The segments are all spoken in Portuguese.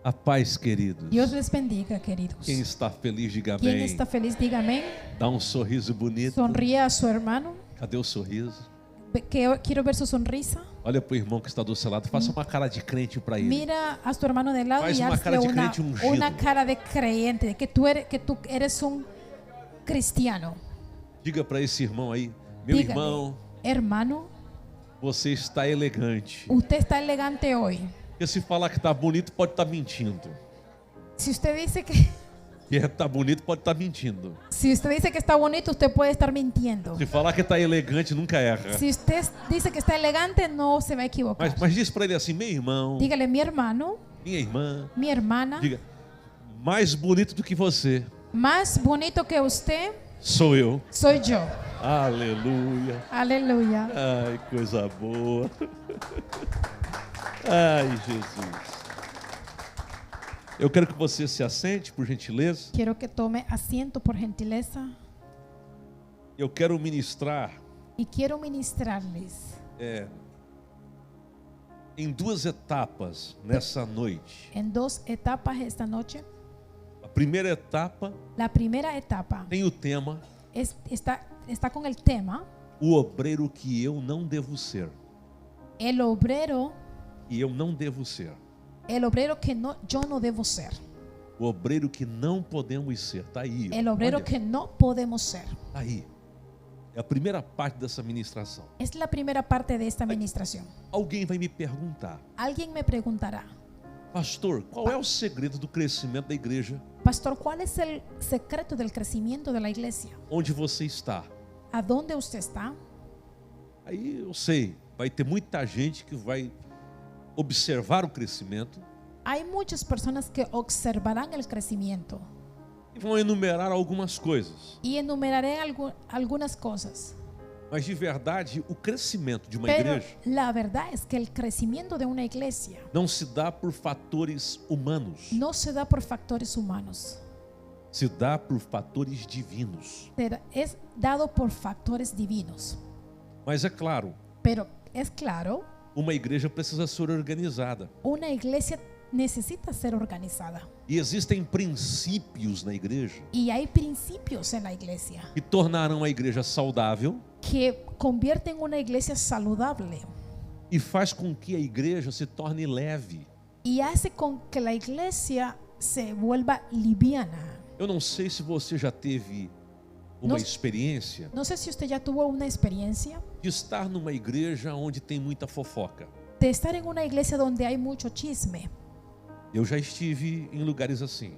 A paz, queridos. Dios les bendiga, queridos. Quem está feliz, diga ¿Quién amém. está feliz? Diga amén. Dá um sorriso bonito. Sonríe a su hermano. Cadê o sorriso? Quiero ver su sonrisa. Olha pro irmão que está do seu lado. Faça uma cara de crente para ele. Mira a tu hermano de lado Faz y uma cara hazle de crente ungido. una cara de creyente, de que tú eres un cristiano. Diga para esse irmão aí, meu Dígale, irmão, hermano, você está elegante. usted está elegante hoy. Porque se falar que está bonito, pode estar mentindo. Si usted dice que Está bonito, pode estar mentindo. Si usted dice que está bonito, usted puede estar mintiendo. Se falar que está elegante, nunca erra. Si usted dice que está elegante, no se va a equivocar. Mas diz para ele assim, meu irmão, Dígale, mi hermano, minha irmã, mi hermana, diga, mais bonito do que você más bonito que usted sou eu. soy yo. Aleluia. Aleluya. Ai, coisa boa. Ai, Jesus. Eu quero que você se assente, por gentileza. Quiero que tome asiento por gentileza Eu quero ministrar y quiero ministrarles em duas etapas nessa noite. en dos etapas esta noche. A primeira etapa La primera etapa tem o tema está con el tema O obreiro que eu não devo ser. el obrero E eu não devo ser. que yo no debo ser. O obreiro que não podemos ser. Tá aí. El obrero Olha, que no podemos ser. tá aí. É a primeira parte dessa ministração. Es la primera parte de esta administración. Alguém vai me perguntar: Alguien me preguntará, pastor, qual é o segredo do crescimento da igreja pastor, ¿cuál es el secreto del crecimiento de la iglesia? onde você está? ¿A dónde usted está? Aí eu sei, vai ter muita gente que vai observar o crescimento Hay muchas personas que observarán el crecimiento e vão enumerar algumas coisas. y enumeraré algunas cosas. Mas de verdade, o crescimento de uma Pero igreja la verdad es que el crecimiento de una iglesia não se dá por fatores humanos, no se da por factores humanos, se dá por fatores divinos. es dado por factores divinos. Mas é claro, Pero es claro, uma igreja precisa ser organizada. una iglesia necesita ser organizada. E existem princípios na igreja Y hay principios en la iglesia que tornarão a igreja saudável que convierten una iglesia saludable e faz com que a igreja se torne leve. y hace con que la iglesia se vuelva liviana. Eu não sei se você já teve uma experiência No sé si usted ya tuvo una experiencia de estar numa igreja onde tem muita fofoca. de estar en una iglesia donde hay mucho chisme. Eu já estive em lugares assim.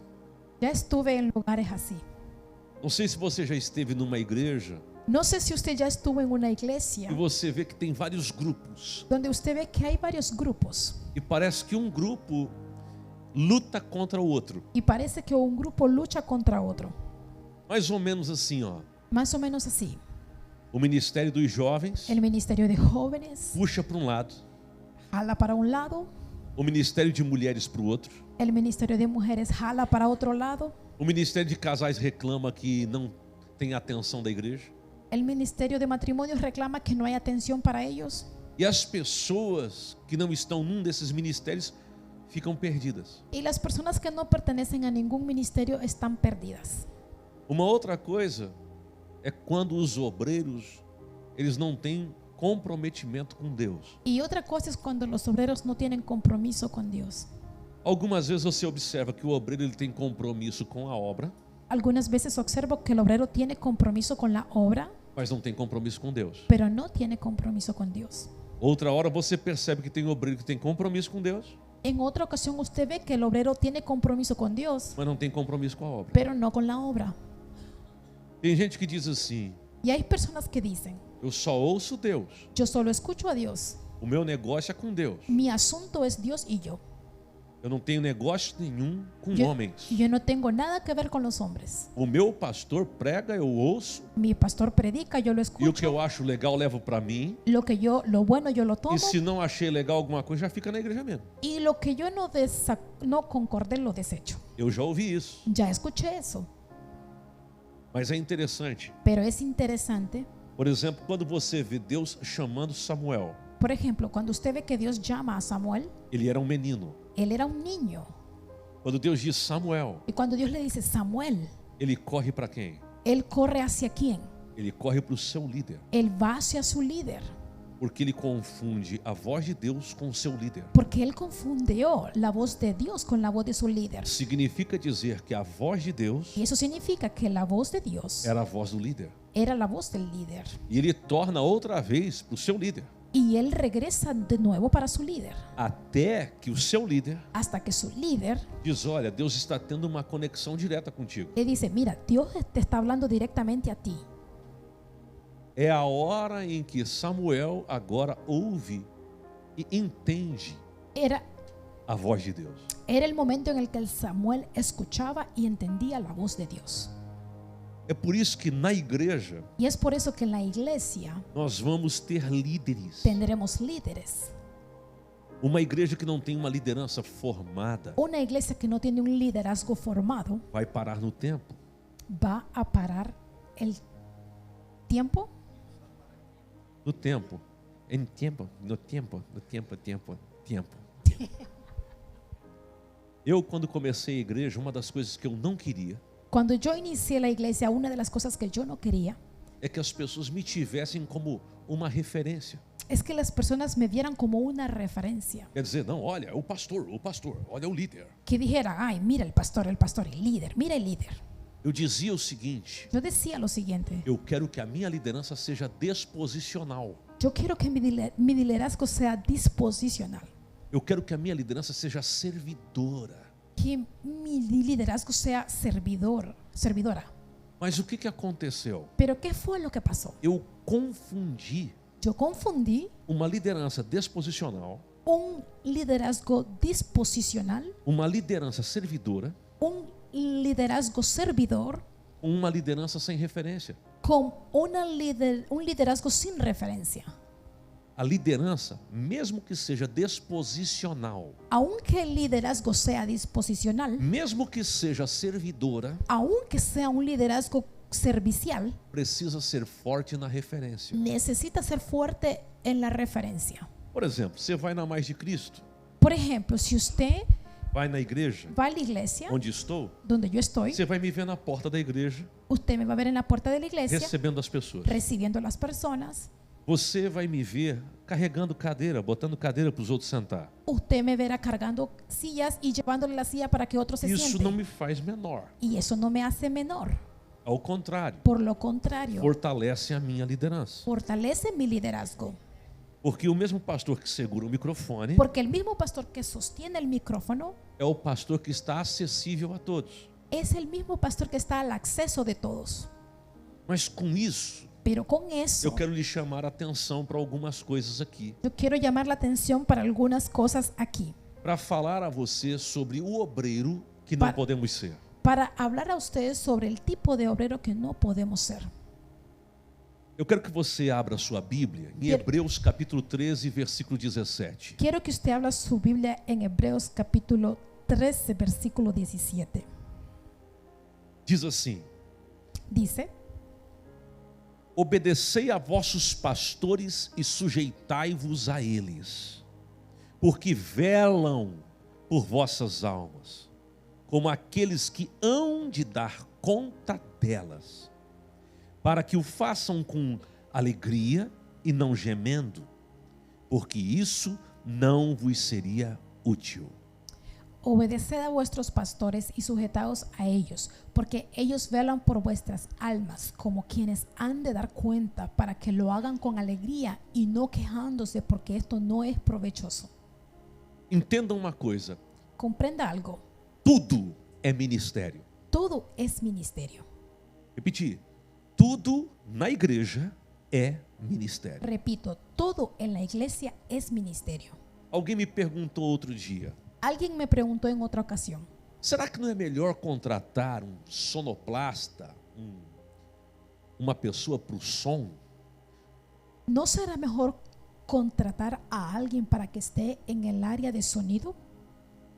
Ya estuve en lugares así. Não sei se você já esteve numa igreja No sé si usted ya estuvo en una iglesia e você vê que tem vários grupos. donde usted ve que hay varios grupos E parece que um grupo luta contra o outro. y parece que un grupo lucha contra otro. Mais ou menos assim, ó. Más o menos así. O Ministério dos Jovens El ministerio de jóvenes puxa para um lado, jala para un lado, o Ministério de Mulheres para o outro, el ministerio de mujeres jala para otro lado, o Ministério de Casais reclama que não tem atenção da igreja. el ministerio de matrimonios reclama que no hay atención para ellos E as pessoas que não estão num desses ministérios ficam perdidas. y las personas que no pertenecen a ningún ministerio están perdidas. Uma outra coisa é quando os obreiros eles não têm comprometimento com Deus. Y otra cosa es cuando los obreros no tienen compromiso con Dios. Algumas vezes você observa que o obreiro ele tem compromisso com a obra, Algunas veces observo que el obrero tiene compromiso con la obra, mas não tem compromisso com Deus. pero no tiene compromiso con Dios. Outra hora você percebe que tem obreiro que tem compromisso com Deus, En otra ocasión usted ve que el obrero tiene compromiso con Dios, mas não tem compromisso com a obra. pero no con la obra. Tem gente que diz assim: Y hay personas que dicen, eu só ouço Deus, yo solo escucho a Dios, o meu negócio é com Deus. mi asunto es Dios y yo. Eu não tenho negócio nenhum com homens. Yo no tengo nada que ver con los hombres. O meu pastor prega, eu ouço, Mi pastor predica, yo lo e o que escucho. eu acho legal levo para mim. Lo bueno yo lo tomo. E se não achei legal alguma coisa, já fica na igreja mesmo. Y lo que yo no concordé, lo desecho. Eu já ouvi isso. Ya escuché eso. Mas é interessante. Pero es interesante, Por exemplo, quando você vê Deus chamando Samuel, por ejemplo, cuando usted ve que Dios llama a Samuel, ele era um menino. él era un niño. Quando Deus diz Samuel, Y cuando Dios le dice Samuel, ele corre para quem? él corre hacia quién? Ele corre para o seu líder, Él va hacia su líder. porque ele confunde a voz de Deus com o seu líder. Porque él confundió la voz de Dios con la voz de su líder. Significa dizer que a voz de Deus Y eso significa que la voz de Dios era a voz do líder. era la voz del líder. E ele torna outra vez para o seu líder, Y él regresa de nuevo para su líder. até que o seu líder Hasta que su líder diz: olha, Deus está tendo uma conexão direta contigo. le dice, mira, Dios te está hablando directamente a ti. É a hora em que Samuel agora ouve e entende Era a voz de Deus. Era el momento en el que el Samuel escuchaba y entendía la voz de Dios. É por isso que na igreja Y es por eso que en la iglesia nós vamos ter líderes. tendremos líderes. Uma igreja que não tem uma liderança formada Una iglesia que no tiene un liderazgo formado vai parar no tempo. va a parar el tiempo. No tempo. Em tempo, no tempo, no tempo, tempo, tempo. Eu, quando comecei a igreja, uma das coisas que eu não queria Cuando yo inicié la iglesia, una de las cosas que yo no quería é que as pessoas me tivessem como uma referência. es que las personas me vieran como una referencia. Quer dizer, não, olha, o pastor, olha o líder. Que dijera, ay, mira el pastor, el líder, mira el líder. Eu dizia o seguinte: Yo decía lo siguiente, eu quero que a minha liderança seja disposicional. yo quiero que mi liderazgo sea disposicional. Eu quero que a minha liderança seja servidora. Que mi liderazgo sea servidora. Mas o que aconteceu? Pero ¿qué fue lo que pasó? Eu confundi Yo confundí uma liderança disposicional, un liderazgo disposicional, uma liderança servidora, un liderazgo servidor, com uma liderança sem referência. con un liderazgo sin referencia. A liderança, mesmo que seja disposicional, Aunque el liderazgo sea disposicional, mesmo que seja servidora, aunque sea un liderazgo servicial, precisa ser forte na referência. necesita ser fuerte en la referencia. Por exemplo, você vai na Mais de Cristo, Por ejemplo, si usted vai na igreja va a la iglesia onde estou, donde yo estoy, você vai me ver na porta da igreja usted me va a ver en la puerta de la iglesia recebendo as pessoas. recibiendo a las personas. Você vai me ver carregando cadeira, botando cadeira para os outros sentar. Usted me verá cargando sillas y llevándole la silla para que otros se Isso sienten. não me faz menor. Y eso no me hace menor. Ao contrário, Por lo contrario, fortalece a minha liderança. fortalece mi liderazgo. Porque o mesmo pastor que segura o microfone Porque el mismo pastor que sostiene el micrófono é o pastor que está acessível a todos. es el mismo pastor que está al acceso de todos. Mas com isso, Pero con eso, eu quero lhe chamar a atenção para algumas coisas aqui. yo quiero llamar la atención para algunas cosas aquí. Para falar a você sobre o obreiro que não podemos ser. Para hablar a ustedes sobre el tipo de obrero que no podemos ser. Eu quero que você abra sua Bíblia em Hebreus capítulo 13, versículo 17. Quiero que usted abra su Biblia en Hebreos capítulo 13, versículo 17. Diz assim: Dice: obedecei a vossos pastores e sujeitai-vos a eles, porque velam por vossas almas, como aqueles que hão de dar conta delas, para que o façam com alegria e não gemendo, porque isso não vos seria útil. obedeced a vuestros pastores y sujetaos a ellos, porque ellos velan por vuestras almas, como quienes han de dar cuenta, para que lo hagan con alegría y no quejándose, porque esto no es provechoso. Entenda uma coisa: Comprenda algo, tudo é ministério. todo es ministerio. Repetir, tudo na igreja é ministério. Repito, todo en la iglesia es ministerio. Alguém me perguntou outro dia: Alguien me preguntó en otra ocasión, será que não é melhor contratar um sonoplasta, uma pessoa para o som, ¿no será mejor contratar a alguien para que esté en el área de sonido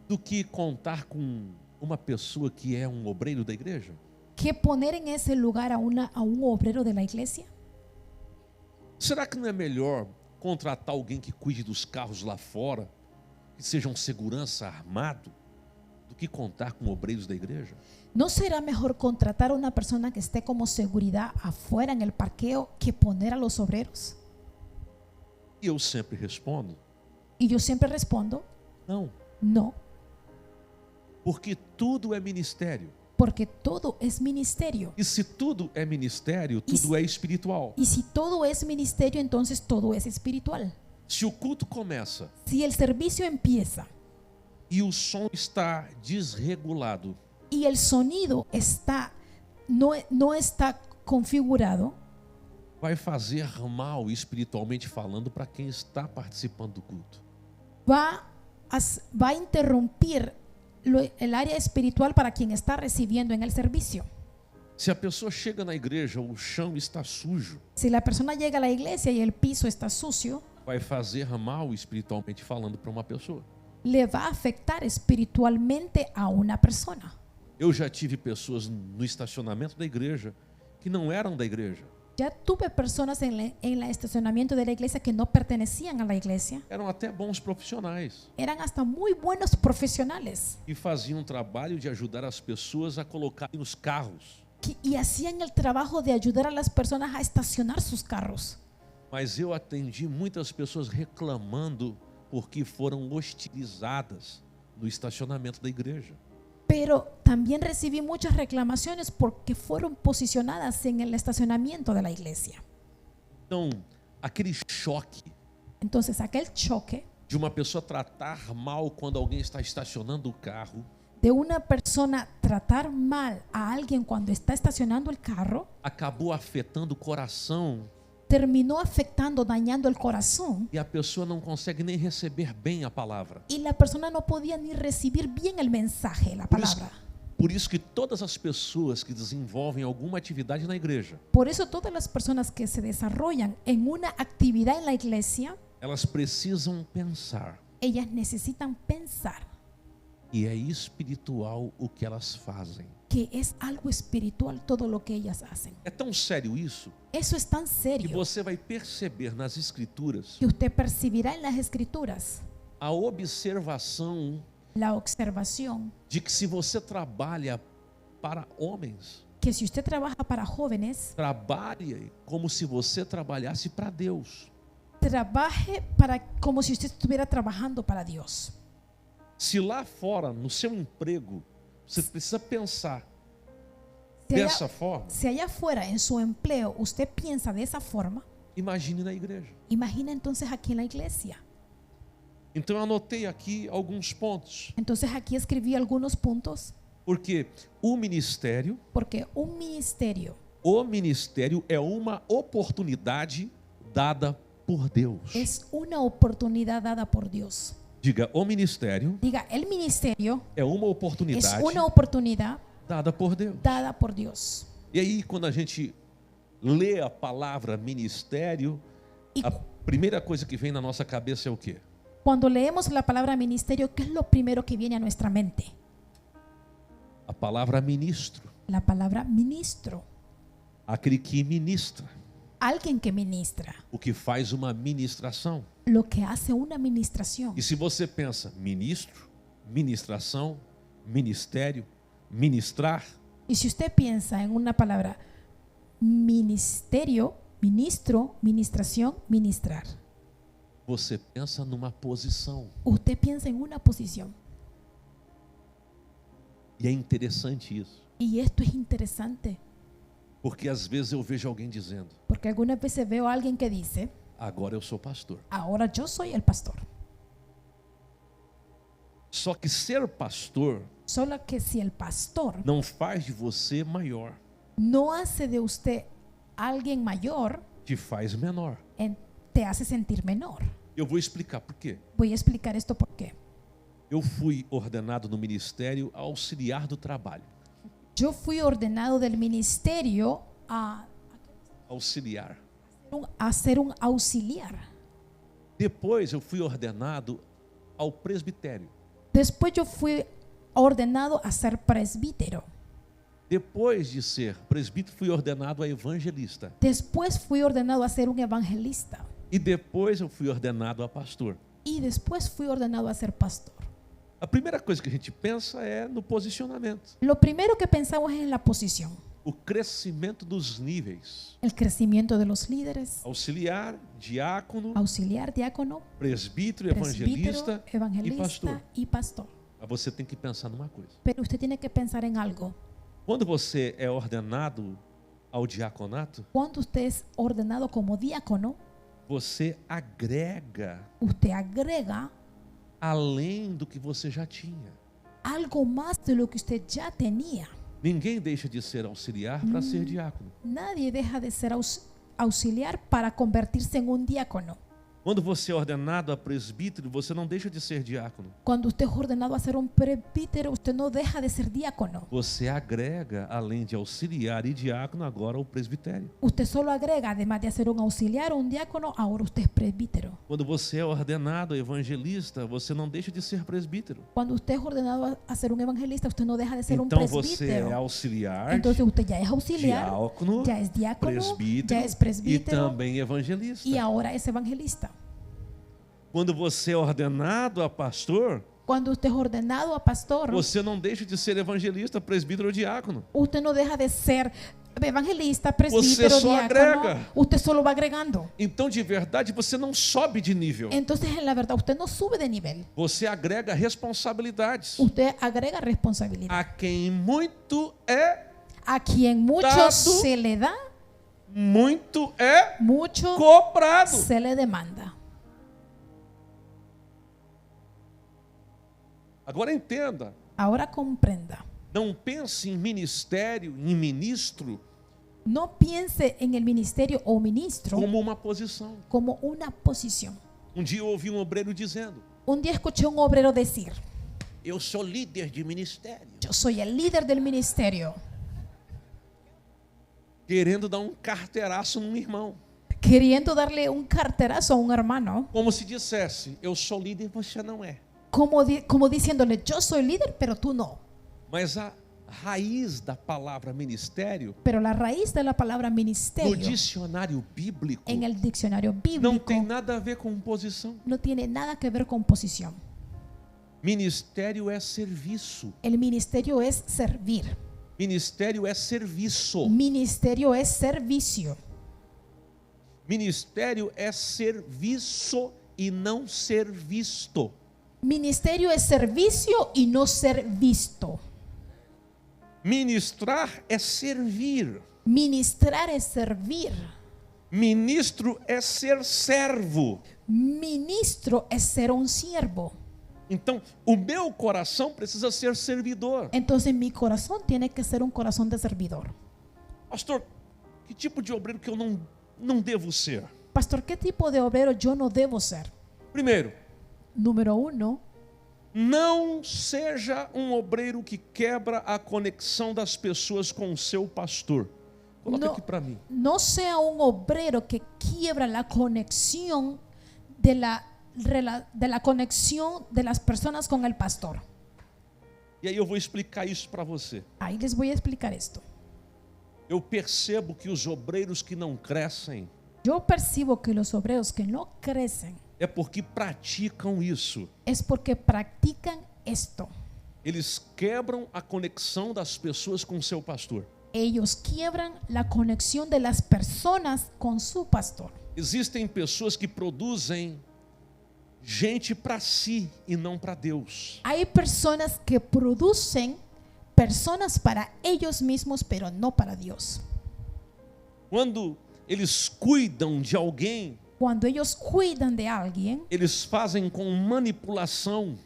do que contar com uma pessoa que é um obreiro da igreja? que poner en ese lugar a un obrero de la iglesia? Será que não é melhor contratar alguém que cuide dos carros lá fora, que seja um segurança armado? do que contar com obreiros da igreja? ¿No será mejor contratar a una persona que esté como seguridad afuera en el parqueo que poner a los obreros? E eu sempre respondo: Y yo siempre respondo, não, no, porque tudo é ministério. porque todo es ministerio. E se tudo é ministério, tudo é espiritual. Y si todo es ministerio, entonces todo es espiritual. Se o culto começa Si el servicio empieza e o som está desregulado, y el sonido no está configurado, vai fazer mal espiritualmente falando para quem está participando do culto. va a interrumpir el área espiritual para quien está recibiendo en el servicio. Se a pessoa chega na igreja, o chão está sujo, Si la persona llega a la iglesia y el piso está sucio, vai fazer mal espiritualmente falando para uma pessoa. le va a afectar espiritualmente a una persona. Eu já tive pessoas no estacionamento da igreja que não eram da igreja. Ya tuve personas en el estacionamiento de la iglesia que no pertenecían a la iglesia. Eram até bons profissionais Eran hasta muy buenos profesionales e faziam um trabalho de ajudar as pessoas a colocarem os carros. y hacían el trabajo de ayudar a las personas a estacionar sus carros. Mas eu atendi muitas pessoas reclamando porque foram hostilizadas no estacionamento da igreja. Pero también recibí muchas reclamaciones porque fueron posicionadas en el estacionamiento de la iglesia. Então, aquele choque Entonces, aquel choque de uma pessoa tratar mal quando alguém está estacionando o carro de una persona tratar mal a alguien cuando está estacionando el carro acabou afetando o coração terminó afectando, dañando el corazón, e a pessoa não consegue nem receber bem a palavra. y la persona no podía ni recibir bien el mensaje, la palabra. Por isso que todas as pessoas que desenvolvem alguma atividade na igreja, Por eso todas las personas que se desarrollan en una actividad en la iglesia, elas precisam pensar. ellas necesitan pensar E é espiritual o que elas fazem. que es algo espiritual todo lo que ellas hacen. É tão sério isso Eso es tan que serio você vai perceber nas escrituras que usted percibirá en las escrituras a observação la observación de que se você trabalha para homens, que si usted trabaja para jóvenes, trabalhe como se você trabalhasse para Deus. trabaje como si usted estuviera trabajando para Dios. Se lá fora, no seu emprego, você precisa pensar Si dessa forma, si allá afuera en su empleo usted piensa de esa forma, imagine na igreja. imagina entonces aquí en la iglesia. Então eu anotei aqui alguns pontos, Entonces aquí escribí algunos puntos, porque o ministério porque é uma oportunidade dada por Deus. es una oportunidad dada por Dios. Diga, o ministério Diga, el ministerio é uma es oportunidade una oportunidad dada por Deus. dada por Dios. E aí, quando a gente lê a palavra ministério, Y a primeira coisa que vem na nossa cabeça é o quê? cuando leemos la palabra ministerio, ¿qué es lo primero que viene a nuestra mente? A palavra ministro, La palabra ministro, aquele que ministra, alguien que ministra, o que faz uma ministração. lo que hace una administración. E se você pensa ministro, ministração, ministério, ministrar, Y si usted piensa en una palabra ministerio, ministro, ministración, ministrar, você pensa numa posição. usted piensa en una posición. E é interessante isso, Y esto es interesante, porque às vezes eu vejo alguém dizendo: porque algunas veces veo a alguien que dice, agora eu sou pastor. ahora yo soy el pastor. Só que ser pastor Solo que si el pastor não faz de você maior, no hace de usted alguien mayor, te faz menor. te hace sentir menor. Eu vou explicar por quê. Voy a explicar esto por qué. Eu fui ordenado no ministério auxiliar do trabalho. Yo fui ordenado del ministerio a Auxiliar. ser un auxiliar. Depois eu fui ordenado ao presbitério. Después yo fui ordenado a ser presbítero. Depois de ser presbítero, fui ordenado a evangelista. Después fui ordenado a ser un evangelista. E depois eu fui ordenado a pastor. Y después fui ordenado a ser pastor. A primeira coisa que a gente pensa é no posicionamento, Lo primero que pensamos es en la posición, o crescimento dos níveis: el crecimiento de los líderes, auxiliar, diácono, auxiliar, diácono, presbítero, presbítero, evangelista e evangelista pastor. y pastor. Mas você tem que pensar numa coisa: Pero usted tiene que pensar en algo. quando você é ordenado ao diaconato, Cuando usted es ordenado como diácono, você agrega usted agrega além do que você já tinha. algo más de lo que usted ya tenía. Ninguém deixa de ser auxiliar para ser diácono. Nadie deja de ser auxiliar para convertirse en un diácono. Quando você é ordenado a presbítero, você não deixa de ser diácono. Cuando usted es ordenado a ser un presbítero, usted no deja de ser diácono. Você agrega, além de auxiliar e diácono, agora o presbitério. Usted solo agrega, además de ser un auxiliar o un diácono, ahora usted es presbítero. Quando você é ordenado a evangelista, você não deixa de ser presbítero. Cuando usted es ordenado a ser un evangelista, usted no deja de ser un Então você é presbítero. auxiliar, Entonces usted ya es auxiliar, diácono, ya es diácono, presbítero, ya es e presbítero também evangelista. y ahora es evangelista. Quando você é ordenado a pastor, Cuando usted es ordenado a pastor, você não deixa de ser evangelista, presbítero ou diácono. usted no deja de ser evangelista, presbítero, Você só diácono. agrega. Usted solo va agregando. Então, de verdade, você não sobe de nível. Entonces, en la verdad, usted no sube de nivel. Você agrega responsabilidades. Usted agrega responsabilidad. A quem muito é, A quien mucho dado, se le da, muito é mucho cobrado. se le demanda. Agora entenda, Ahora comprenda. não pense em ministério, em ministro, No piense en el ministerio o ministro como uma posição. como una posición. Um dia eu ouvi um obreiro dizendo: Un día escuché a un obrero decir: eu sou líder de ministério. yo soy el líder del ministerio, Querendo dar um carteiraço num irmão. queriendo darle un carterazo a un hermano, Como se dissesse: eu sou líder, você não é. como diciéndole: yo soy líder, pero tú no. Mas a raiz da palavra ministério, Pero la raíz de la palabra no ministerio dicionário bíblico, en el diccionario não bíblico tem nada a ver com posição. no tiene nada que ver con posición. Ministério é serviço. El ministerio es servir. Ministério é serviço. Ministerio es servicio. Ministério é serviço e não ser visto. Ministerio es servicio y no ser visto. Ministrar é servir. Ministrar es servir. Ministro é ser servo. Ministro es ser un siervo. Então, o meu coração precisa ser servidor. Entonces mi corazón tiene que ser un corazón de servidor. Pastor, que tipo de obreiro que eu não devo ser? Pastor, ¿qué tipo de obrero yo no debo ser? Primeiro, Número 1, não seja um obreiro que quebra a conexão das pessoas com o seu pastor. Coloca No. aqui para mim. no sea un obrero que quiebra la conexión de la conexión de las personas con el pastor. E aí eu vou explicar isso para você. Ahí les voy a explicar esto. Eu percebo que os obreiros que não crescem Yo percibo que los obreros que no crecen é porque praticam isso. es porque practican esto. Eles quebram a conexão das pessoas com o seu pastor. Ellos quiebran la conexión de las personas con su pastor. Existem pessoas que produzem gente para si e não para Deus. Hay personas que producen personas para ellos mismos, pero no para Dios. Quando eles cuidam de alguém, Cuando ellos cuidan de alguien, eles fazem com manipulação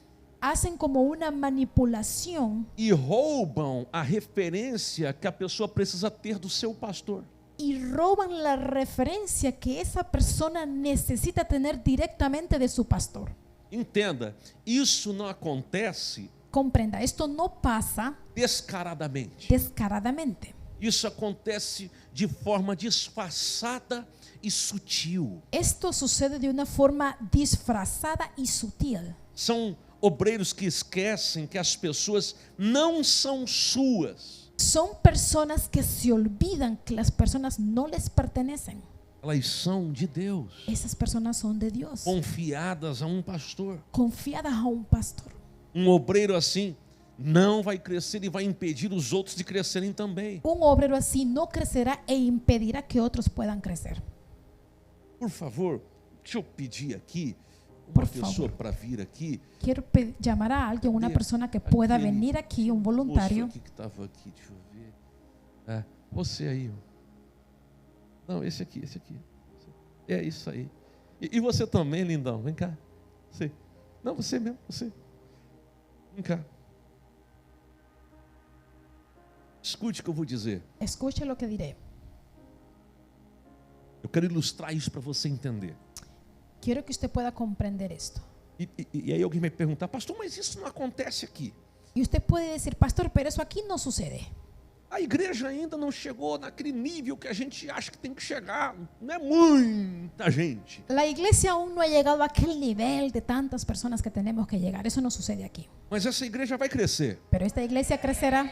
hacen como una manipulación e roubam a referência que a pessoa precisa ter do seu pastor. y roban la referencia que esa persona necesita tener directamente de su pastor. Entenda, isso não acontece Comprenda, esto no pasa descaradamente. descaradamente. Isso acontece de forma disfarçada e sutil. Esto sucede de una forma disfrazada y sutil. São obreiros que esquecem que as pessoas não são suas. Son personas que se olvidan que las personas no les pertenecen. Elas são de Deus, Esas personas son de Dios, confiadas a um pastor. confiadas a un pastor. Um obreiro assim não vai crescer e vai impedir os outros de crescerem também. Un obrero así no crecerá e impedirá que otros puedan crecer. Por favor, deixa eu pedir aqui Por uma pessoa favor. para vir aqui. Quiero llamar a alguien, una persona que pueda venir aquí, un Moço voluntario. aqui que estava aqui, deixa eu ver. É, você aí. Não, esse aqui. É isso aí. E você também, lindão, vem cá. Você. Não, você mesmo, você. Vem cá. Escute o que eu vou dizer. Escuche lo que diré. Eu quero ilustrar isso para você entender. Quiero que usted pueda comprender esto. E aí alguém vai perguntar, pastor, mas isso não acontece aqui. Y usted puede decir, pastor, pero eso aquí no sucede. A igreja ainda não chegou naquele nível que a gente acha que tem que chegar. Não é muita gente. La iglesia aún no ha llegado a aquel nivel de tantas personas que tenemos que llegar. Eso no sucede aquí. Mas essa igreja vai crescer. Pero esta iglesia crecerá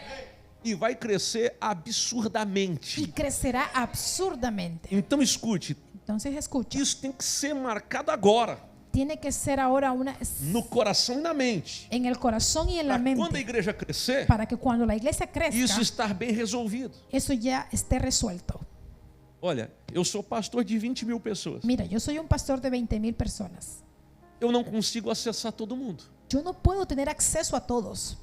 E vai crescer absurdamente. y crecerá absurdamente. Então escute, Entonces escucha, isso tem que ser marcado agora, tiene que ser ahora no coração e na mente. en el corazón y en la Para quando a mente, igreja crescer, para que cuando la iglesia isso crezca, estar bem resolvido. eso ya esté resuelto. Olha, eu sou pastor de 20 mil pessoas. Mira, yo soy un pastor de 20,000 personas. Eu não consigo acessar todo mundo. Yo no puedo tener acceso a todos.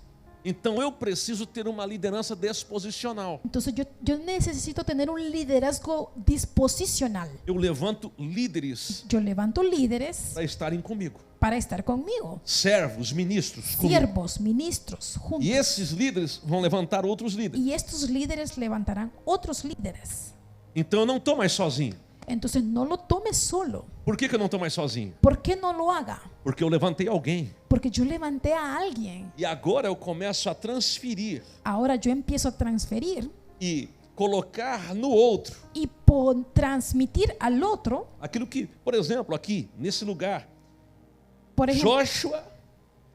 Então eu preciso ter uma liderança disposicional. Entonces yo necesito tener un liderazgo disposicional. Eu levanto líderes Yo levanto líderes para estarem comigo. para estar conmigo. Servos, ministros, comigo. Siervos, ministros, juntos. E esses líderes vão levantar outros líderes. Y estos líderes levantarán otros líderes. Então eu não estou mais sozinho. Entonces no lo tomes solo. Por que eu não estou mais sozinho? ¿Por qué no lo haga? Porque eu levantei alguém. Porque yo levanté a alguien. E agora eu começo a transferir Ahora yo empiezo a transferir e colocar no outro y transmitir al otro. aquilo que, por exemplo, aqui, nesse lugar, Por ejemplo, Joshua,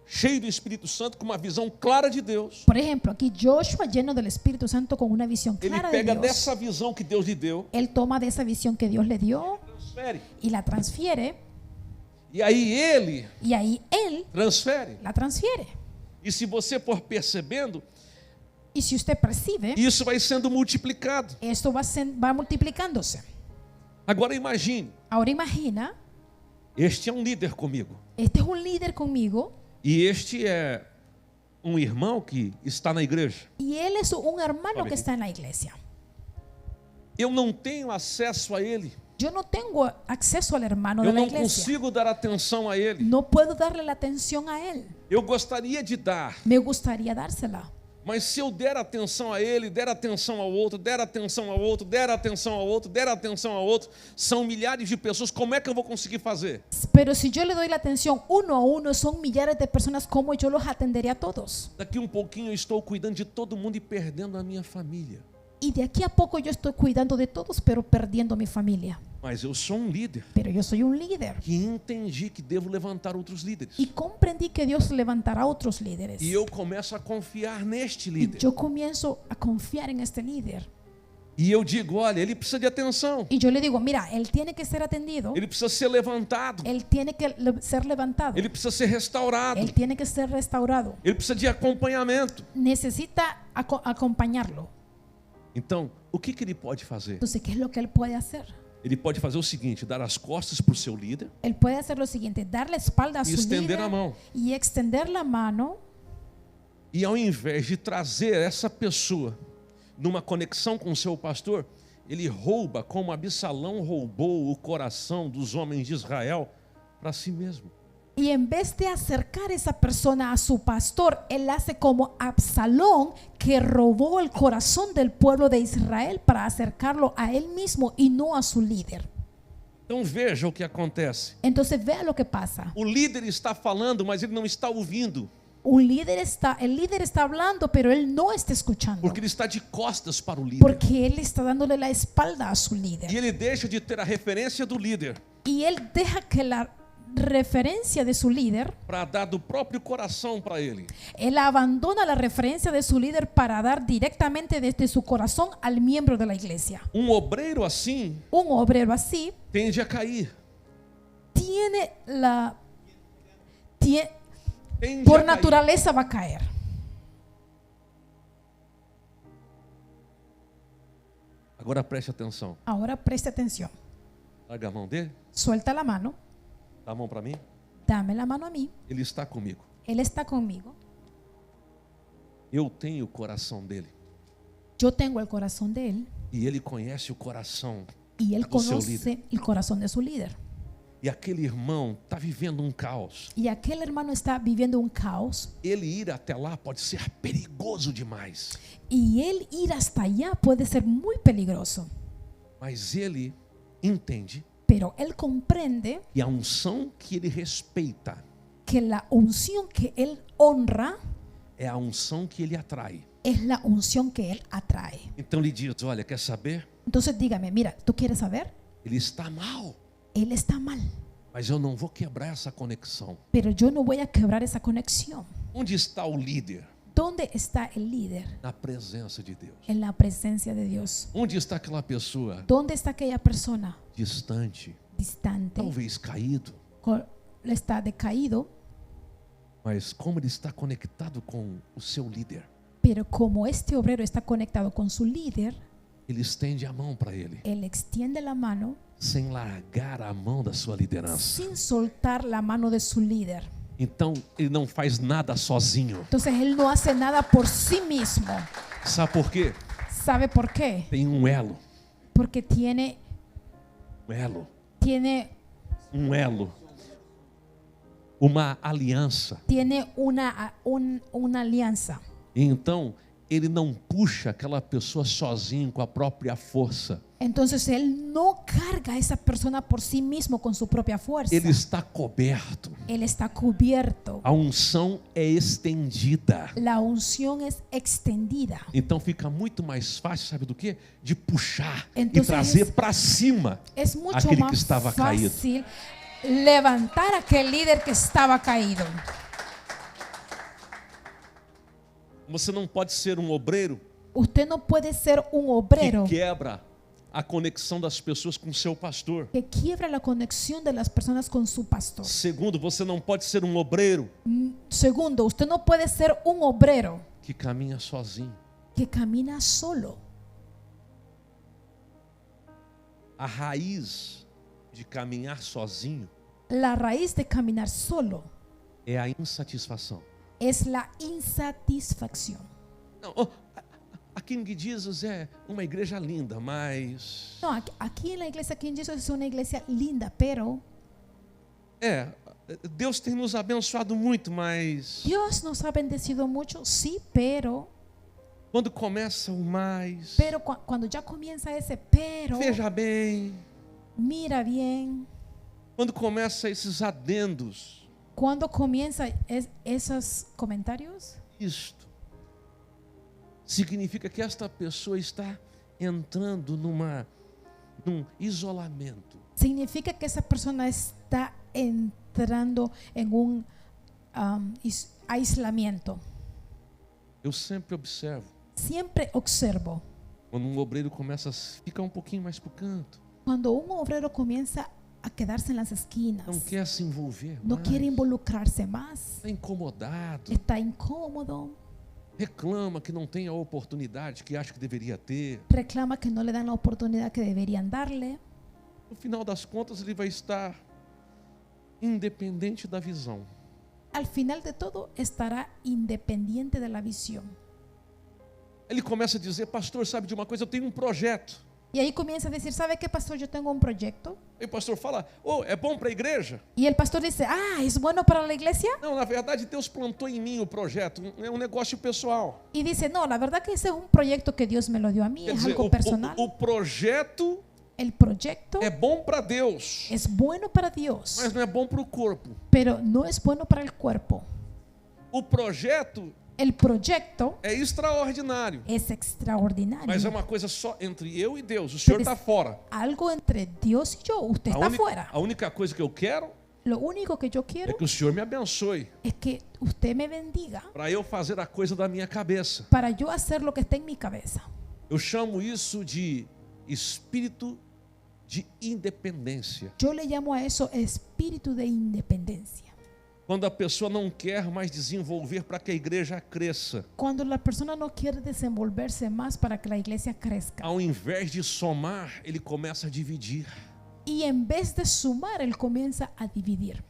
cheio do Espírito Santo, com uma visão clara de Deus, aquí Joshua lleno del Espíritu Santo con una visión ele clara de pega Dios. dessa visão que Deus lhe deu, Él toma de esa visión que Dios le dio transfere. y la transfiere. E aí ele Y ahí Él transfere. la transfiere. E se você for percebendo, Y si usted percibe, isso vai sendo multiplicado. esto va multiplicándose. Agora imagine, Ahora imagina, este é um líder comigo. este es un líder conmigo E este é um irmão que está na igreja. y él es un hermano Amén. que está en la iglesia. Eu não tenho acesso a ele. Yo no tengo acceso al hermano Eu de la não iglesia. consigo dar atenção a ele. No puedo darle la atención a él. Eu gostaria de dar, Me gustaría dársela. mas se eu der atenção a ele, der atenção ao outro, der atenção ao outro, der atenção ao outro, der atenção ao outro, são milhares de pessoas, como é que eu vou conseguir fazer? Pero si yo le doy la atención uno a uno, son millares de personas, ¿cómo yo los atenderé a todos? Daqui um pouquinho eu estou cuidando de todo mundo e perdendo a minha família. Y de aquí a poco yo estoy cuidando de todos, pero perdiendo a mi familia. Mas eu sou um líder Pero yo soy un líder. que entendi que devo levantar outros líderes. Y comprendí que Dios levantará otros líderes. E eu começo a confiar neste Y líder. yo comienzo a confiar en este líder. E eu digo, olha, ele precisa de atenção. Y yo le digo, mira, él tiene que ser atendido. Ele precisa ser levantado. Él tiene que ser levantado. Ele precisa ser restaurado. Él tiene que ser restaurado. Ele precisa de acompanhamento. Necesita acompañarlo. Então, o que ele pode fazer? Entonces, ¿qué es lo que él puede hacer? Ele pode fazer o seguinte, dar as costas para o seu líder Él puede hacer lo siguiente, dar la espalda a e su estender líder a mão. y extender la mano. E ao invés de trazer essa pessoa numa conexão com o seu pastor, ele rouba, como Absalão roubou o coração dos homens de Israel para si mesmo. Y en vez de acercar esa persona a su pastor, él hace como Absalón, que robó el corazón del pueblo de Israel para acercarlo a él mismo y no a su líder. Então veja o que acontece. Entonces vea lo que pasa. O líder está falando, mas ele não está ouvindo, El líder está hablando, pero él no está escuchando. porque ele está de costas para o líder. Porque él está dándole la espalda a su líder. E ele deixa de ter a referência do líder Y él deja que la referencia de su líder, para dar do próprio coração para ele. él abandona la referencia de su líder para dar directamente desde su corazón al miembro de la iglesia. Um obreiro assim Un obrero así Tende por a cair. naturaleza va a caer. Agora preste atenção. Ahora preste atención. Larga a mão dele. Suelta la mano, Dá a mão para mim. dame la mano a mí. Ele está comigo. Él está conmigo. Eu tenho o coração dele. Yo tengo el corazón de él E ele conhece o coração. y él Do seu conoce el corazón de su líder. E aquele irmão está vivendo um caos. Y aquel hermano está viviendo un caos Ele ir até lá pode ser perigoso demais. y él ir hasta allá puede ser muy peligroso. Mas ele entende Pero él comprende que a unção que ele respeita que la unción que él honra é a unção que ele atrai. es la unción que él atrae. Então ele diz, olha, quer saber? Entonces dígame, mira, ¿tú quieres saber? Ele está mal. Él está mal, Mas eu não vou quebrar essa conexão. pero yo no voy a quebrar esa conexión. Onde está o líder? ¿Dónde está el líder? Na presença de Deus. En la presencia de Dios. Onde está aquela pessoa ¿Dónde está aquella persona distante, distante? talvez caído, Está decaído, mas como ele está conectado com o seu líder, pero como este obrero está conectado con su líder, ele estende a mão para ele, él extiende la mano sem largar a mão da sua liderança. sin soltar la mano de su líder. Então ele não faz nada sozinho. Entonces él no hace nada por sí mismo. Sabe por quê? ¿Sabe por qué? Tem um elo, Porque tiene uma aliança. una alianza. E então ele não puxa aquela pessoa sozinho com a própria força. Entonces él no carga a esa persona por sí mismo con su propia fuerza. Ele está coberto. Él está cubierto. A unção é estendida. La unción es extendida. Então fica muito mais fácil, sabe do que? De puxar Então, e trazer para cima Es mucho aquele que más estava caído. fácil levantar a aquel líder que estaba caído. Você não pode ser um obreiro Usted no puede ser un obrero que quebra a conexão das pessoas com o seu pastor. que quiebra la conexión de las personas con su pastor. Segundo, você não pode ser um obreiro Segundo, usted no puede ser un obrero que caminha sozinho. que camina solo. A raiz de caminhar sozinho La raíz de caminar solo é a insatisfação. es la insatisfacción. Não, a King Jesus é uma igreja linda, mas No, aquí en la iglesia King Jesus es una iglesia linda, pero Deus tem nos abençoado muito, mas Dios nos ha bendecido mucho, sí, pero quando começa o mais, cuando ya comienza ese pero, veja bem, mira bien, quando começa esses adendos, cuando comienza esos comentarios, isto significa que esta pessoa está entrando num isolamento. significa que esa persona está entrando en un aislamiento. Eu sempre observo, Siempre observo, quando um obreiro começa a ficar um pouquinho mais pro canto, cuando un obrero comienza a quedarse en las esquinas, não quer se envolver no mais, quiere involucrarse más, está incomodado, está incómodo, reclama que não tem a oportunidade que acha que deveria ter. reclama que no le dan la oportunidad que deberían darle. No final das contas, ele vai estar independente da visão. Al final de todo estará independiente de la visión. Ele começa a dizer, pastor, sabe de uma coisa, eu tenho um projeto. Y ahí comienza a decir, ¿sabe qué, pastor? Yo tengo un proyecto. Aí o pastor fala, é bom para a igreja? Y el pastor dice, ¿es bueno para la iglesia? Não, na verdade, Deus plantou em mim o projeto, é um negócio pessoal. Y dice, no, la verdad que ese es un proyecto que Dios me lo dio a mí, Quer es dizer, algo personal. o projeto El proyecto é bom para Deus, es bueno para Dios, mas não é bom para o corpo. pero no es bueno para el cuerpo. O projeto El proyecto é extraordinário, es extraordinario. mas é uma coisa só entre eu e Deus. O Senhor está fora. Algo entre Dios y yo, usted está fuera. A única coisa que eu quero Lo único que yo é quiero que o Senhor me abençoe es que usted me bendiga para eu fazer a coisa da minha cabeça. para yo hacer lo que está en mi cabeza. Eu chamo isso de espírito de independência. Yo le llamo a eso espíritu de independencia. Quando a pessoa não quer mais desenvolver para que a igreja cresça, Cuando la persona no quiere desenvolverse más para que la iglesia crezca. ao invés de somar, ele começa a dividir. Y en vez de sumar, él comienza a dividir.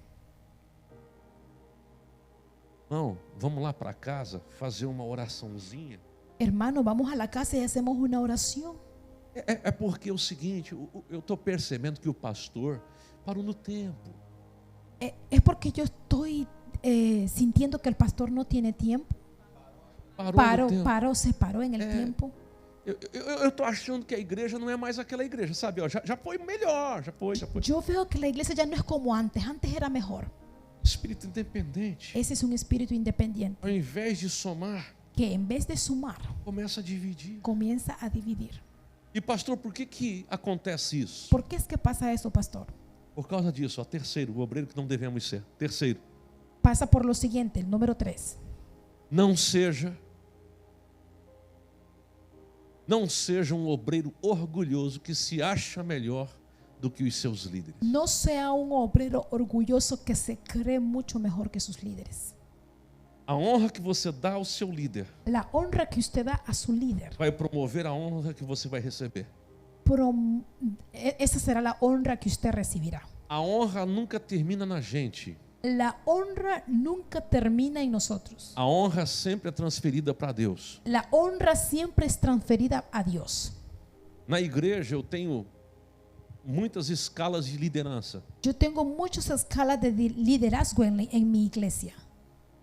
Não, vamos lá para casa fazer uma oraçãozinha. Hermano, vamos a la casa y hacemos una oración. É porque é o seguinte, eu estou percebendo que o pastor parou no tempo. Es porque yo estoy sintiendo que el pastor no tiene tiempo. Se paró en el tiempo. Eu estou achando que a igreja não é mais aquela igreja, sabe? Ó, já foi melhor, já foi. Yo veo que la iglesia ya no es como antes. Antes era mejor. Espírito independente. Ese es un espíritu independiente Ao invés de somar, que en vez de sumar, começa a dividir. comienza a dividir. E pastor, por que acontece isso? ¿Por qué es que pasa eso, pastor? Por causa disso, ó, terceiro, o obreiro que não devemos ser. Terceiro, Pasa por lo siguiente, el número 3. não seja um obreiro orgulhoso que se acha melhor do que os seus líderes. No sea un obrero orgulloso que se cree mucho mejor que sus líderes. A honra que você dá ao seu líder La honra que usted da a su líder, vai promover a honra que você vai receber. esa será la honra que usted recibirá. A honra nunca termina na gente. La honra nunca termina en nosotros. A honra sempre é transferida para Deus. La honra siempre es transferida a Dios. Na igreja eu tenho muitas escalas de liderança. Yo tengo muchas escalas de liderazgo en mi iglesia.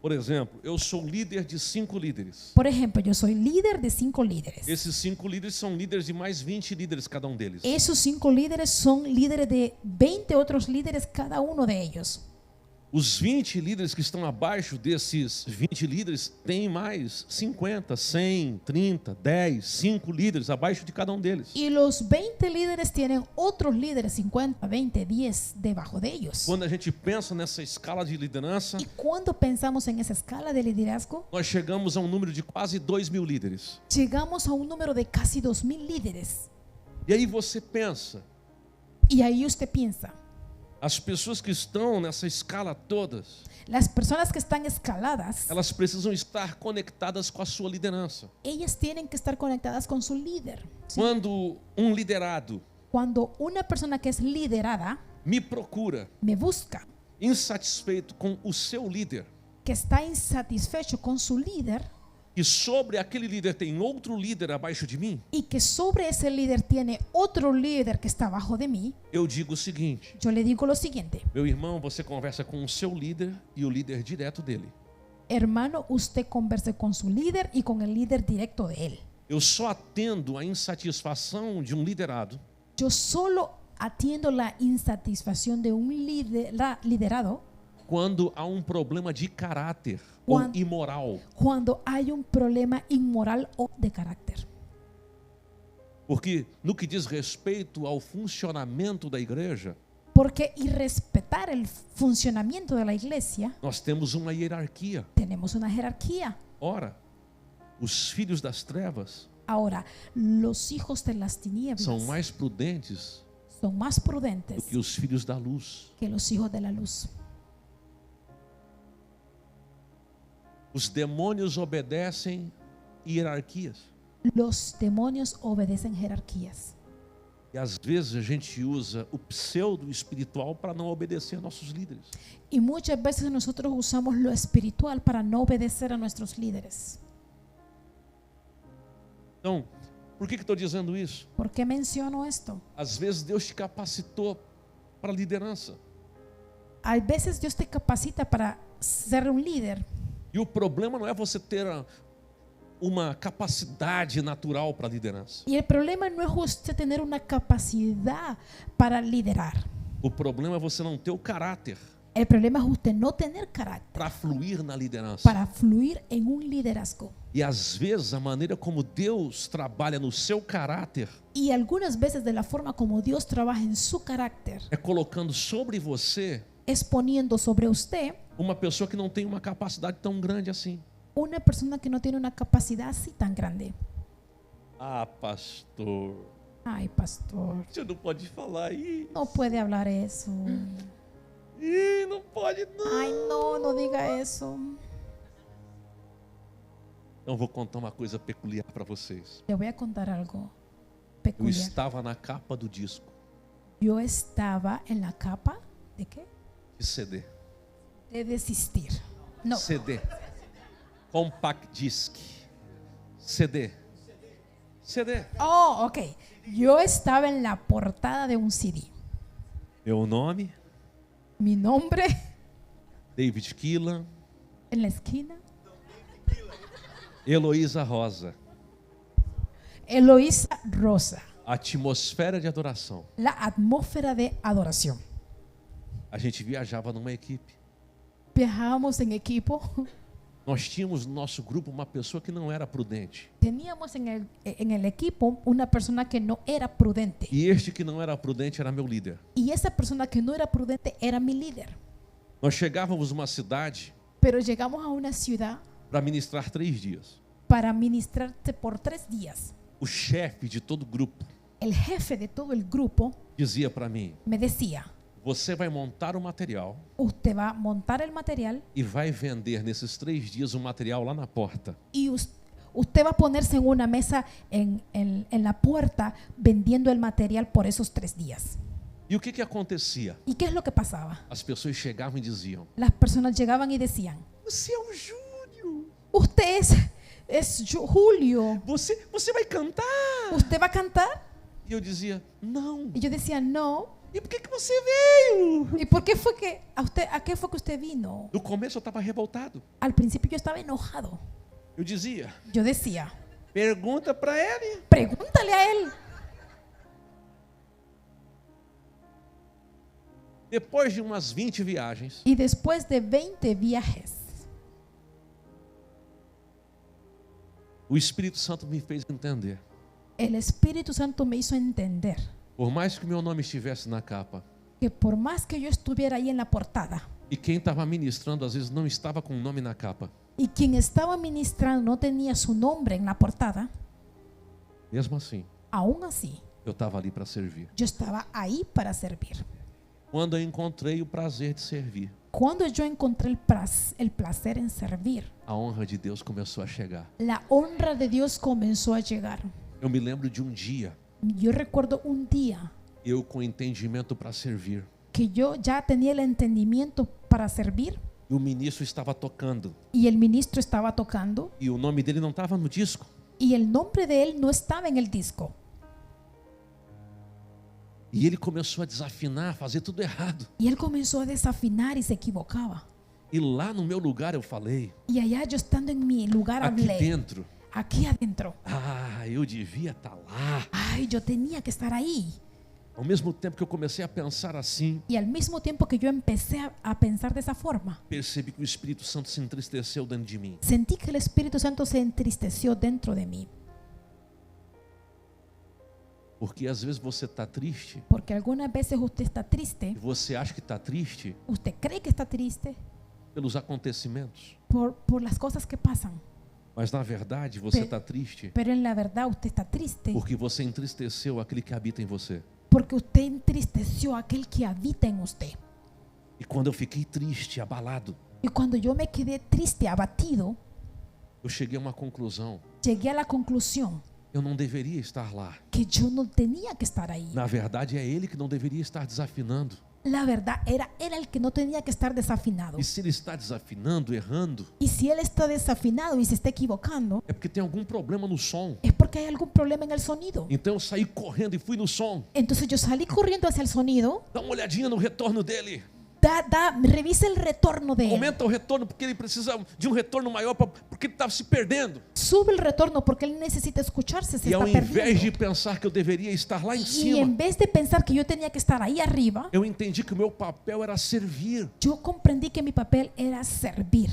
Por exemplo, eu sou líder de 5 líderes. Por ejemplo, yo soy líder de 5 líderes. Esses 5 líderes são líderes de mais 20 líderes cada um deles. Esos 5 líderes son líderes de 20 otros líderes cada uno de ellos. Os 20 líderes que estão abaixo desses 20 líderes têm mais 50, 100, 30, 10, 5 líderes abaixo de cada um deles. Y los 20 líderes tienen otros líderes, 50, 20, 10 debajo de ellos. Quando a gente pensa nessa escala de liderança, Y cuando pensamos en esa escala de liderazgo, nós chegamos a um número de quase 2.000 líderes. llegamos a un número de casi 2.000 líderes. E aí você pensa, Y ahí usted piensa, as pessoas que estão nessa escala todas, las personas que están escaladas, elas precisam estar conectadas com a sua liderança. ellas tienen que estar conectadas con su líder. ¿Sí? Quando um liderado Cuando una persona que es liderada me procura me busca, insatisfeito com o seu líder, que está insatisfecho con su líder e sobre aquele líder tem outro líder abaixo de mim, y que sobre ese líder tiene otro líder que está abajo de mí, eu digo o seguinte: yo le digo lo siguiente: meu irmão, você conversa com o seu líder e o líder direto dele. hermano, usted converse con su líder y con el líder directo de él. Eu só atendo a insatisfação de um liderado Yo solo atiendo la insatisfacción de un liderado quando há um problema de caráter ou imoral. cuando hay un problema inmoral o de carácter. Porque no que diz respeito ao funcionamento da igreja, Porque y respetar el funcionamiento de la iglesia, nós temos uma hierarquia. tenemos una jerarquía. Ora, os filhos das trevas Ahora, los hijos de las tinieblas são mais prudentes son más do prudentes que os filhos da luz. que los hijos de la luz. Os demônios obedecem hierarquias. Los demonios obedecen jerarquías. E às vezes a gente usa o pseudo espiritual para não obedecer a nossos líderes. Y muchas veces nosotros usamos lo espiritual para no obedecer a nuestros líderes. Então, por que estou dizendo isso? ¿Por qué menciono esto? Às vezes Deus te capacitou para a liderança. A veces Dios te capacita para ser un líder. E o problema não é você ter uma capacidade natural para a liderança. Y el problema no es usted tener una capacidad para liderar. O problema é você não ter o caráter El problema es usted no tener carácter para fluir na liderança. para fluir en un liderazgo. E às vezes a maneira como Deus trabalha no seu caráter Y algunas veces de la forma como Dios trabaja en su carácter é colocando sobre você es poniendo sobre usted uma pessoa que não tem uma capacidade tão grande assim. una persona que no tiene una capacidad así tan grande. Ah, pastor, Ay, pastor, você não pode falar isso. no puede hablar eso. Ih, não pode não. Ay, no, no diga eso. Então eu vou contar uma coisa peculiar para vocês. Le voy a contar algo Eu peculiar. estava na capa do disco Yo estaba en la capa de qué? de CD. De desistir. No, CD. Compact Disc. CD. CD. oh, ok. Yo estaba en la portada de un CD. Meu nome, Mi nombre David Keelan, en la esquina. Heloísa Rosa. Eloísa Rosa. Atmosfera de adoração. La atmósfera de adoración. A gente viajava numa equipe. Viajábamos en equipo. Nós tínhamos no nosso grupo uma pessoa que não era prudente. Teníamos en el equipo una persona que no era prudente. E este que não era prudente era meu líder. Y esa persona que no era prudente era mi líder. Nós chegávamos numa cidade Pero llegamos a una ciudad para ministrar 3 dias. para ministrarte por 3 días. O chefe de todo o grupo El jefe de todo el grupo dizia para mim: me decía, você vai montar o material usted va a montar el material e vai vender nesses 3 dias o material lá na porta. y usted va a ponerse en una mesa en la puerta vendiendo el material por esos 3 días. E o que acontecia? ¿Y qué es lo que pasaba? As pessoas chegavam e diziam: Las personas llegaban y decían, você é o Júlio, usted es Julio, você vai cantar? ¿usted va a cantar? E eu dizia: não. Y yo decía, no. E por que você veio? ¿Y por qué fue que a qué fue que usted vino? No começo eu estava revoltado. Al principio yo estaba enojado. Eu dizia: Yo decía, pergunta para ele. pregúntale a él. Depois de umas 20 viagens, Y después de 20 viajes, o Espírito Santo me fez entender. el Espíritu Santo me hizo entender Por mais que meu nome estivesse na capa, que por más que yo estuviera ahí en la portada e quem estava ministrando às vezes não estava com o nome na capa, y quien estaba ministrando no tenía su nombre en la portada, mesmo assim, aún así eu estava ali para servir. yo estaba ahí para servir. Quando eu encontrei o prazer de servir, Cuando yo encontré el placer en servir, a honra de Deus começou a chegar. la honra de Dios comenzó a llegar. Eu me lembro de um dia, Yo recuerdo un día eu com entendimento para servir, que yo ya tenía el entendimiento para servir e o ministro estava tocando, y el ministro estaba tocando e o nome dele não estava no disco. y el nombre de él no estaba en el disco. E ele começou a desafinar, a fazer tudo errado. Y él comenzó a desafinar y se equivocaba. E lá no meu lugar eu falei, Y allá yo estando en mi lugar aqui hablé, dentro, aquí adentro, eu devia estar lá. ay, yo tenía que estar ahí. Ao mesmo tempo que eu comecei a pensar assim, Y al mismo tiempo que yo empecé a pensar de esa forma, percebi que o Espírito Santo se entristeceu dentro de mim. sentí que el Espíritu Santo se entristeció dentro de mí. Porque às vezes você está triste, Porque algunas veces usted está e triste, você acha que está triste usted cree que está triste pelos acontecimentos. por las cosas que pasan, Mas na verdade você Pe- está triste pero en la verdad usted está triste porque você entristeceu aquele que habita em você. porque usted entristeció a aquel que habita en usted. E quando eu fiquei triste, abalado, Y cuando yo me quedé triste, abatido, eu cheguei a uma conclusão. llegué a la conclusión Eu não deveria estar lá. que yo no tenía que estar ahí. Na verdade, é ele que não deveria estar desafinando. La verdad era el que no tenía que estar desafinado. E se ele está desafinando, errando, Y si él está desafinado y se está equivocando, é porque tem algum problema no som. es porque hay algún problema en el sonido. Então eu saí correndo e fui no som. Entonces yo salí corriendo hacia el sonido. Dá uma olhadinha no retorno dele. Revisa el retorno de él. Aumenta o retorno porque ele precisa de um retorno maior porque ele está se perdendo. Sube el retorno porque él necesita escucharse, se E ao está invés de perdiendo. pensar que eu deveria estar lá em Y cima, en vez de pensar que yo tenía que estar ahí arriba, eu entendi que o meu papel era servir. yo comprendí que mi papel era servir.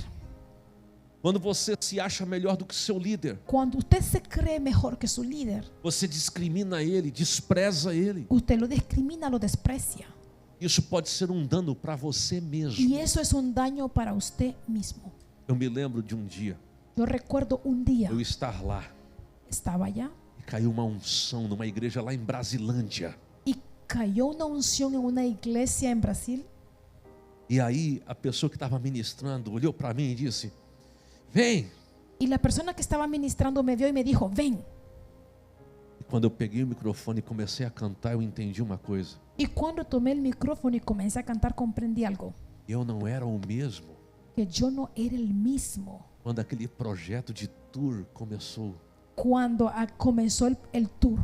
Quando você se acha melhor do que seu líder, Cuando usted se cree mejor que su líder, você discrimina ele, despreza ele. usted lo discrimina, lo desprecia. Isso pode ser um dano para você mesmo. Y eso es un daño para usted mismo. Eu me lembro de um dia, Yo recuerdo un día, eu estar lá estaba allá e caiu uma unção numa igreja lá em Brasilândia. y cayó una unción en una iglesia en Brasil. E aí a pessoa que estava ministrando olhou para mim e disse: vem. Y la persona que estaba ministrando me vio y me dijo, ven. E quando eu peguei o microfone e comecei a cantar, eu entendi uma coisa. Y cuando tomé el micrófono y comencé a cantar, comprendí algo. Eu não era o mesmo Que yo no era el mismo quando aquele projeto de tour começou. cuando comenzó el tour.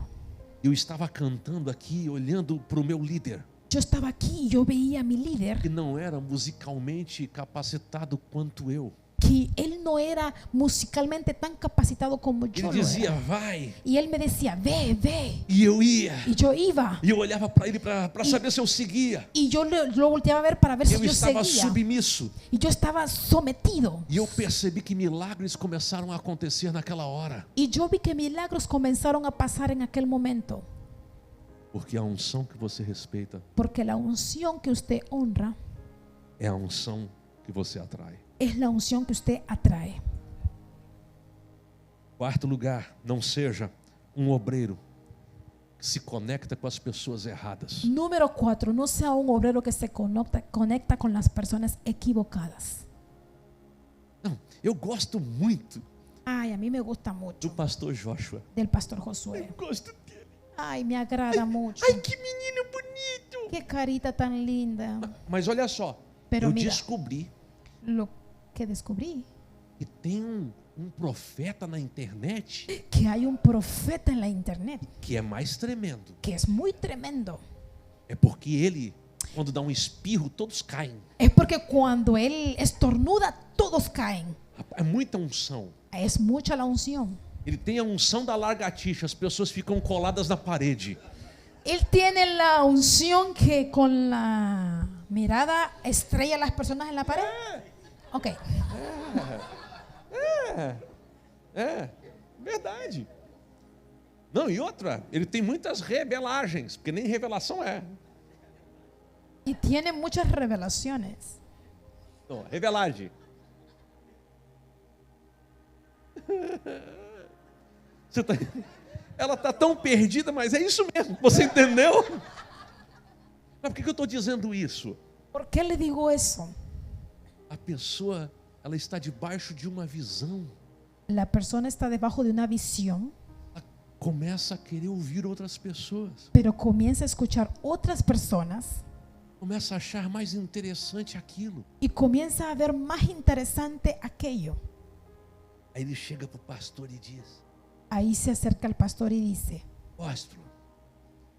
Eu estava cantando aqui, olhando para o meu líder, Yo estaba aquí y yo veía a mi líder, que não era musicalmente capacitado quanto eu. que él no era musicalmente tan capacitado como Ele yo lo dizia: era. vai. Y él me decía, ve, ve. E eu ia. Y yo iba. E eu olhava para ele para saber se eu seguia. Y yo lo volteaba a ver para ver si Eu yo estava seguía. submisso. Y yo estaba sometido. E eu percebi que milagres começaram a acontecer naquela hora. Y yo vi que milagros comenzaron a pasar en aquel momento. Porque a unção que você respeita Porque la unción que usted honra é a unção que você atrai. es la unción que usted atrae. Quarto lugar, não seja um obreiro que se conecta com as pessoas erradas. Número 4, no sea un obrero que se conecta con las personas equivocadas. Não, eu gosto muito Ay, a mí me gusta do mucho pastor Joshua. del pastor Josué. Gosto dele. Ay, me agrada mucho. Ai, que menino bonito. Qué carita tan linda. Mas olha só, Pero eu mira. descobri Lo que descubrí, que tem um profeta na internet que hay un profeta en la internet que é mais tremendo. que es muy tremendo. É porque ele, quando dá um espirro, todos caem. Es porque cuando él estornuda, todos caen. É muita unção. Es mucha la unción. Ele tem a unção da lagartixa, as pessoas ficam coladas na parede. Él tiene la unción que con la mirada estrella a las personas en la pared. Ok. É, verdade. Não, e outra, ele tem muitas revelagens, porque nem revelação é. Y tiene muchas revelaciones. Não, revelagem. Você tá, ela está tão perdida, mas é isso mesmo, você entendeu? Mas por que eu estou dizendo isso? ¿Por qué le digo eso? A pessoa, ela está debaixo de uma visão. La persona está debajo de una visión, Ela começa a querer ouvir outras pessoas. pero comienza a escuchar otras personas Começa a achar mais interessante aquilo. y comienza a ver más interesante aquello. Aí ele chega para o pastor e diz: Ahí se acerca el pastor y dice, apóstolo,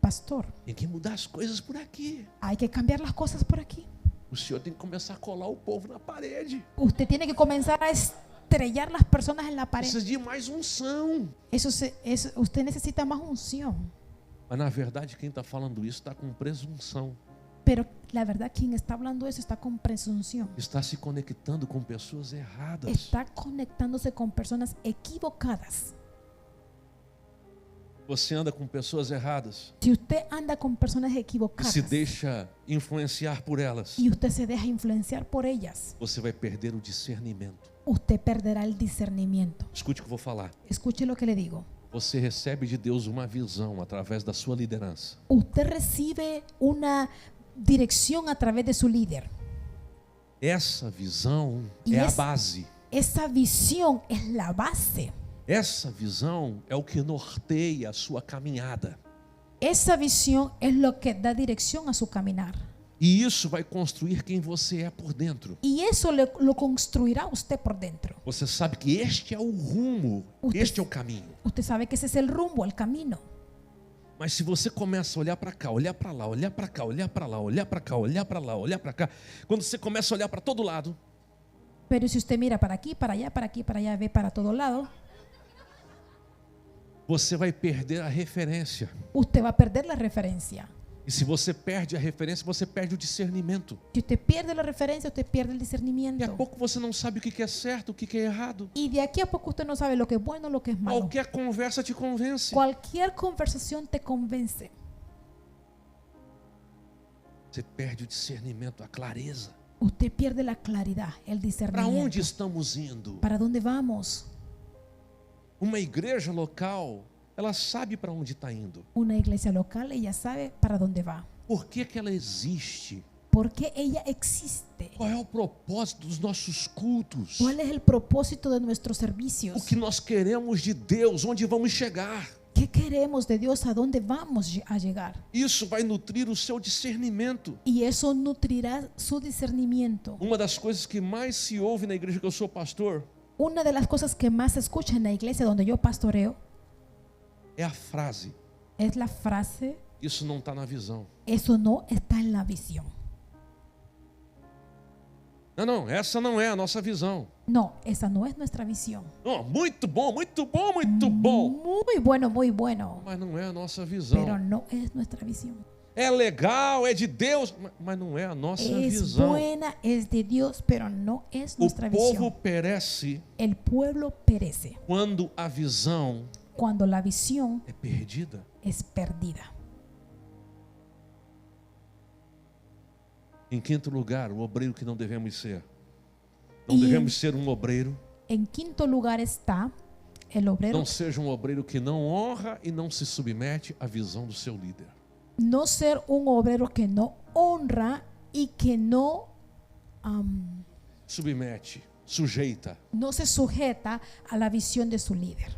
pastor, tem que mudar as coisas por aqui. hay que cambiar las cosas por aquí. O senhor tem que começar a colar o povo na parede. Usted tiene que comenzar a estrellar las personas en la pared. Precisa de mais unção. Usted necesita más unción. Mas na verdade quem está falando isso está com presunção. Pero la verdad, quien está hablando eso está con presunción. Está se conectando com pessoas erradas. Está conectándose con personas equivocadas. Você anda com pessoas erradas Si usted anda con personas e equivocadas se deixa influenciar por elas, y usted se deja influenciar por ellas, você vai perder o discernimento. usted perderá el discernimiento. Escute o que eu vou falar. Escuche lo que le digo. Você recebe de Deus uma visão através da sua liderança. Usted recibe una dirección a través de su líder. Essa visão E é a esse- base. Esa visión es la base. Essa visão é o que norteia a sua caminhada. Esa visión es lo que da dirección a su caminar. E isso vai construir quem você é por dentro. Y eso lo construirá usted por dentro. Você sabe que este é o rumo, este é o caminho. Usted sabe que ese es el rumbo, el camino. Mas se você começa a olhar para cá, olhar para lá, olhar para cá, olhar para lá, olhar para cá, olhar para lá, olhar para cá, quando você começa a olhar para todo lado, Pero si usted mira para aquí, para allá, ve para todo lado, você vai perder a referência. usted va a perder la referencia. E se você perde a referência, você perde o discernimento. Si usted pierde la referencia, usted pierde el E a discernimiento. pouco você não sabe o que é certo, o que é errado. Y de aquí a poco usted no sabe lo que es bueno, lo que es malo. Qualquer conversa te convence. Cualquier conversación te convence. Você perde o discernimento, a clareza. Usted pierde la claridad, el Para discernimiento. onde estamos indo? ¿Para dónde vamos? Uma igreja local, ela sabe para onde está indo. Una iglesia local, ella sabe para dónde va. Por que ela existe? ¿Por qué ella existe? Qual é o propósito dos nossos cultos? ¿Cuál es el propósito de nuestros O servicios? que nós queremos de Deus, onde vamos chegar. ¿Qué queremos de Dios? ¿A dónde vamos a llegar? Isso vai nutrir o seu discernimento. Y eso nutrirá su discernimiento. Uma das coisas que mais se ouve na igreja que eu sou pastor Una de las cosas que más se escucha en la iglesia donde yo pastoreo é a frase: es la frase, isso não está na visão. eso no está en la visión. Não, essa não é a nossa visão. No, esa no es nuestra visión. Oh, muito bom, muito bom, muito bom. Muy bueno, Mas não é a nossa pero visão. no es nuestra visión. É legal, é de Deus, mas não é a nossa Es visão. buena, es de Dios, pero no es O nuestra povo visión. perece El pueblo perece quando a visão cuando la visión é perdida. es perdida. Em quinto lugar, o obreiro que não devemos ser. Não E- devemos ser um obreiro. En quinto lugar está el obrero. Não seja um obreiro que não honra e não se submete à visão do seu líder. No ser un obrero que no honra y que no, Submete, sujeita. no se sujeta a la visión de su líder.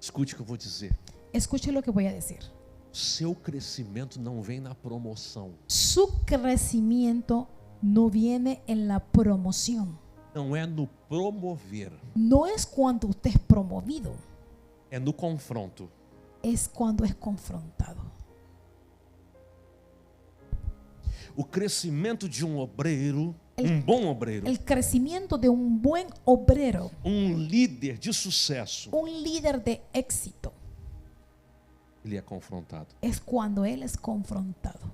Escute o que eu vou dizer. Escuche lo que voy a decir. Seu crescimento não vem na promoção. Su crecimiento no viene en la promoción. Não é no promover. No es cuando usted es promovido, É no confronto. es cuando es confrontado. O crescimento de um obreiro, um bom obreiro, El crecimiento de un buen obrero, líder de sucesso, un líder de éxito, ele é confrontado. es cuando él es confrontado.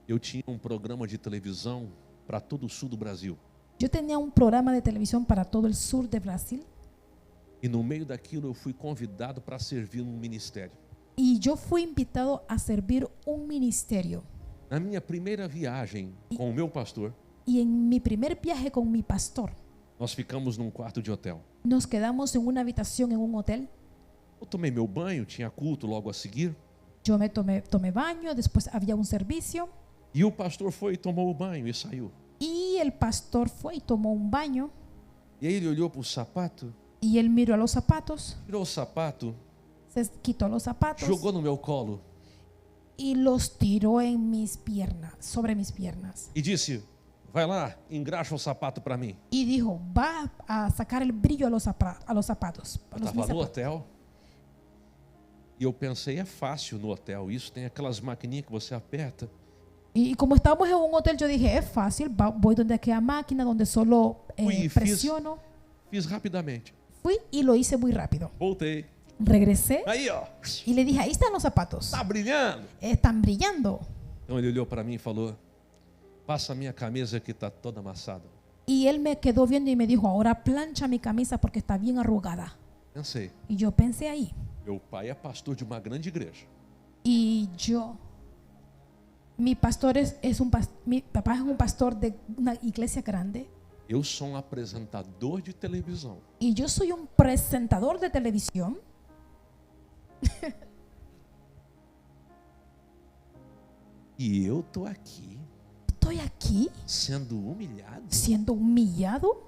Eu tinha um programa de televisão para todo o sul do Brasil. Yo tenía un programa de televisión para todo el sur de Brasil E no meio daquilo eu fui convidado para servir num ministério. y yo fui invitado a servir un ministerio. Na minha primeira viagem com o meu pastor, Y en mi primer viaje con mi pastor, nós ficamos num quarto de hotel. nos quedamos en una habitación en un hotel. Eu tomei meu banho, tinha culto logo a seguir. Yo me tomé baño, después había un servicio E o pastor foi e tomou o banho e saiu. y el pastor fue y tomó un baño E aí ele olhou para o sapato, y él miró a los zapatos, tirou o sapato, se quitó los zapatos jogou no meu colo y los tiró en mis piernas, sobre mis piernas. e disse: vai lá, engraxa o sapato para mim. Y dijo, va a sacar el brillo a los zapatos, a mis Estava no zapatos. hotel. E eu pensei, é fácil no hotel isso, tem aquelas maquininhas que você aperta. Y como estábamos en un hotel, yo dije, es fácil, voy donde aquella máquina donde solo Fui, presiono. Fiz rapidamente. Fui y lo hice muy rápido. Voltei. Regresé Aí, ó, y le dije, ahí están los zapatos, tá brilhando. están brillando. Então ele olhou para mim e falou: passa a minha camisa que está toda amassada. Y él me quedó viendo y me dijo, ahora plancha mi camisa porque está bien arrugada. Pensei, Y yo pensé ahí. meu pai é pastor de uma grande igreja. Y yo, mi papá es un pastor de una iglesia grande. Eu sou um apresentador de televisão. Y yo soy un presentador de televisión. E eu tô aqui Estoy aquí sendo humilhado, siendo humillado,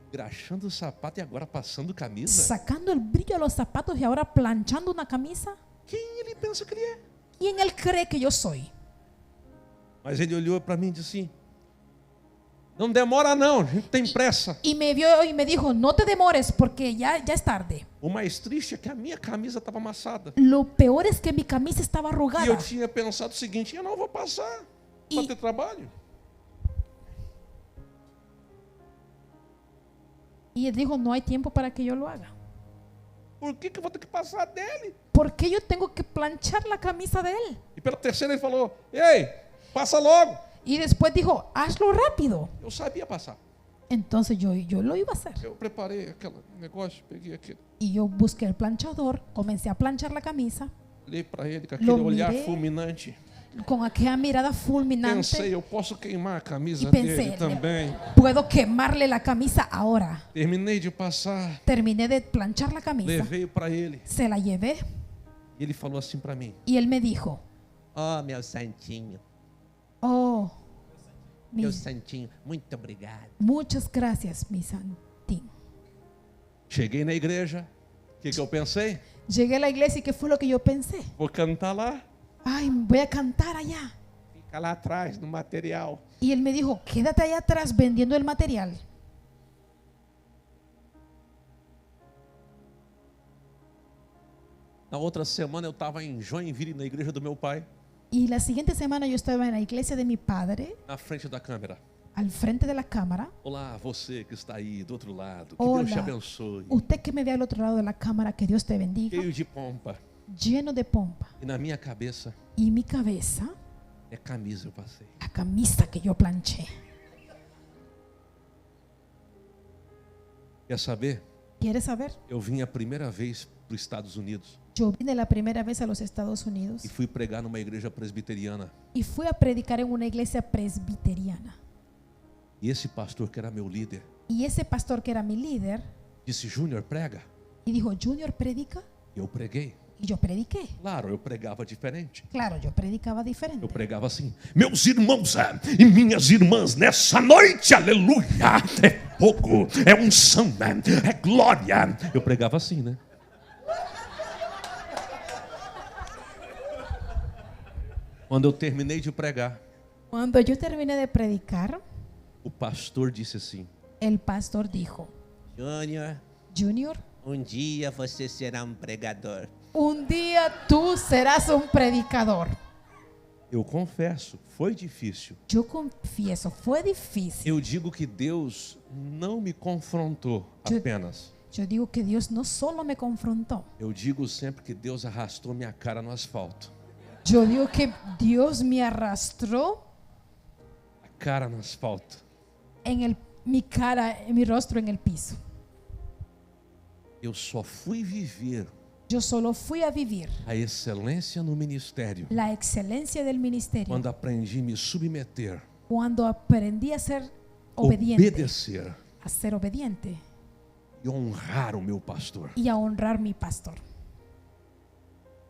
engraxando o sapato e agora passando camisa. sacando el brillo a los zapatos y ahora planchando una camisa. Quem ele pensa que ele é? ¿Quién él cree que yo soy? Mas ele olhou para mim e disse assim: não demora não, a gente tem pressa. Y me vio y me dijo, no te demores porque ya es tarde. O mais triste é que a minha camisa estava amassada. Lo peor es que mi camisa estaba E eu arrugada. tinha pensado o seguinte: eu não vou passar para ter trabalho. Y él dijo, no hay tiempo para que yo lo haga. Por que eu vou ter que passar dele? ¿Por qué yo tengo que planchar la camisa de él? E pela terceira ele falou: ei, passa logo. Y después dijo, hazlo rápido. Eu sabia passar. Entonces yo lo iba a hacer. Eu preparei aquele negócio, peguei aquele, Y yo busqué el planchador, comencé a planchar la camisa olhei para ele com aquele Lo olhar mirei. fulminante. con aquella mirada Pensei, fulminante. eu posso queimar a camisa Y pensé, dele também. puedo quemarle la camisa ahora. Terminei de passar, Terminé de planchar la camisa, levei para ele. se la llevé E ele falou assim para mim: y él me dijo, ó, meu santinho, Oh, Meu mi- santinho, muito obrigado. muchas gracias, mi santín. Cheguei na igreja, o que eu pensei? Llegué a la iglesia y ¿qué fue lo que yo pensé? Vou cantar lá. Ay, voy a cantar allá. Fica lá atrás, no material. Y él me dijo, quédate allá atrás vendiendo el material. Na outra semana eu estava em Joinville, na igreja do meu pai, Y la siguiente semana yo estaba en la iglesia de mi padre, na frente da câmera. al frente de la cámara. Olá, você que está aí do outro lado. Que Hola. Deus te abençoe. Usted que me ve al otro lado de la cámara, que Dios te bendiga. Cheio de pompa. Lleno de pompa. E na minha cabeça Y mi cabeza, é camisa, eu passei. la camisa que yo planché. Quer saber? ¿Quieres saber? Eu vim a primeira vez para os Estados Unidos Yo vine la primera vez a los Estados Unidos e fui pregar numa igreja presbiteriana. y fui a predicar en una iglesia presbiteriana. E esse pastor que era meu líder Y ese pastor que era mi líder, disse: Júnior, prega. y dijo, Junior, predica. E eu preguei. Y yo prediqué. Claro, eu pregava diferente. Claro, yo predicaba diferente. Eu pregava assim: meus irmãos e minhas irmãs, nessa noite, aleluia, é fogo, é unção, é glória. Eu pregava assim, né? Quando eu terminei de pregar, Cuando yo terminé de predicar, o pastor disse assim: el pastor dijo, Júnior, Junior, dia você será pregador. un día tú serás un predicador. eu confesso, foi difícil. Yo confieso, fue difícil. Eu digo que Deus não me confrontou Eu- apenas. Yo digo que Dios no solo me confrontó, Eu digo sempre que Deus arrastou minha cara no asfalto. yo digo que Dios me arrastró A cara no asfalto. mi cara, mi rostro en el piso. Eu só fui viver Yo solo fui a vivir a excelência no ministério la excelencia del ministerio quando aprendi a me submeter, cuando aprendí a ser obediente, obedecer a ser obediente e honrar o meu pastor. y a honrar mi pastor.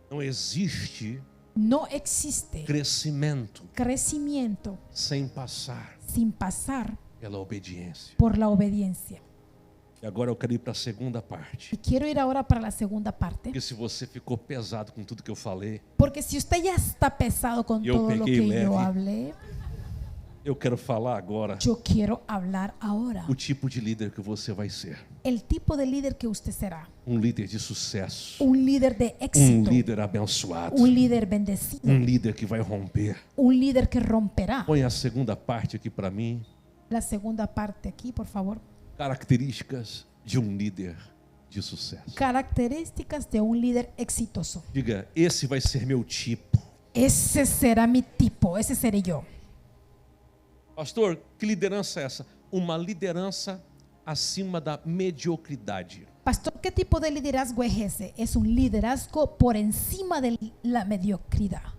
Não existe No existe crescimento crecimiento sem passar sin pasar pela obediência. por la obediencia. E agora eu quero ir para a segunda parte. Y quiero ir ahora para la segunda parte, Porque se você ficou pesado com tudo que eu falei, porque si usted ya está pesado con Yo todo lo pegué que leve. yo hablé, eu quero falar agora yo quiero hablar ahora o tipo de líder que você vai ser. el tipo de líder que usted será. Líder de sucesso. Un líder de éxito, Líder abençoado. un líder bendecido, Líder que vai romper. un líder que romperá. Põe a segunda parte aqui para mim. La segunda parte aquí, por favor. Características de líder de sucesso. Características de un líder exitoso. Diga, esse vai ser meu tipo. Ese será mi tipo, ese seré yo. Pastor, que liderança é essa? Uma liderança acima da mediocridade. Pastor, ¿qué tipo de liderazgo es ese? Es un liderazgo por encima de la mediocridad.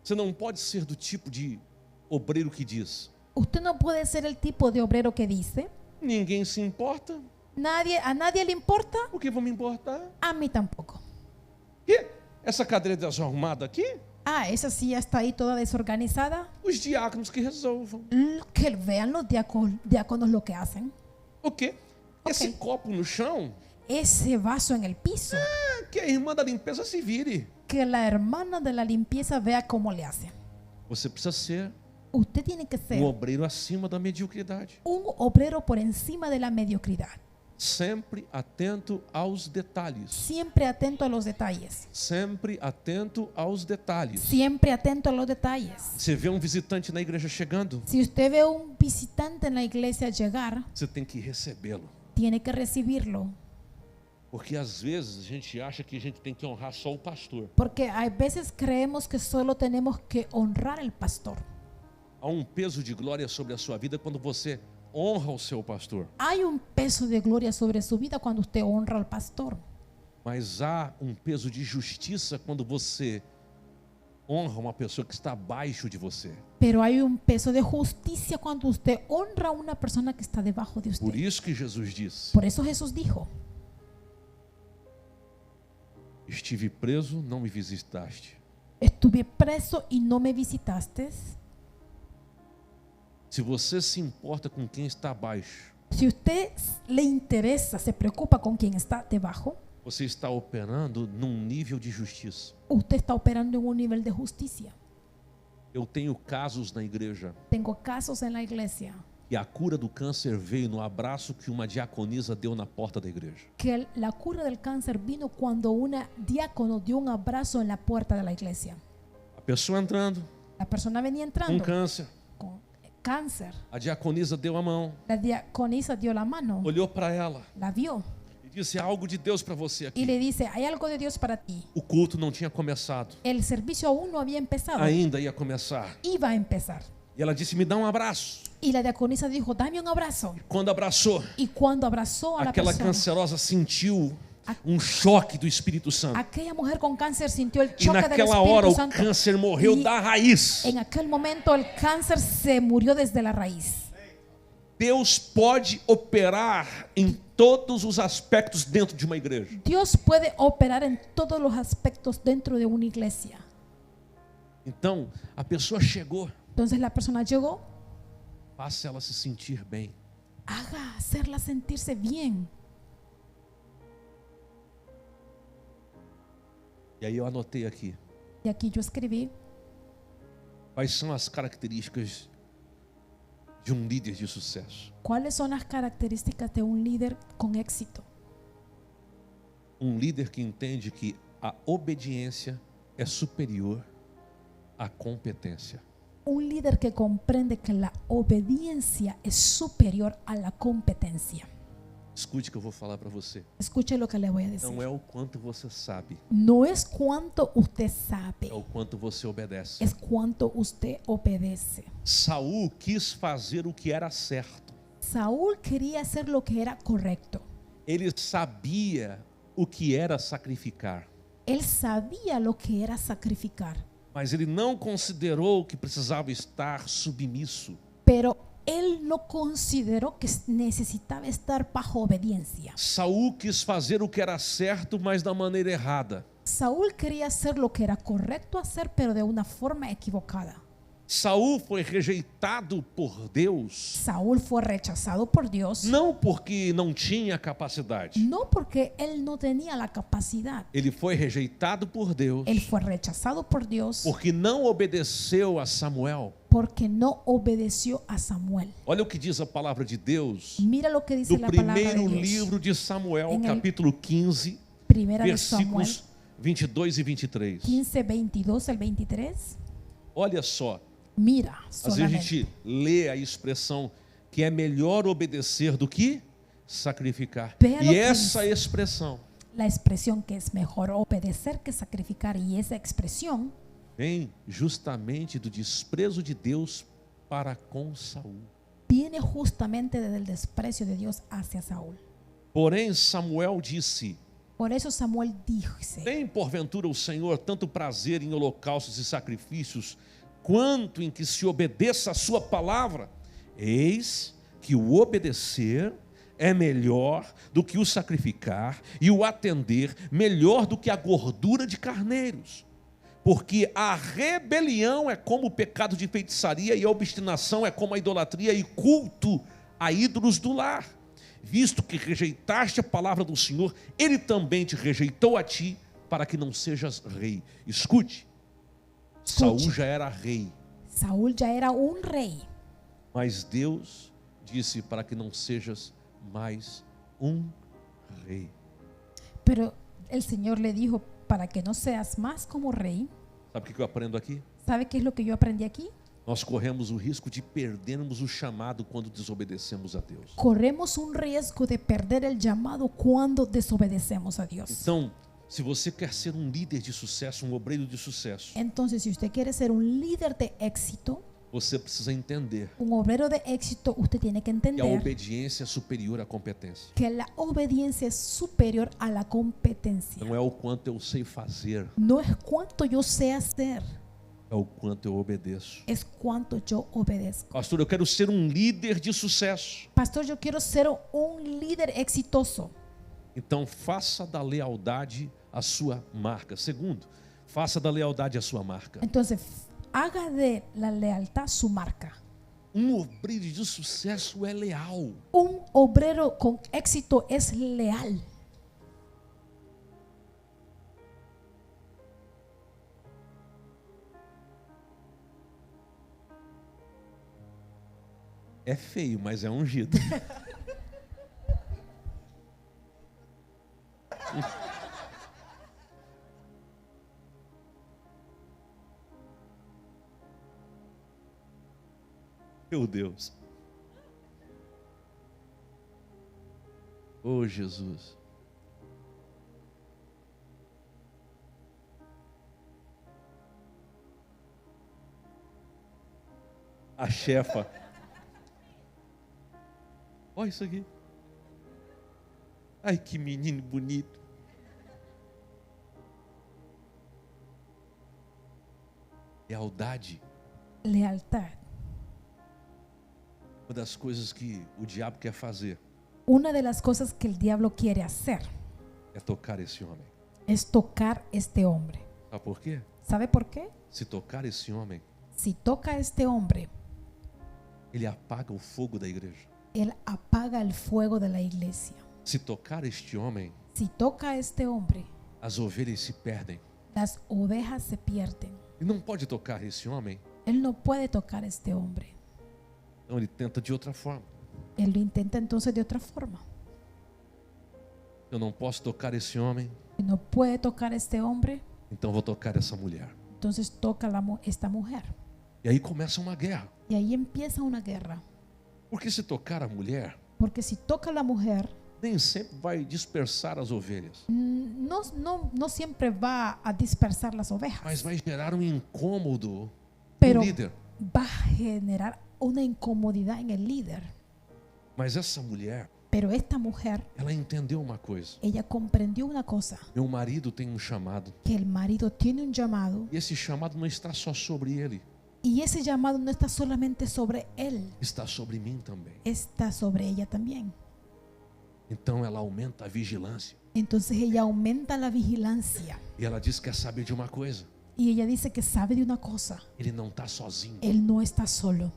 Você não pode ser do tipo de obreiro que diz: Usted no puede ser el tipo de obrero que dice, ninguém se importa, a nadie le importa, por que vou me importar? a mí tampoco. Que? Essa cadeira desarrumada aqui? Ah, esa silla está ahí toda desorganizada. Os diáconos que resolvam. Que vean los diáconos lo que hacen. O quê? Esse copo no chão? Ese vaso en el piso, Que a irmã da limpeza se vire. que la hermana de la limpieza vea cómo le hace. Você precisa ser Usted tiene que ser obreiro acima da mediocridade. un obrero por encima de la mediocridad. Sempre atento aos detalhes. Siempre atento a los detalles. Sempre atento aos detalhes. Siempre atento a los detalles. Você vê visitante na igreja chegando, Si usted ve un visitante en la iglesia llegar, você tem que recebê-lo. tiene que recibirlo. Porque às vezes a gente acha que a gente tem que honrar só o pastor. Porque a veces creemos que solo tenemos que honrar al pastor. Há peso de glória sobre a sua vida quando você honra o seu pastor. Hay un peso de gloria sobre su vida cuando usted honra al pastor. Mas há peso de justiça quando você honra uma pessoa que está abaixo de você. Pero hay un peso de justicia cuando usted honra a una persona que está debajo de Por usted. isso que Jesus disse: Por eso Jesús dijo, estive preso, não me visitaste. Estuve preso y no me visitaste. Se você se importa com quem está abaixo, Si usted le interesa, se preocupa con quien está debajo, você está operando num nível de justiça. usted está operando en un nivel de justicia. Eu tenho casos na igreja Tengo casos en la iglesia e a cura do câncer veio no abraço que uma diaconisa deu na porta da igreja. que la cura del cáncer vino cuando una diácono dio un abrazo en la puerta de la iglesia. A pessoa entrando La persona venía com entrando câncer, con cáncer. a diaconisa deu a mão, La diaconisa dio la mano, olhou para ela la vio e disse: há algo de Deus para você y aqui. le dice, hay algo de Dios para ti. O culto não tinha começado, El servicio aún no había empezado. ainda ia começar. Iba a empezar. E ela disse: me dá um abraço. Y la diaconisa dijo, dame un abrazo. Quando abraçou, Y cuando abrazó a la aquela persona, cancerosa sentiu um choque do Espírito Santo. aquella mujer con cáncer sintió el E choque del naquela hora Espíritu o Santo. câncer morreu Y da raiz. en aquel momento el cáncer se murió desde la raíz. Deus pode operar em todos os aspectos dentro de uma igreja. Dios puede operar en todos los aspectos dentro de una iglesia. Então, a pessoa chegou, Entonces la persona llegó, faça ela se sentir bem. haga hacerla sentirse bien. E aí eu anotei aqui, Y aquí yo escribí quais são as características de um líder de sucesso. cuáles son las características de un líder con éxito. Um líder que entende que a obediência é superior à competência. Un líder que comprende que la obediencia es superior a la competencia. Escute o que eu vou falar para você. Escuche lo que le voy a decir. Não é o quanto você sabe, No es cuánto usted sabe, é o quanto você obedece. es cuánto usted obedece. Saul quis fazer o que era certo. Saúl quería hacer lo que era correcto. Ele sabia o que era sacrificar, Él sabía lo que era sacrificar, mas ele não considerou que precisava estar submisso. pero él no consideró que necesitaba estar bajo obediencia. Saul quis fazer o que era certo, mas da maneira errada. Saúl quería hacer lo que era correcto hacer, pero de una forma equivocada. Saul foi rejeitado por Deus, Saúl fue rechazado por Dios, não porque não tinha capacidade. no porque él no tenía la capacidad. Ele foi rejeitado por Deus Él fue rechazado por Dios porque não obedeceu a Samuel. porque no obedeció a Samuel. Olha o que diz a palavra de Deus Mira lo que dice do la palabra de primeiro Dios. livro de Samuel, En el capítulo 15, Primera de Samuel versículos 22 e 23. 15, 22 al 23. Olha só, Mira às vezes a solamente. gente lê a expressão que é melhor obedecer do que sacrificar. Vea lo E que essa dice. expressão La expresión que es mejor obedecer que sacrificar, y esa expresión vem justamente do desprezo de Deus para com Saul. viene justamente desde el desprecio de Dios hacia Saúl. Porém, Samuel disse: Por eso Samuel dice: tem porventura o Senhor tanto prazer em holocaustos e sacrifícios, quanto em que se obedeça a sua palavra? Eis que o obedecer é melhor do que o sacrificar, e o atender melhor do que a gordura de carneiros. Porque a rebelião é como o pecado de feitiçaria, e a obstinação é como a idolatria e culto a ídolos do lar. Visto que rejeitaste a palavra do Senhor, Ele também te rejeitou a ti, para que não sejas rei. Escute, Saul já era rei, Saúl ya era un rey, mas Deus disse para que não sejas mais um rei. pero el Señor le dijo: para que no seas más como rey. Sabe o que eu aprendo aqui? ¿Sabe qué es lo que yo aprendí aquí? Nós corremos o risco de perdermos o chamado quando desobedecemos a Deus. Corremos un riesgo de perder el llamado cuando desobedecemos a Dios. Então, se você quer ser um líder de sucesso, um obreiro de sucesso, Entonces, si usted quiere ser un líder de éxito, você precisa entender un obrero de éxito, usted tiene que que a entender obediência é superior à competência. que la obediencia es superior a la competencia. Não é o quanto eu sei fazer, No es cuánto yo sé hacer, é o quanto eu obedeço. es cuánto yo obedezco. Pastor, eu quero ser um líder de sucesso. Pastor, yo quiero ser un líder exitoso. Então, faça da lealdade a sua marca. Segundo, Faça da lealdade a sua marca. Entonces, haga de la lealtad su marca. Obreiro de sucesso é leal. Un obrero con éxito es leal. É feio, mas é ungido. Meu Deus. Oh, Jesus. A chefa. Olha isso aqui. Ai, que menino bonito. Lealdade. Lealtad. Uma das coisas que o diabo quer fazer Una de las cosas que el diablo quiere hacer é tocar esse homem. es tocar este hombre. Sabe por quê? ¿Sabe por qué? Se tocar esse homem, Si toca a este hombre, ele apaga o fogo da igreja. él apaga el fuego de la iglesia. Se tocar este homem, Si toca a este hombre, as ovelhas se perdem. las ovejas se pierden. E não pode tocar esse homem, Él no puede tocar a este hombre. então ele tenta de outra forma. Él lo intenta entonces de otra forma. Eu não posso tocar esse homem, Si no puede tocar a este hombre, então vou tocar essa mulher. entonces toca esta mujer. E aí começa uma guerra. Y ahí empieza una guerra. Porque se tocar a mulher, Porque si toca a la mujer, nem sempre vai dispersar as ovelhas, no siempre va a dispersar las ovejas, mas vai gerar um incômodo pero no líder. va a generar una incomodidad en el líder. Mas essa mulher, Pero esta mujer, ela entendeu uma coisa. ella comprendió una cosa, Meu marido tem um chamado. que el marido tiene un llamado E esse chamado não está só sobre ele, y ese llamado no está solamente sobre él, está sobre mim também. está sobre ella también. Então ela aumenta a vigilância. Entonces ella aumenta la vigilancia E ela diz que quer saber de uma coisa. y ella dice que sabe de una cosa, Ele não está sozinho. él no está solo,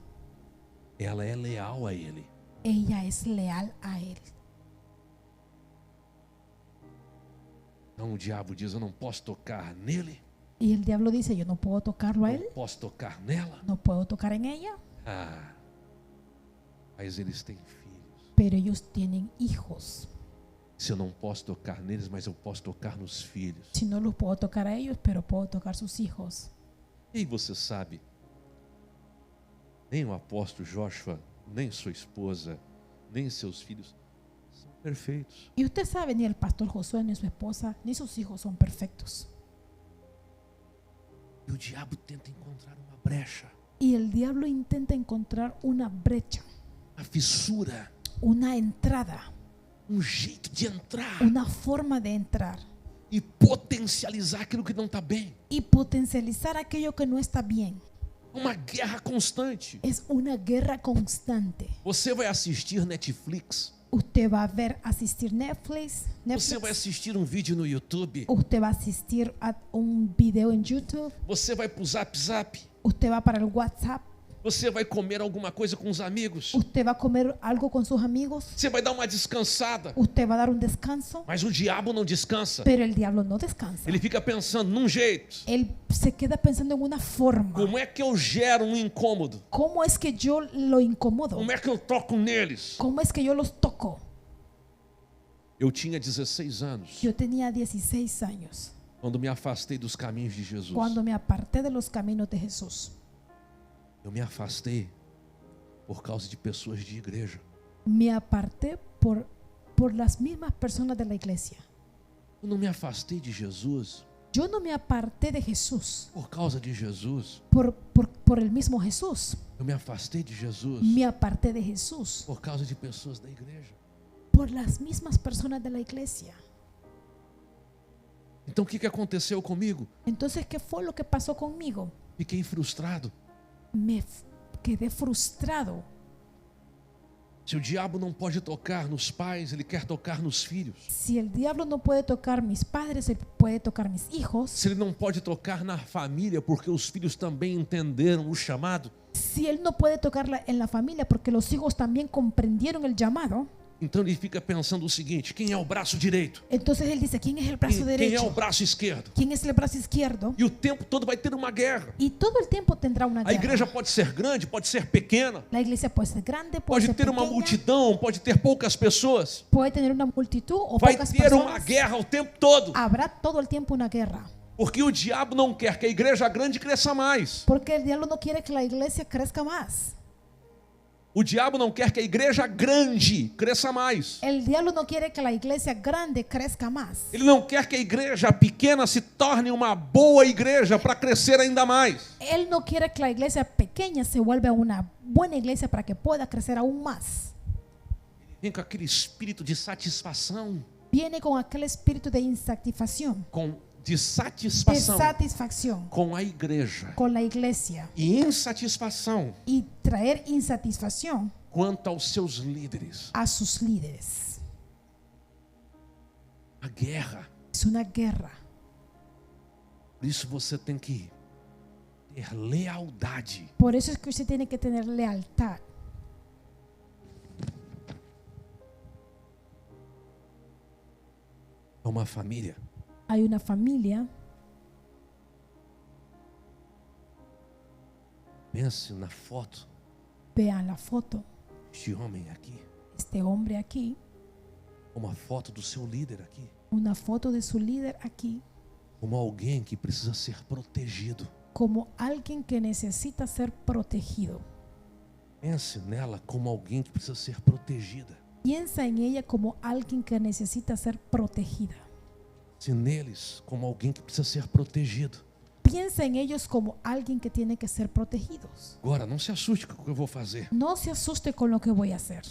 Ela é leal a ele. ella es leal a él. Então o diabo diz, eu não posso tocar nele, Y el diablo dice, yo no puedo tocarlo a él, não posso tocar nela. no puedo tocar en ella, Ah, mas eles têm filhos. pero ellos tienen hijos. Se eu não posso tocar neles, mas eu posso tocar nos filhos. Si no los puedo tocar a ellos, pero puedo tocar sus hijos. E aí você sabe, nem o apóstolo Joshua, nem sua esposa, nem seus filhos são perfeitos. Y usted sabe, ni el pastor Josué, ni su esposa, ni sus hijos son perfectos. E o diabo tenta encontrar uma brecha, Y el diablo intenta encontrar una brecha, uma fissura, una entrada, jeito de entrar una forma de entrar e potencializar aquilo que não está bem. y potencializar aquello que no está bien. Uma guerra constante. Es una guerra constante. Você vai assistir Netflix, Usted va a ver, asistir Netflix, você vai assistir um vídeo no YouTube, usted va a asistir a un video en YouTube, você vai pro Zap, usted va para el WhatsApp, você vai comer alguma coisa com os amigos, usted va a comer algo con sus amigos, você vai dar uma descansada. usted va a dar un descanso, Mas o diabo não descansa. pero el diablo no descansa. Ele fica pensando num jeito. Él se queda pensando en una forma. Como é que eu gero um incômodo? ¿Cómo es que yo lo incomodo? Como é que eu toco neles? ¿Cómo es que yo los toco? Eu tinha 16 anos Yo tenía 16 años quando me afastei dos caminhos de Jesus. cuando me aparté de los caminos de Jesús. Eu me afastei por causa de pessoas de igreja. Me aparté por las mismas personas de la iglesia. Eu não me afastei de Jesus Yo no me aparté de Jesús por causa de Jesus. por el mismo Jesús. Eu me afastei de Jesus Me aparté de Jesús por causa de pessoas da igreja. por las mismas personas de la iglesia. Então o que aconteceu comigo? Entonces, ¿qué fue lo que pasó conmigo? Fiquei frustrado. Me quedé frustrado. Se o diabo não pode tocar nos pais, ele quer tocar nos filhos. Si el diablo no puede tocar mis padres, él puede tocar mis hijos. Se ele não pode tocar na família, porque os filhos também entenderam o chamado, Si él no puede tocarla en la familia porque los hijos también comprendieron el llamado, então ele fica pensando o seguinte: quem é o braço direito? entonces él dice, ¿quién es el brazo Quem é o derecho? braço esquerdo? ¿Quién es el brazo izquierdo? E o tempo todo vai ter uma guerra. Y todo el tiempo tendrá una A guerra. igreja pode ser grande, pode ser pequena, La iglesia puede ser grande, puede pode ser ter uma pequeña, multidão, pode ter poucas pessoas. puede tener una multitud o Vai pocas ter uma personas. guerra o tempo todo. Habrá todo el tiempo una guerra. Porque o diabo não quer que a igreja grande cresça mais. Porque el diablo no quiere que la iglesia crezca más. O diabo não quer que a igreja grande cresça mais. El diablo no quiere que la iglesia grande crezca más. Ele não quer que a igreja pequena se torne uma boa igreja para crescer ainda mais. Él no quiere que la iglesia pequeña se vuelva una buena iglesia para que pueda crecer aún más. Vem com aquele espírito de satisfação, Viene con aquel espíritu de insatisfacción, de satisfação com a igreja con la iglesia e insatisfação y traer insatisfacción quanto aos seus líderes. a sus líderes. A guerra. Es una guerra. Por isso você tem que ter lealdade. Por eso es que usted tiene que tener lealtad. É uma família. Hay una familia. Pense na foto Vean la foto. deste homem aqui. Este hombre aquí. Uma foto do seu líder aqui. Una foto de su líder aquí. Como alguém que precisa ser protegido. Como alguien que necesita ser protegido. Pense nela como alguém que precisa ser protegida. Piensa en ella como alguien que necesita ser protegida. Se neles como alguém que precisa ser protegido. Piensa en ellos como alguien que tiene que ser protegidos. Agora, não se assuste com o que eu vou fazer. No se asuste con lo que voy a hacer.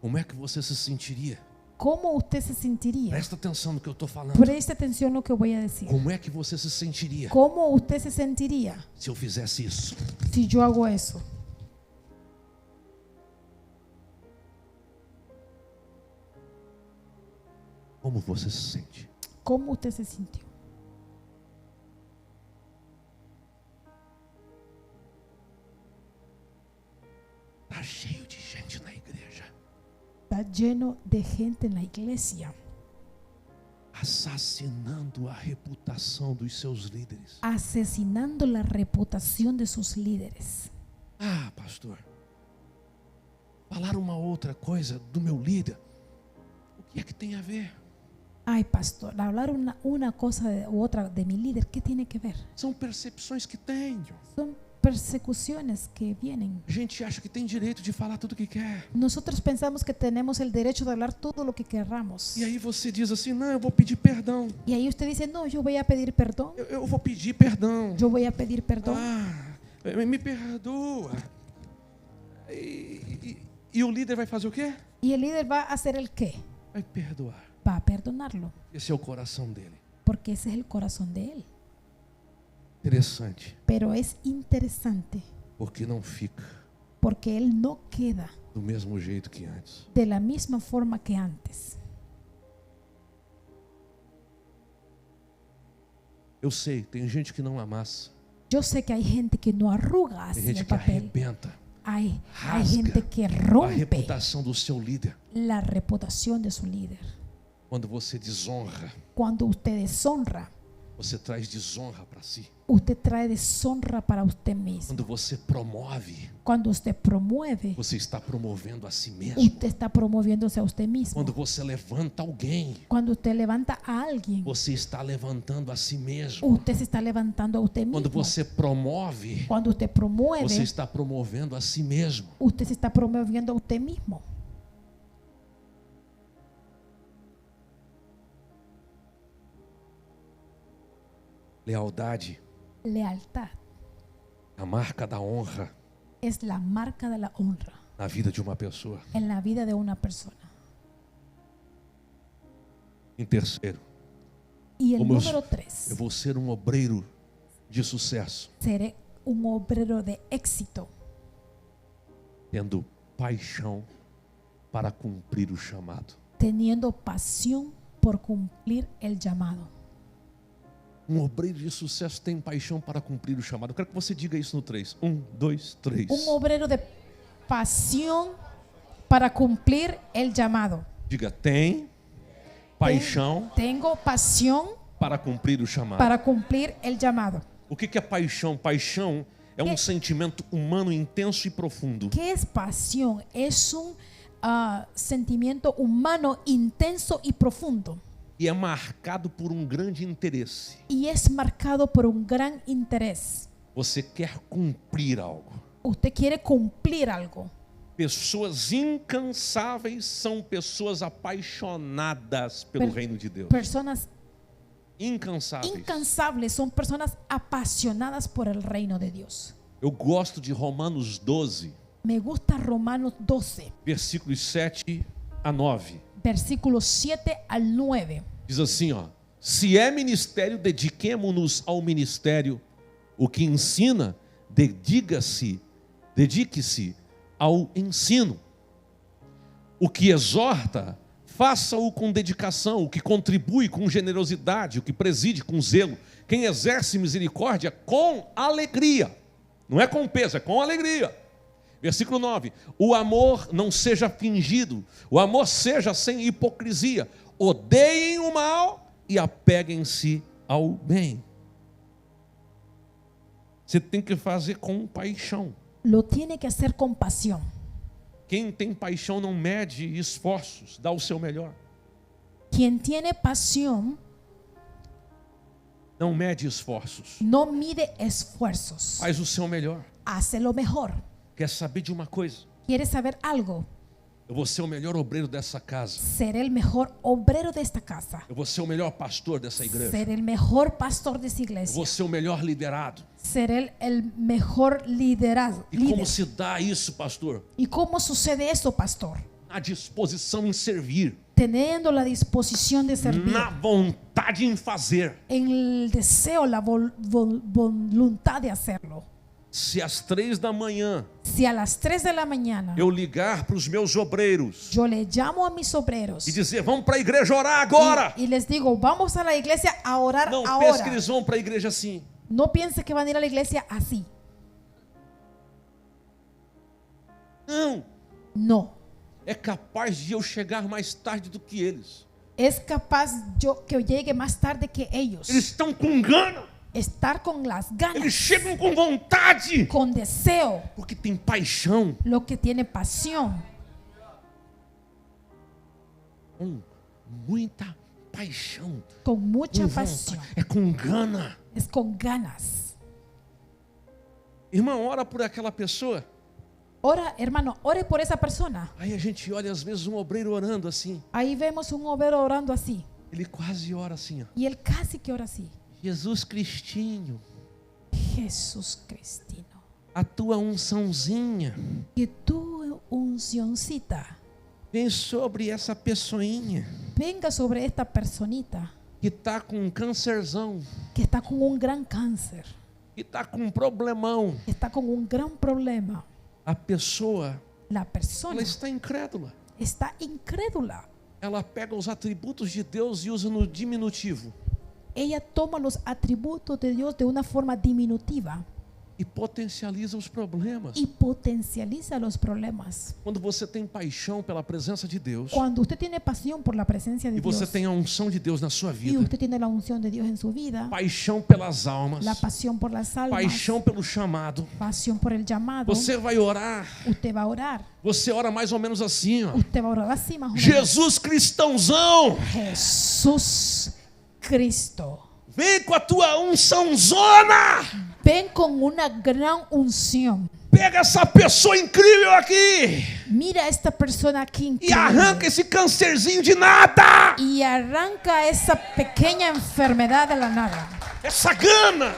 Como é que você se sentiria? ¿Cómo usted se sentiría? Presta atenção no que eu estou falando. Preste atención a lo que voy a decir. Como é que você se sentiria ¿Cómo usted se sentiría se eu fizesse isso? si yo hago eso? Como você se sente? ¿Cómo usted se sintió? Está cheio de gente na igreja Está lleno de gente en la iglesia assassinando a reputação dos seus líderes. asesinando la reputación de sus líderes. Ah, pastor, falar uma outra coisa do meu líder, o que é que tem a ver? Ay, pastor, hablar una cosa u otra de mi líder, ¿qué tiene que ver? São percepções que tem. Son persecuciones que vienen. A gente acha que tem direito de falar tudo o que quer. Nosotros pensamos que tenemos el derecho de hablar todo lo que querramos. E aí você diz assim, não, eu vou pedir perdão. Y ahí usted dice, no, yo voy a pedir perdón. Eu vou pedir perdão. Yo voy a pedir perdón. Me perdoa. E o líder vai fazer o quê? Y el líder va a hacer el qué? Vai perdoar. Va a perdonarlo. Esse é o coração dele. Porque ese es el corazón de él. Interessante, Pero es interesante porque não fica porque él no queda do mesmo jeito que antes. de la misma forma que antes. Eu sei, tem gente que não amassa, Yo sé que hay gente que no arruga tem hacia gente el que papel. arrebenta Hay rasga gente que a rompe reputação do seu líder. la reputación de su líder. Quando você desonra, Cuando usted deshonra, você traz desonra para si. usted trae deshonra para usted mismo. Quando você promove, Cuando usted promueve, você está promovendo a si mesmo. usted está promoviéndose a usted mismo. Quando você levanta alguém, Cuando usted levanta a alguien, você está levantando a si mesmo. usted se está levantando a usted Quando mismo. você promove, Cuando usted promueve, você está promovendo a si mesmo. usted se está promoviendo a usted mismo. Lealdade, Lealtad a marca da honra es la marca de la honra na vida de uma pessoa. en la vida de una persona. Em terceiro, Y el Como número eu 3, vou ser um obreiro de sucesso, seré un obrero de éxito, tendo paixão para cumprir o chamado. teniendo pasión por cumplir el llamado. Um obreiro de sucesso tem paixão para cumprir o chamado. Eu quero que você diga isso no 3. 1, 2, 3. Un obrero de pasión para cumplir el llamado. Diga, tem paixão Tengo pasión para cumprir o chamado. para cumplir el llamado. O que é paixão? Paixão é um sentimento humano intenso e profundo. ¿Qué es pasión? Es un sentimiento humano intenso y profundo. E é marcado por um grande interesse. Y es marcado por un gran interés. Você quer cumprir algo. Usted quiere cumplir algo. Pessoas incansáveis são pessoas apaixonadas pelo reino de Deus. Personas Incansáveis. incansables son personas apasionadas por el reino de Dios. Eu gosto de Romanos 12, Me gusta Romanos 12, versículos 7 a 9. versículos 7 al 9. Diz assim, ó: se é ministério, dediquemo-nos ao ministério. O que ensina, dedique-se ao ensino. O que exorta, faça-o com dedicação. O que contribui com generosidade, o que preside com zelo. Quem exerce misericórdia com alegria. Não é com peso, é com alegria. Versículo 9: o amor não seja fingido, o amor seja sem hipocrisia. Odeiem o mal e apeguem-se ao bem. Você tem que fazer com paixão. Lo tiene que hacer con pasión. Quem tem paixão não mede esforços, dá o seu melhor. Quien tiene pasión Não mede esforços, no mide esfuerzos, faz o seu melhor. hace lo mejor. Quer saber de uma coisa? ¿Quieres saber algo? Eu vou ser o melhor obreiro dessa casa. Seré el mejor obrero de esta casa. Eu vou ser o melhor pastor dessa igreja. Seré el mejor pastor de esa Eu iglesia. vou ser o melhor liderado. Seré el mejor liderado. E líder. como se dá isso, pastor? ¿Y cómo sucede eso, pastor? A disposição em servir, Teniendo la disposición de servir, na vontade em fazer. en el deseo, la voluntad de hacerlo. Se às 3 da manhã Si a las 3 de la mañana eu ligar para os meus obreiros yo le llamo a mis obreros e dizer, vamos para a igreja orar agora. y les digo, vamos a la iglesia a orar Não pense ahora. que eles vão para a igreja assim. No piense que van a ir a la iglesia así. Não, No. é capaz de eu chegar mais tarde do que eles. Es capaz que yo llegue más tarde que ellos. Eles estão com gana, Estar con las ganas, eles chegam com vontade, con deseo, porque tem paixão. lo que tiene pasión, Com muita paixão. con mucha Com pasión. vontade. É com gana. Es con ganas. Irmão, ora por aquela pessoa. Ora, hermano, ore por esa persona. Aí a gente olha às vezes um obreiro orando assim. Ahí vemos un obrero orando así. Ele quase ora assim, ó. Y él casi que ora así. Jesus Cristinho, Jesús Cristino, a tua unçãozinha que tu uncioncita vem sobre essa pessoinha venga sobre esta personita que está com um cancerzão, que está con un gran cáncer, que está com um problemão. que está con un gran problema. A pessoa, La ela persona está incrédula. está incrédula. Ela pega os atributos de Deus e usa no diminutivo. Ella toma los atributos de Dios de una forma diminutiva E potencializa os problemas. y potencializa los problemas. Quando você tem paixão pela presença de Deus Cuando usted tiene pasión por la presencia de e você Dios tem a unção de Deus na sua y vida, usted tiene la unción de Dios en su vida, paixão pelas almas, la pasión por las almas, paixão pelo chamado, pasión por el llamado, você vai orar. usted va a orar. Você ora mais ou menos assim, ó. Usted va a orar así más o menos. Jesus Cristãozão, Jesús Cristo, vem com a tua unçãozona. ven con una gran unción. Pega essa pessoa incrível aqui Mira a esta persona aquí e increíble arranca esse cancerzinho de nada. y arranca esa pequeña enfermedad de la nada, Essa gana.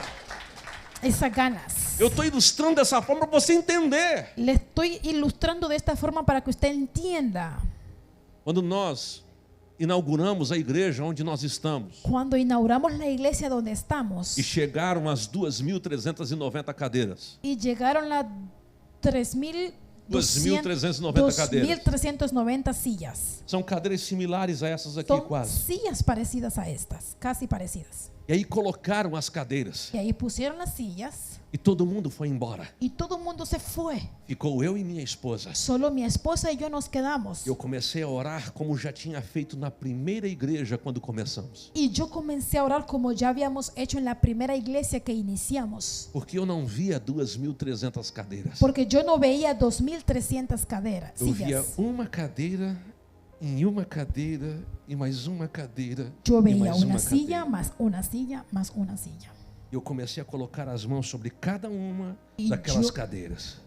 esas ganas. Eu estou ilustrando dessa forma para você entender. Le estoy ilustrando de esta forma para que usted entienda. Quando nós inauguramos a igreja onde nós estamos Cuando inauguramos la iglesia donde estamos e chegaram as 2.390 cadeiras, y llegaron las 3.000 2.390 cadeiras. 2.390 sillas. São cadeiras similares a essas aqui Son quase. sillas parecidas a estas, casi parecidas. E aí colocaram as cadeiras Y ahí pusieron las sillas e todo mundo foi embora. y todo el mundo se fue. Ficou eu e minha esposa. Solo mi esposa y yo nos quedamos. Eu comecei a orar como já tinha feito na primeira igreja quando começamos. Y yo comencé a orar como ya habíamos hecho en la primera iglesia que iniciamos. Porque eu não via 2.300 cadeiras. Porque yo no veía 2.300 caderas, Eu via sillas. uma cadeira e uma cadeira e mais uma cadeira Yo e veía mais una uma silla, cadeira. más una silla, más una silla. Eu comecei a colocar as mãos sobre cada uma E daquelas eu- cadeiras.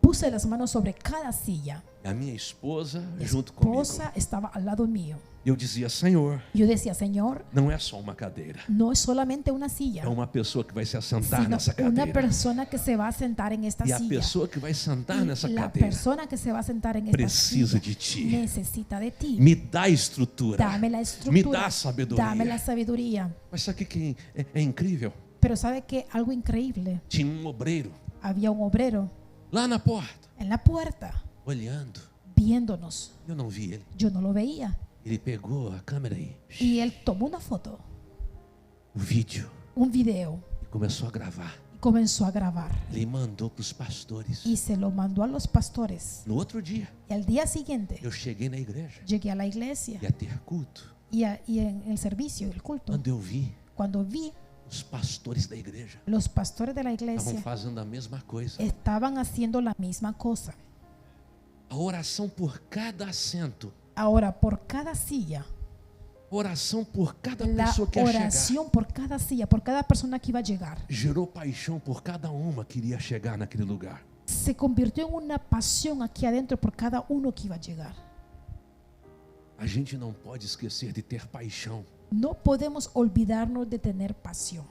Puse las manos sobre cada silla. A minha esposa Mi junto comigo. esposa estaba al lado mío. Eu dizia, Senhor, Yo decía, Señor, não é só uma cadeira. no es solamente una silla, É uma pessoa que vai se assentar sino nessa una cadeira. persona que se va a sentar en esta E a silla. pessoa que vai sentar Y nessa la cadeira persona que se va a sentar en esta precisa silla de ti. necesita de ti. Me dá estrutura. Dame la Me estructura. dá sabedoria. Dame la sabiduría. Mas sabe o que é incrível? Pero sabe que algo increíble, Tinha um obreiro había un obrero lá na porta, en la puerta olhando. viéndonos. Eu não vi ele. Yo no lo veía. Ele pegou a câmera aí, Y él tomó una foto, o vídeo, un video, e começou a gravar. y comenzó a grabar. Ele mandou para os pastores. Y se lo mandó a los pastores. No outro dia, Y al día siguiente eu cheguei na igreja. llegué a la iglesia Ia ter culto. y en el servicio, el culto. Quando eu vi, Cuando vi, os pastores da igreja los pastores de la estavam iglesia fazendo a mesma coisa. estaban haciendo la misma cosa. A oração por cada assento, Ahora, por cada silla, oração por cada la pessoa que ia chegar, oración por cada silla, por cada persona que iba a llegar, gerou paixão por cada uma que iria chegar naquele lugar. se convirtió en una pasión aquí adentro por cada uno que iba a llegar. A gente não pode esquecer de ter paixão. No podemos olvidarnos de tener pasión.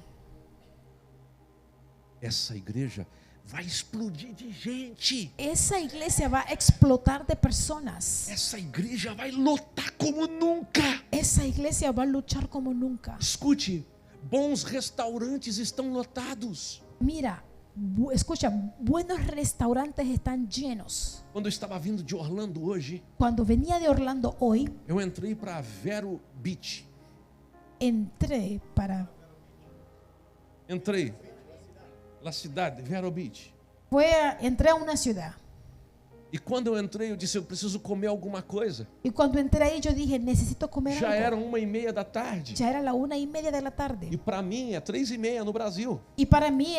Essa igreja vai explodir de gente. Esa iglesia va a explotar de personas. Essa igreja vai lotar como nunca. Esa iglesia va a luchar como nunca. Escute, bons restaurantes estão lotados. Mira, escucha, buenos restaurantes están llenos. Quando eu estava vindo de Orlando hoje, Cuando venía de Orlando hoy, eu entrei para Vero Beach. entré Entrei na cidade, Vero Beach. entré a una ciudad. E quando eu entrei, eu disse, eu preciso comer alguma coisa. Y cuando entré ahí yo dije, necesito comer Já algo. eram 1:30 da tarde. Ya era la 1:30 de la tarde. E para mim é 3:30 no Brasil. Y para mí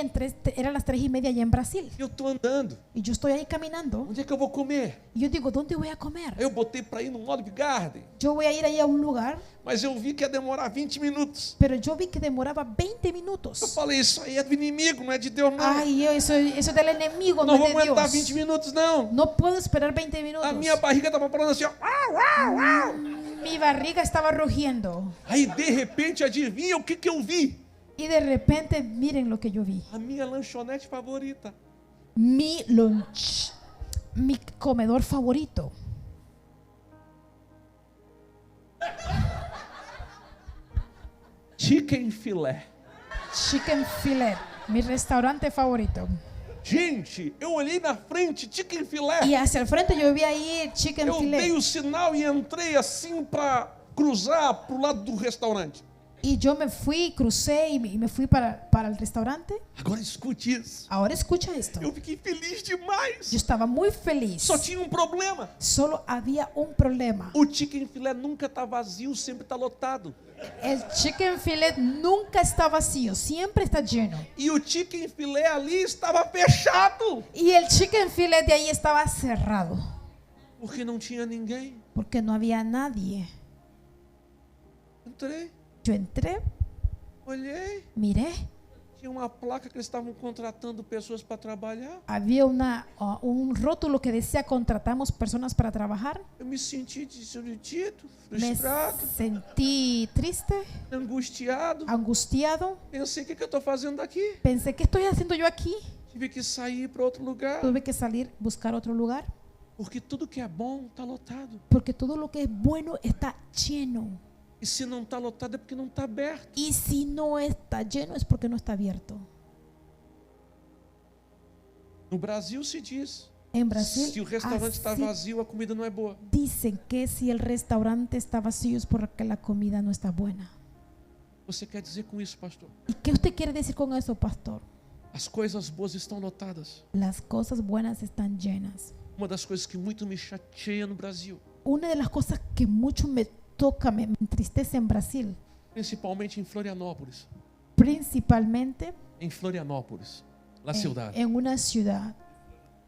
eran las 3:30 allá en Brasil. E eu tô andando. Y yo estoy ahí caminando. Onde é que eu vou comer? Y yo digo, ¿dónde voy a comer? Eu botei para ir no Olive Garden, Yo voy a ir ahí a un lugar, mas eu vi que ia demorar 20 minutos. pero yo vi que demoraba 20 Eu minutos. falei, isso aí é do inimigo, não é de Deus não. Ay, eso es del enemigo, no Não es vou de aguentar Dios. 20 minutos não. No puedo esperar 20 minutos. A minha barriga estava falando assim, ó. Au, au, au. Mi barriga estaba rugiendo. Aí de repente, adivinha o que eu vi? Y de repente, miren lo que yo vi. A minha lanchonete favorita. Mi lunch, mi comedor favorito. Chicken filé. Chicken Filet, mi restaurante favorito. Gente, eu olhei na frente, chicken filé. Y hacia el frente yo vi ahí Chicken Eu dei Filet. o sinal e entrei assim para cruzar pro lado do restaurante. Y yo me fui, crucé y me fui para el restaurante. Agora escute isso. Ahora escucha esto. Eu fiquei feliz demais. Yo estaba muy feliz. Só tinha um problema. Solo había un problema. O chicken filé nunca tá vazio, sempre tá lotado. El Chicken Filet nunca está vacío, siempre está lleno. E o chicken filé ali estava fechado. Y el Chicken Filet de ahí estaba cerrado. Porque não tinha ninguém. Porque no había nadie. Entrei, Yo entré, olhei. miré, Tinha uma placa que eles estavam contratando pessoas para trabalhar. había un rótulo que decía contratamos personas para trabajar. Eu me senti desiludido, Me frustrado, sentí triste, angustiado. angustiado. Pensei, o que eu estou fazendo aqui? Pensé, ¿qué estoy haciendo yo aquí? Tive que sair para outro lugar. Tuve que salir, buscar otro lugar. Porque tudo que é bom está lotado. Porque todo lo que es bueno está lleno. E se não está lotado é porque não está aberto. Y si no está lleno es porque no está abierto. No Brasil se diz, En Brasil Se o restaurante está así vazio, a comida não é boa. dicen que si el restaurante está vacío es porque la comida no está buena. Você quer dizer com isso, pastor? ¿Y qué usted quiere decir con eso, pastor? As coisas boas estão lotadas. Las cosas buenas están llenas. Uma das coisas que muito me chateia no Brasil, Una de las cosas que mucho me toca, me entristece en Brasil, principalmente em Florianópolis. principalmente Em Florianópolis, la cidade. en una ciudad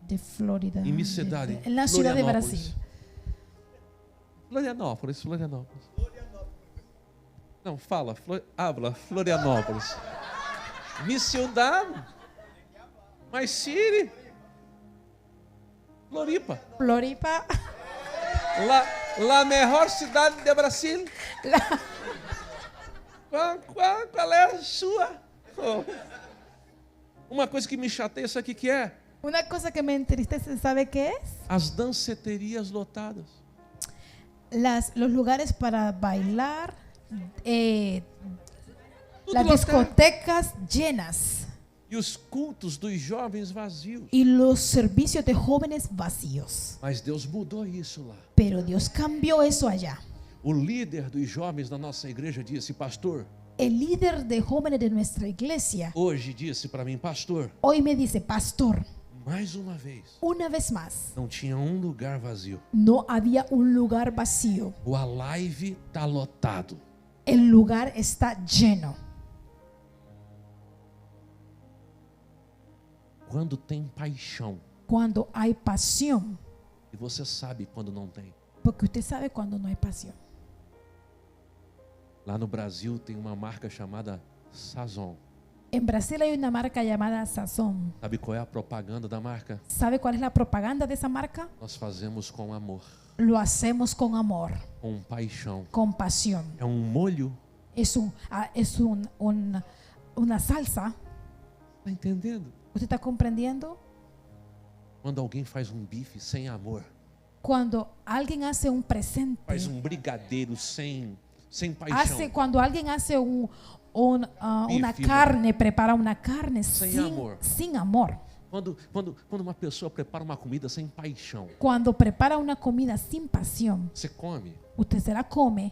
de Florida, Em minha cidade, en la ciudad de Florianópolis. Brasil. Florianópolis. Não, fala, habla, Florianópolis. Mi ciudad, my city, Floripa. Floripa, La mejor cidade de Brasil. Qual é a sua? Oh. Uma coisa que me chateia, sabe o que é? una cosa que me entristece, ¿sabe qué es? As danceterias lotadas. Los lugares para bailar, Tudo las lotado. discotecas llenas E os cultos dos jovens vazios. y los servicios de jóvenes vacíos. Mas Deus mudou isso lá. Pero Dios cambió eso allá. O líder dos jovens da nossa igreja disse: pastor, El líder de jóvenes de nuestra iglesia hoje disse para mim: pastor, hoy me dice, pastor, mais uma vez, una vez más, não tinha um lugar vazio. no había un lugar vacío. O Alive está lotado. El lugar está lleno. Quando tem paixão, Cuando hay pasión, e você sabe quando não tem. porque usted sabe cuando no hay pasión. Lá no Brasil tem uma marca chamada Sazon. En Brasil hay una marca llamada Sazón. Sabe qual é a propaganda da marca? ¿Sabe cuál es la propaganda de esa marca? Nós fazemos com amor, Lo hacemos con amor, com paixão. con pasión. É molho. Es una salsa. Tá entendendo? ¿Usted está comprendiendo? Quando alguém faz bife sem amor, Cuando alguien hace un presente, faz brigadeiro sem paixão. cuando alguien hace una Bife, carne, prepara una carne Sem amor. sin amor. Quando uma pessoa prepara uma comida sem paixão, Cuando prepara una comida sin pasión, você come, usted se la come,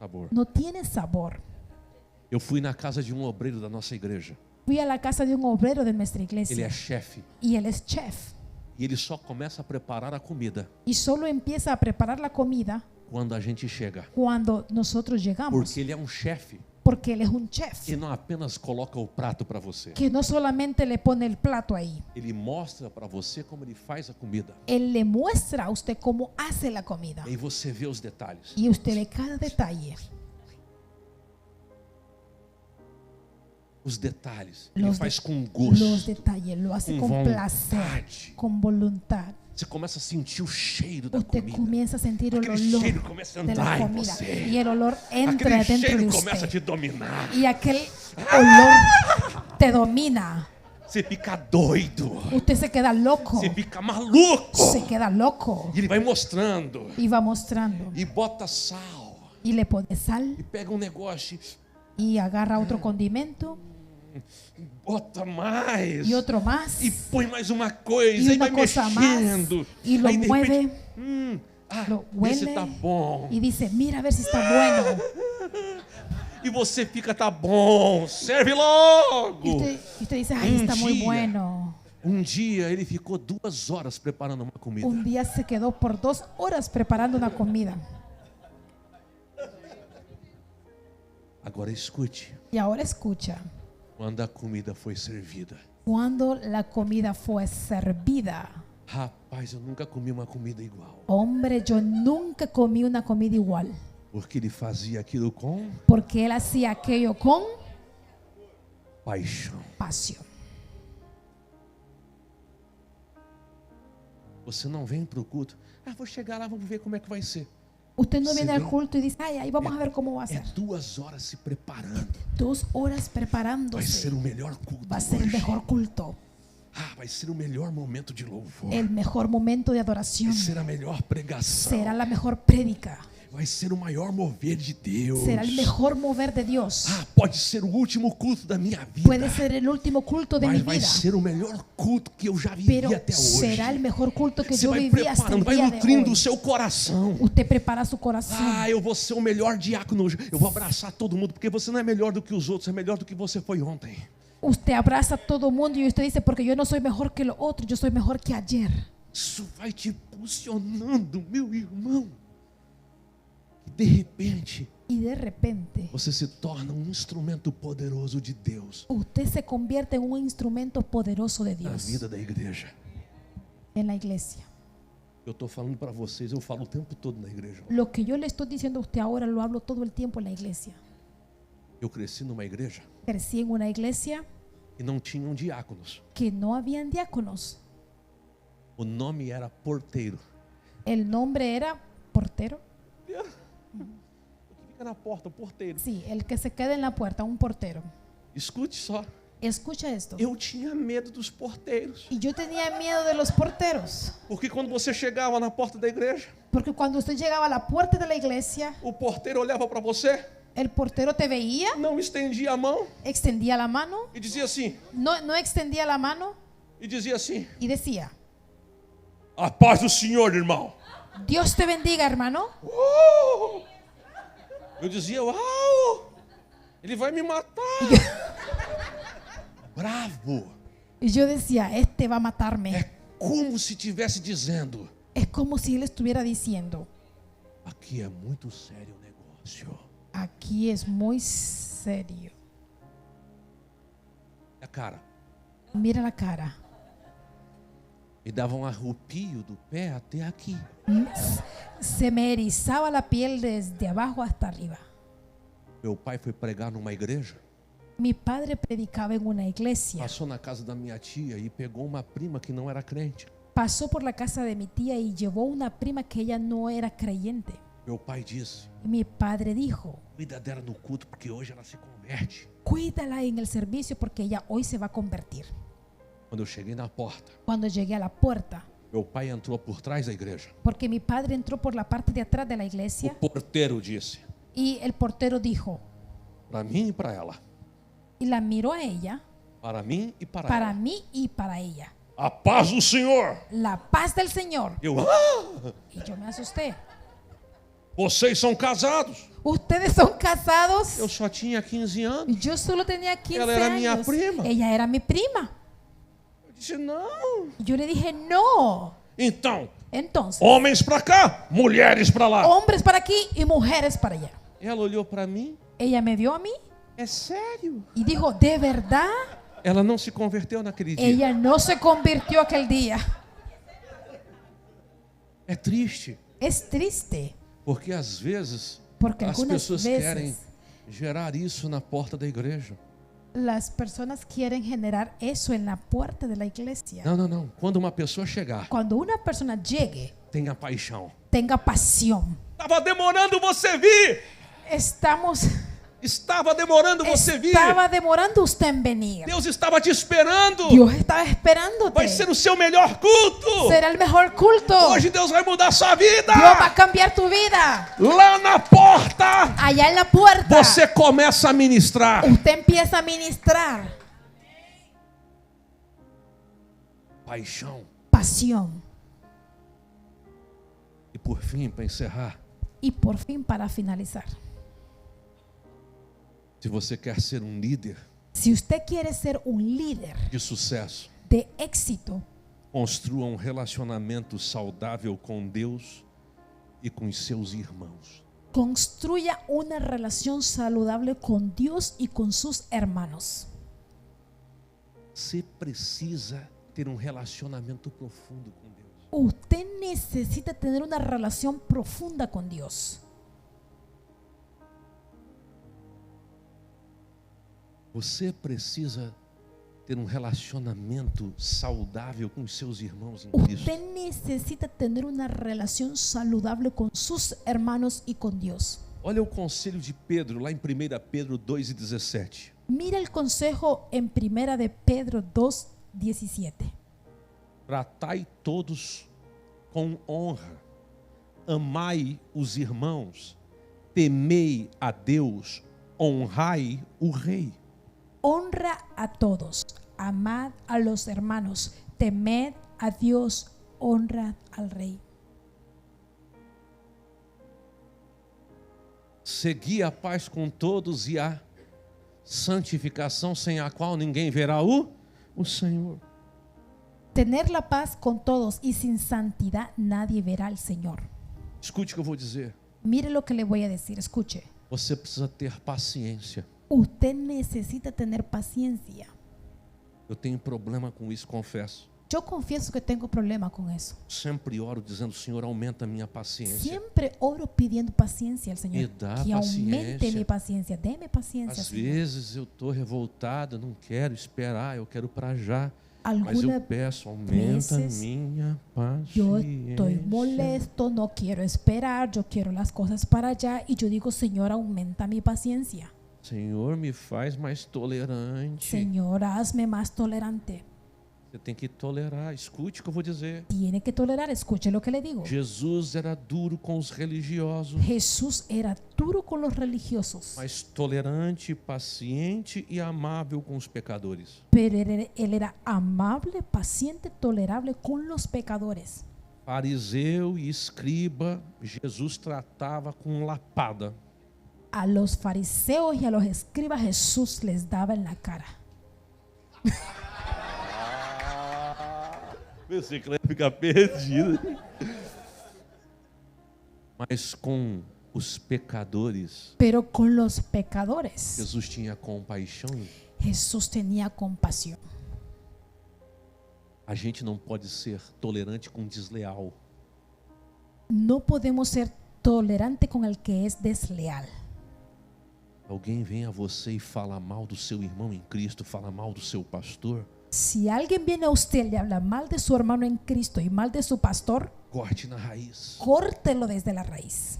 sabor. no tiene sabor. Eu fui na casa de obreiro da nossa igreja. Fui a la casa de un obrero de nuestra Ele iglesia é chefe y él es chef. e ele só começa a preparar a comida Y solo empieza a preparar la comida quando a gente chega. cuando nosotros llegamos. Porque ele é chefe Porque él es un chef e não apenas coloca o prato para você. que no solamente le pone el plato ahí. Ele mostra para você como ele faz a comida. Él le muestra a usted cómo hace la comida. E aí você vê os detalhes. Y usted ve cada detalle. Os detalhes. Ele Los, faz com los gosto. detalles. Lo hace com con vontade. placer, con voluntad. Você começa a sentir o cheiro da Usted comida. comienza a sentir el Aquele olor cheiro começa a de la entrar em comida. você. Y el olor entra Aquele dentro de cheiro começa a te usted. dominar. Y aquel olor te domina. Você fica doido. Usted se queda loco. Você fica maluco. Se queda loco. E ele vai mostrando. Y va mostrando. E bota sal. Y le pone sal. E pega negócio. Y agarra otro condimento. Bota mais. Y otro más. E põe mais uma coisa. Y E una vai cosa más. mexendo. Y lo Aí, de mueve. repente, Lo esse huele. tá bom. Y dice, mira a ver si está bueno. E você fica, tá bom, serve logo. Y usted dice, ay, está muy dia, bueno. dia ele ficou 2 horas preparando uma comida. Un día se quedó por 2 horas preparando una comida. Agora escute, Y ahora escucha, quando a comida foi servida. cuando la comida fue servida, Rapaz, eu nunca comi uma comida igual. hombre, yo nunca comí una comida igual. Porque ele fazia aquilo com Porque él hacía aquello con paixão. pasión. Você não vem para o culto. Vou chegar lá, vamos ver como é que vai ser. Usted no Se viene al ve- culto y dice, ay, ahí vamos a ver cómo va a É ser. 2 horas se preparando. 2 horas Vai preparándose. ser o melhor culto. Va a ser el hoje. mejor culto, Vai ser o melhor momento de louvor. el mejor momento de Vai adoración. ser a melhor pregação. Será la mejor prédica. vai ser o maior mover de Deus. será el mejor mover de Dios. Ah, pode ser o último culto da minha vida. Puede ser el último culto de mi Mas vai vida, ser o melhor culto que eu já vivi pero até hoje. será el mejor culto que Você yo vai viví hasta el preparando, vai día de nutrindo o hoy. seu coração. Usted prepara su corazón. Ah, eu vou ser o melhor diácono hoje. Eu vou abraçar todo mundo, porque você não é melhor do que os outros, é melhor do que você foi ontem. Usted abraza a todo mundo y usted dice, porque yo no soy mejor que lo otro, yo soy mejor que ayer. Isso vai te impulsionando, meu irmão. E de repente, Y de repente, você se torna um instrumento poderoso de Deus usted se convierte en un instrumento poderoso de na Dios vida da igreja. en la iglesia. Eu estou falando para vocês, eu falo o tempo todo na igreja. Lo que yo le estoy diciendo a usted ahora lo hablo todo el tiempo en la iglesia. Eu cresci numa igreja Crecí en una iglesia e não tinham diáconos. que no habían diáconos. O nome era porteiro. El nombre era portero. O que fica na porta, o porteiro. Sí, el que se queda en la puerta, un portero. Escute só. Escucha esto. Eu tinha medo dos porteiros. Y yo tenía miedo de los porteros. Porque quando você chegava na porta da igreja, Porque cuando usted llegaba a la puerta de la iglesia, o porteiro olhava para você, el portero te veía, não estendia a mão extendía la mano, e dizia assim, no extendía la mano e y decía, a paz do Senhor, irmão. Dios te bendiga, hermano. Eu dizia, uau, ele vai me matar. Bravo. Y yo decía, este va a matarme. É como se estivesse dizendo, Es como si él estuviera diciendo, aqui é muito sério o negócio. aquí es muy serio. A cara. Mira la cara. Me dava um arrupio do pé até aqui. Se me erizaba la piel desde abajo hasta arriba. Meu pai foi pregar numa igreja, Mi padre predicaba en una iglesia. passou na casa da minha tia e pegou uma prima que não era crente. Pasó por la casa de mi tía y llevó una prima que ella no era creyente. Meu pai disse, Mi padre dijo, cuida dela no culto porque hoje ela se converte. cuídala en el servicio porque ella hoy se va a convertir. Quando eu cheguei na porta, Cuando llegué a la puerta, meu pai entrou por trás da igreja. porque mi padre entró por la parte de atrás de la O iglesia porteiro disse, y el portero dijo, para mim e para ela. y la miró a ella, Para mim e para para ela. mí y para ella. A paz do Senhor. La paz del Señor. Eu, Y yo me asusté. vocês são casados? ¿Ustedes son casados? Eu só tinha 15 anos. Yo solo tenía 15 Ela era minha años. prima. Ella era mi prima. Eu disse, não. Y yo le dije, no. Então, Entonces, homens para cá, mulheres para lá. hombres para aquí y mujeres para allá. Ela olhou para mim. Ella me vio a mí É sério? y dijo, ¿de verdad? Ela não se converteu naquele dia. Ella no se convirtió aquel día. É triste, Es triste, porque às vezes porque as algunas pessoas querem veces gerar isso na porta da igreja. las personas quieren generar eso en la puerta de la iglesia. Não, não, não. Quando uma pessoa chegar, Cuando una persona llegue, tenha paixão. tenga pasión. Estava demorando você vir. Estava demorando você vir. Estaba demorando usted en venir. Deus estava te esperando. Dios estaba esperándote. Vai ser o seu melhor culto. Será el mejor culto. Hoje Deus vai mudar a sua vida. Dios va a cambiar tu vida. Lá na porta, Allá en la puerta, você começa a ministrar. usted empieza a ministrar. Paixão. Pasión. E por fim, para encerrar, Y por fin, para finalizar, se você quer ser um líder si usted quiere ser un líder de sucesso, de éxito, construa um relacionamento saudável com Deus e com os seus irmãos. construya una relación saludable con Dios y con sus hermanos. Você precisa ter um relacionamento profundo com Deus. Usted necesita tener una relación profunda con Dios. Você precisa ter um relacionamento saudável com os seus irmãos em Cristo. Usted necesita tener una relación saludable con sus hermanos y con Dios. Olha o conselho de Pedro, lá em 1 Pedro 2:17. Mira el consejo en 1 de Pedro 2:17. Tratai todos com honra, amai os irmãos, temei a Deus, honrai o rei. Honra a todos, amad a los hermanos, temed a Dios, honra al rey. Segui a paz com todos e a santificação, sem a qual ninguém verá o Senhor. Tener la paz con todos y sin santidad nadie verá al Señor. Escute o que eu vou dizer. Mire lo que le voy a decir, escuche. Você precisa ter paciência. Usted necesita tener paciencia. Eu tenho problema com isso, confesso. Yo confieso que tengo problema con eso. Sempre oro dizendo, Senhor, aumenta a minha paciência. Siempre oro pidiendo paciencia al Señor. Me dá Que aumente paciência. mi paciencia. Deme paciencia, Às Señor. vezes eu estou revoltado, não quero esperar, eu quero para já. Mas Alguna eu peço, aumenta a veces minha yo estoy paciência. molesto, no quiero esperar, yo quiero las cosas para allá y yo digo, Señor, aumenta mi paciencia. Senhor, me faz mais tolerante. Señor, hazme más tolerante. Você tem que tolerar. Escute o que eu vou dizer. Tiene que tolerar, escuche lo que le digo. Jesus era duro com os religiosos, Jesús era duro con los religiosos, mas tolerante, paciente e amável com os pecadores. pero él era amable, paciente, tolerable con los pecadores. Fariseu e escriba, Jesus tratava com lapada. A los fariseos y a los escribas Jesús les daba en la cara. Pensei que ela ia ficar perdida. Mas com os pecadores, Pero con los pecadores Jesus tinha compaixão. Jesús tenía compasión. A gente não pode ser tolerante com desleal. No podemos ser tolerante con el que es desleal. Alguém vem a você e fala mal do seu irmão em Cristo, fala mal do seu pastor, Si alguien viene a usted y le habla mal de su hermano en Cristo y mal de su pastor, corte na raiz. córtelo desde la raíz.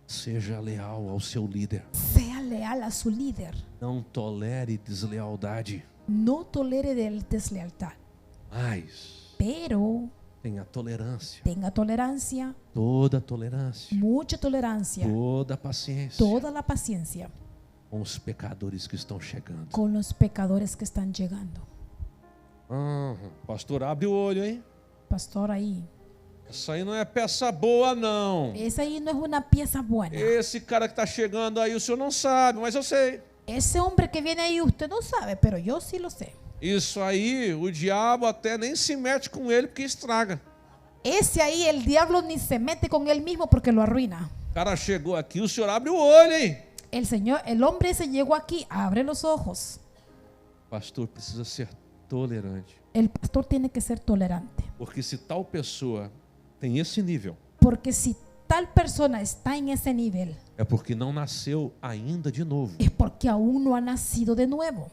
Seja leal ao seu líder. Sea leal a su líder. Não tolere deslealdade, No tolere deslealtad, mas pero tenha tolerância. tenga tolerancia, Toda tolerância, mucha tolerancia, toda paciência toda la paciencia com os pecadores que estão chegando. con los pecadores que están llegando. Pastor, abre o olho, hein? Pastor, ahí, Essa aí não é peça boa, não. esa ahí no es una pieza buena. Esse cara que está chegando aí, o senhor não sabe, mas eu sei. Ese hombre que viene ahí usted no sabe, pero yo sí lo sé. Isso aí, o diabo até nem se mete com ele porque estraga. Ese ahí el diablo ni se mete con él mismo porque lo arruina. O cara chegou aqui, o senhor abre o olho, hein? El hombre ese llegó aquí, abre los ojos. Pastor, precisa ser tolerante. El pastor tiene que ser tolerante. Porque se tal pessoa tem esse nível, Porque si tal persona está en ese nivel, é porque não nasceu ainda de novo. es porque aún no ha nacido de nuevo.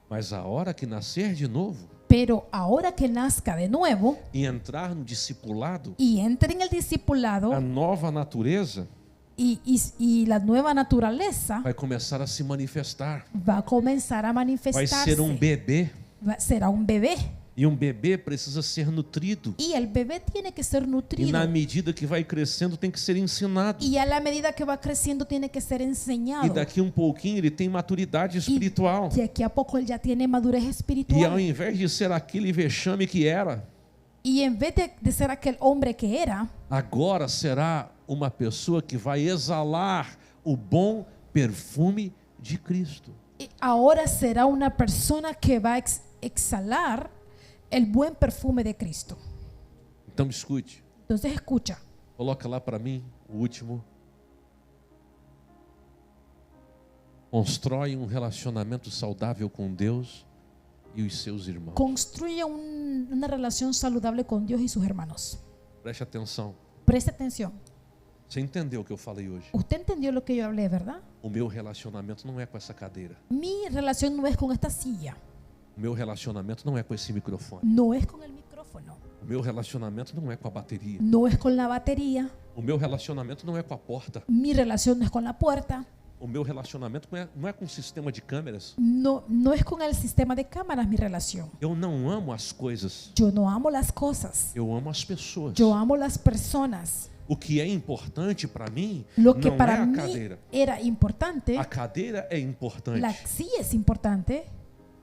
Mas a hora que nascer de novo Pero ahora que nazca de nuevo e entrar no discipulado, y entre en el discipulado a nova natureza y la nueva naturaleza vai começar a se manifestar. va a comenzar a Vai manifestarse. ser bebê. Será un bebé. E bebê precisa ser nutrido. Y el bebé tiene que ser E nutrido. na medida que vai crescendo, tem que ser ensinado. Y a la medida que va creciendo tiene que ser E enseñado. daqui pouquinho ele tem maturidade espiritual. De aquí a poco él ya tiene madurez E ao espiritual. invés de ser aquele vexame que era, Y en vez de ser aquel hombre que era, agora será uma pessoa que vai exalar o bom perfume de Cristo. ahora será una persona que va a exhalar el buen perfume de Cristo. Então escute, Entonces escucha, coloca lá para mim o último. Constrói um relacionamento saudável com Deus e os seus irmãos. construye una relación saludable con Dios y sus hermanos. Preste atenção. Preste atención. Você entendeu o que eu falei hoje? Usted entendió lo que yo hablé, ¿verdad? O meu relacionamento não é com essa cadeira. Mi relación no es con esta silla, O meu relacionamento não é com esse microfone. no es con el micrófono, O meu relacionamento não é com a bateria. no es con la batería, O meu relacionamento não é com a porta. mi relación no es con la puerta. O meu relacionamento não é com um sistema de câmeras. No, no es con el sistema de cámaras mi relación. Eu não amo as coisas. Yo no amo las cosas. Eu amo as pessoas. Yo amo las personas. O que é importante para mim Lo que não é para a mí cadeira. era importante, A cadeira é importante, sí es importante,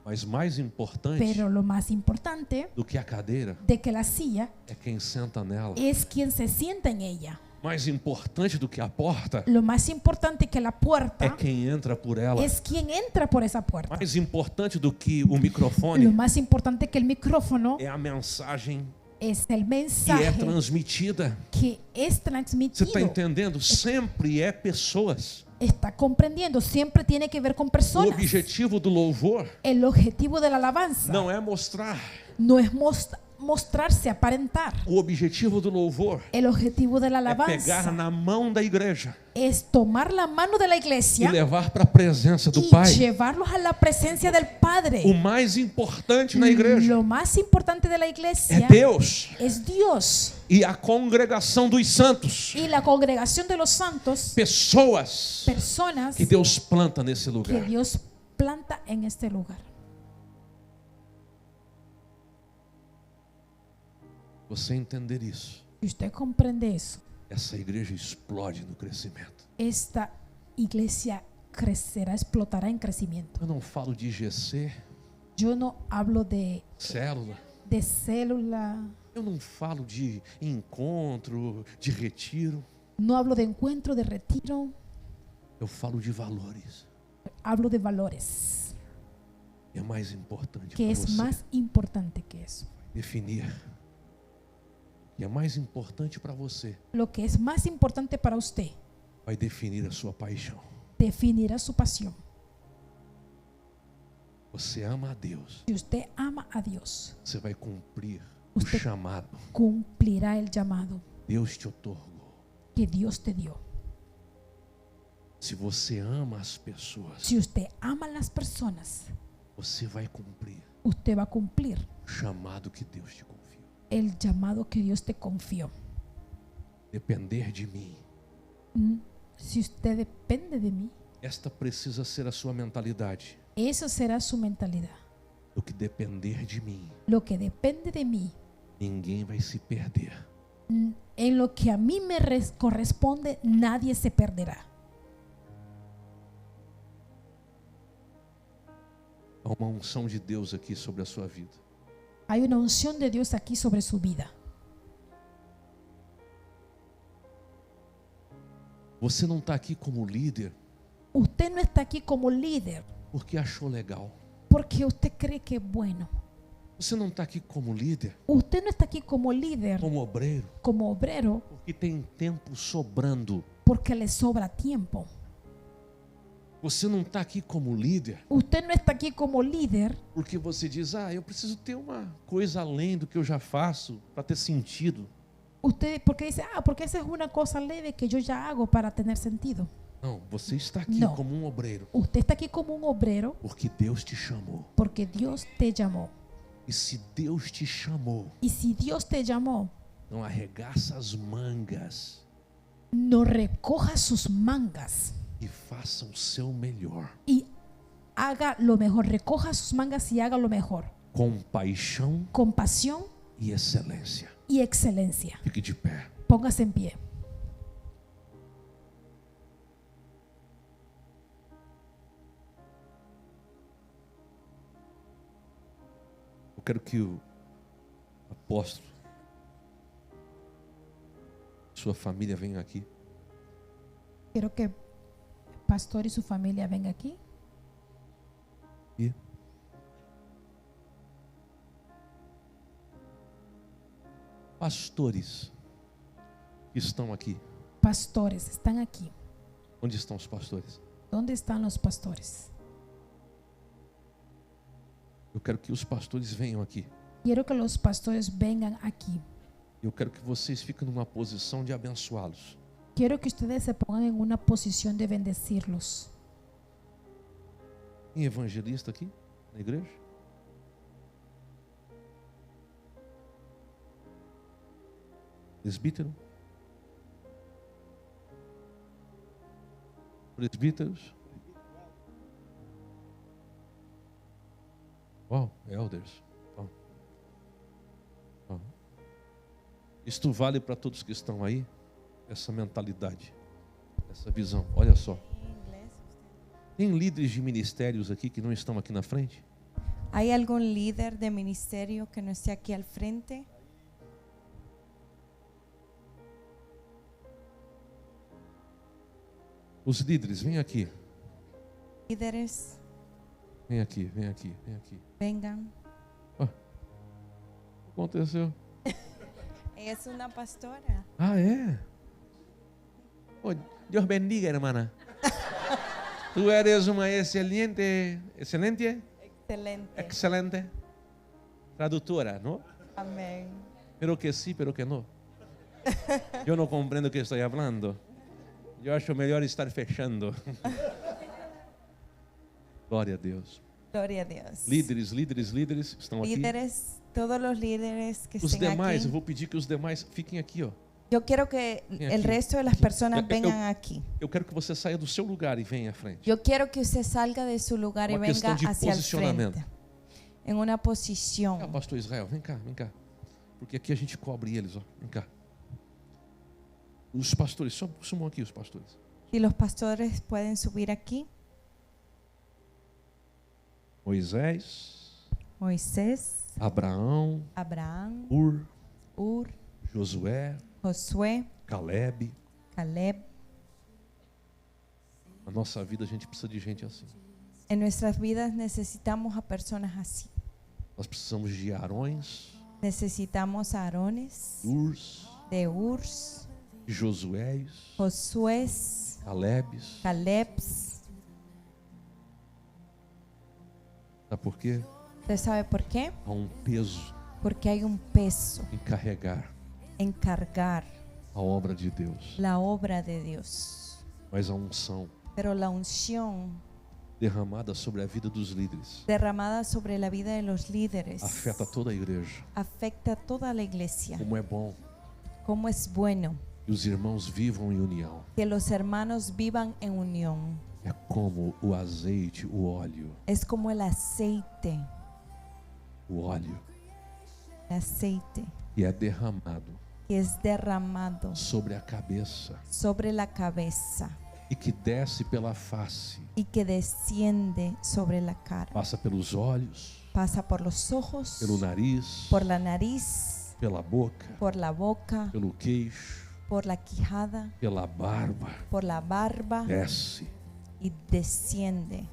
mas mais importante pero lo más importante do que a cadeira de que la silla é quem senta nela. es quien se sienta en ella. Mais importante do que a porta Lo más importante que la é puerta quem entra por ela. es quien entra por esa puerta. Mais importante do que o Lo microfone más importante que el micrófono é a mensagem es el que é mensaje transmitida. que es Você está transmitido. entendendo? Sempre é pessoas. Está comprendiendo, siempre tiene que ver con O personas. objetivo do louvor El objetivo de la alabanza não é mostrar. no es mostrarse, aparentar. O objetivo do louvor El objetivo de la é pegar alabanza na mão da igreja es tomar la mano de la e iglesia levar para a presença do y Pai. llevarlos a la presencia del Padre. O mais importante na igreja Lo más importante de la é iglesia Deus es Dios e a congregação dos santos. y la congregación de los santos, Pessoas personas que Deus planta nesse que lugar. Dios planta en este lugar. Você entender isso, Si usted comprende eso, essa igreja explode no crescimento. esta iglesia crecerá, explotará en crecimiento. Eu não falo de IGC, Yo no hablo de célula. célula, Eu não falo de encontro, de retiro. no hablo de encuentro, de retiro, Eu falo de valores. hablo de valores, É mais importante que para es você más importante que eso. definir. E é mais importante para você Lo que es más importante para usted vai definir a sua paixão. definirá su pasión. Você ama a Deus, Si usted ama a Dios, você vai cumprir o Usted- chamado. cumplirá el llamado Deus te otorgou. que Dios te dio. Se você ama as pessoas, Si usted ama a las personas, você vai cumprir usted va a cumplir o chamado que Deus te confiou. el llamado que Dios te confió. Depender de mim. Si usted depende de mí, Esta precisa ser a sua mentalidade. eso será su mentalidad. Do que depender de mim, Lo que depende de mí, ninguém vai se perder. en lo que a mí me corresponde, nadie se perderá. Há uma unção de Deus aqui sobre a sua vida. Hay una unción de Dios aquí sobre su vida. Você não está aqui como líder Usted no está aquí como líder porque achou legal. porque usted cree que es bueno. Você não está aqui como líder, Usted no está aquí como líder, como obreiro, como obrero, porque tem tempo sobrando. porque le sobra tiempo. Você não está aqui como líder Usted no está aquí como líder porque você diz, eu preciso ter uma coisa além do que eu já faço para ter sentido. Usted, porque dice, porque esa es una cosa leve que yo ya hago para tener sentido. Não, você está aqui Não. como um obreiro Usted está aquí como un obrero porque Deus te chamou. porque Dios te llamó. E se Deus te chamou, Y si Dios te llamó, não arregaça as mangas no recoja sus mangas e faça o seu melhor. y haga lo mejor. Recoja sus mangas y haga lo mejor. Com paixão Con pasión e excelência. y excelencia. Fique de pé. Póngase en pie. Eu quero que o apóstolo, sua família venha aqui. Quiero que el pastor y su familia vengan aquí. E pastores que estão aqui. Pastores están aquí. Onde estão os pastores? ¿Dónde están los pastores? Eu quero que os pastores venham aqui. Quiero que los pastores vengan aquí. Eu quero que vocês fiquem numa posição de abençoá-los. Quiero que ustedes se pongan en una posición de bendecirlos. Tem evangelista aqui na igreja? Presbítero? Presbíteros. Wow, elders. Isto vale para todos que estão aí, essa mentalidade, essa visão. Olha só. Tem líderes de ministérios aqui que não estão aqui na frente? ¿Hay algún líder de ministerio que no esté aquí al frente? Os líderes, vem aqui. Líderes, Vem aqui, vem aqui, vem aqui. vengan. O que aconteceu? Ella es una pastora. Ah, é? Oh, Dios bendiga, hermana. Tú eres una excelente Excelente. traductora, ¿no? Amén. Pero que sí, pero que no. Yo no comprendo o que estoy hablando. Yo acho melhor estar fechando. Glória a Deus. Gloria a Dios. Líderes, líderes, líderes estão aqui. Líderes, todos los líderes que Os estén demais, eu aquí. vou pedir que os demais fiquem aqui, ó. Yo quiero que Ven el aquí. resto de las personas Yo- vengan aquí. Eu quero que você saia do seu lugar e venha à frente. Yo quiero que usted salga de su lugar y Uma venga questão de hacia el posicionamento. frente. En una Ah, posición. pastor Israel, vem cá, vem cá. Porque aqui a gente cobre eles, ó. Vem cá. Os pastores, só sumam aqui os pastores. Y los pastores pueden subir aquí. Moisés, Moisés, Abraão, Abraham, Ur, Ur, Josué, Josué, Caleb. Caleb. Na nossa vida a gente precisa de gente assim. En nuestras vidas necesitamos a personas así. Nós precisamos de Arões, Necesitamos a Aarones, Urs, de Urs, Josués, Josués, Calebes. Calebs. Sabe por quê? ¿Usted sabe por qué? Há um peso Porque hay un peso em carregar en cargar a obra de Deus. la obra de Dios. Mas a unção Pero la unción derramada sobre a vida dos líderes derramada sobre la vida de los líderes afeta toda a igreja. afecta a toda la iglesia. Como é bom Cómo es bueno que os irmãos vivam em união. que los hermanos vivan en unión. É como o azeite, o óleo. Es como el aceite Que é derramado que es derramado sobre a cabeça sobre la cabeza e que desce pela face, y que desciende sobre la cara. passa pelos olhos, Pasa por los ojos, pelo nariz, por la nariz, pela boca, por la boca, pelo queixo, por la quijada, pela barba, por la barba desce. y desciende.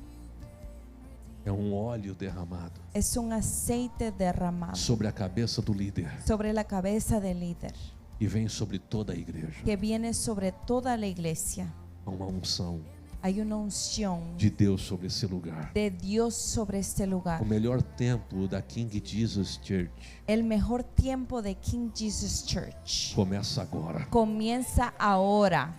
É um óleo derramado Es un aceite derramado sobre a cabeça do líder sobre la cabeza del líder e vem sobre toda a igreja. que viene sobre toda la iglesia. Há uma unção Hay una unción de Deus sobre esse lugar. de Dios sobre este lugar. O melhor tempo da King Jesus Church El mejor tiempo de King Jesus Church começa agora. comienza ahora.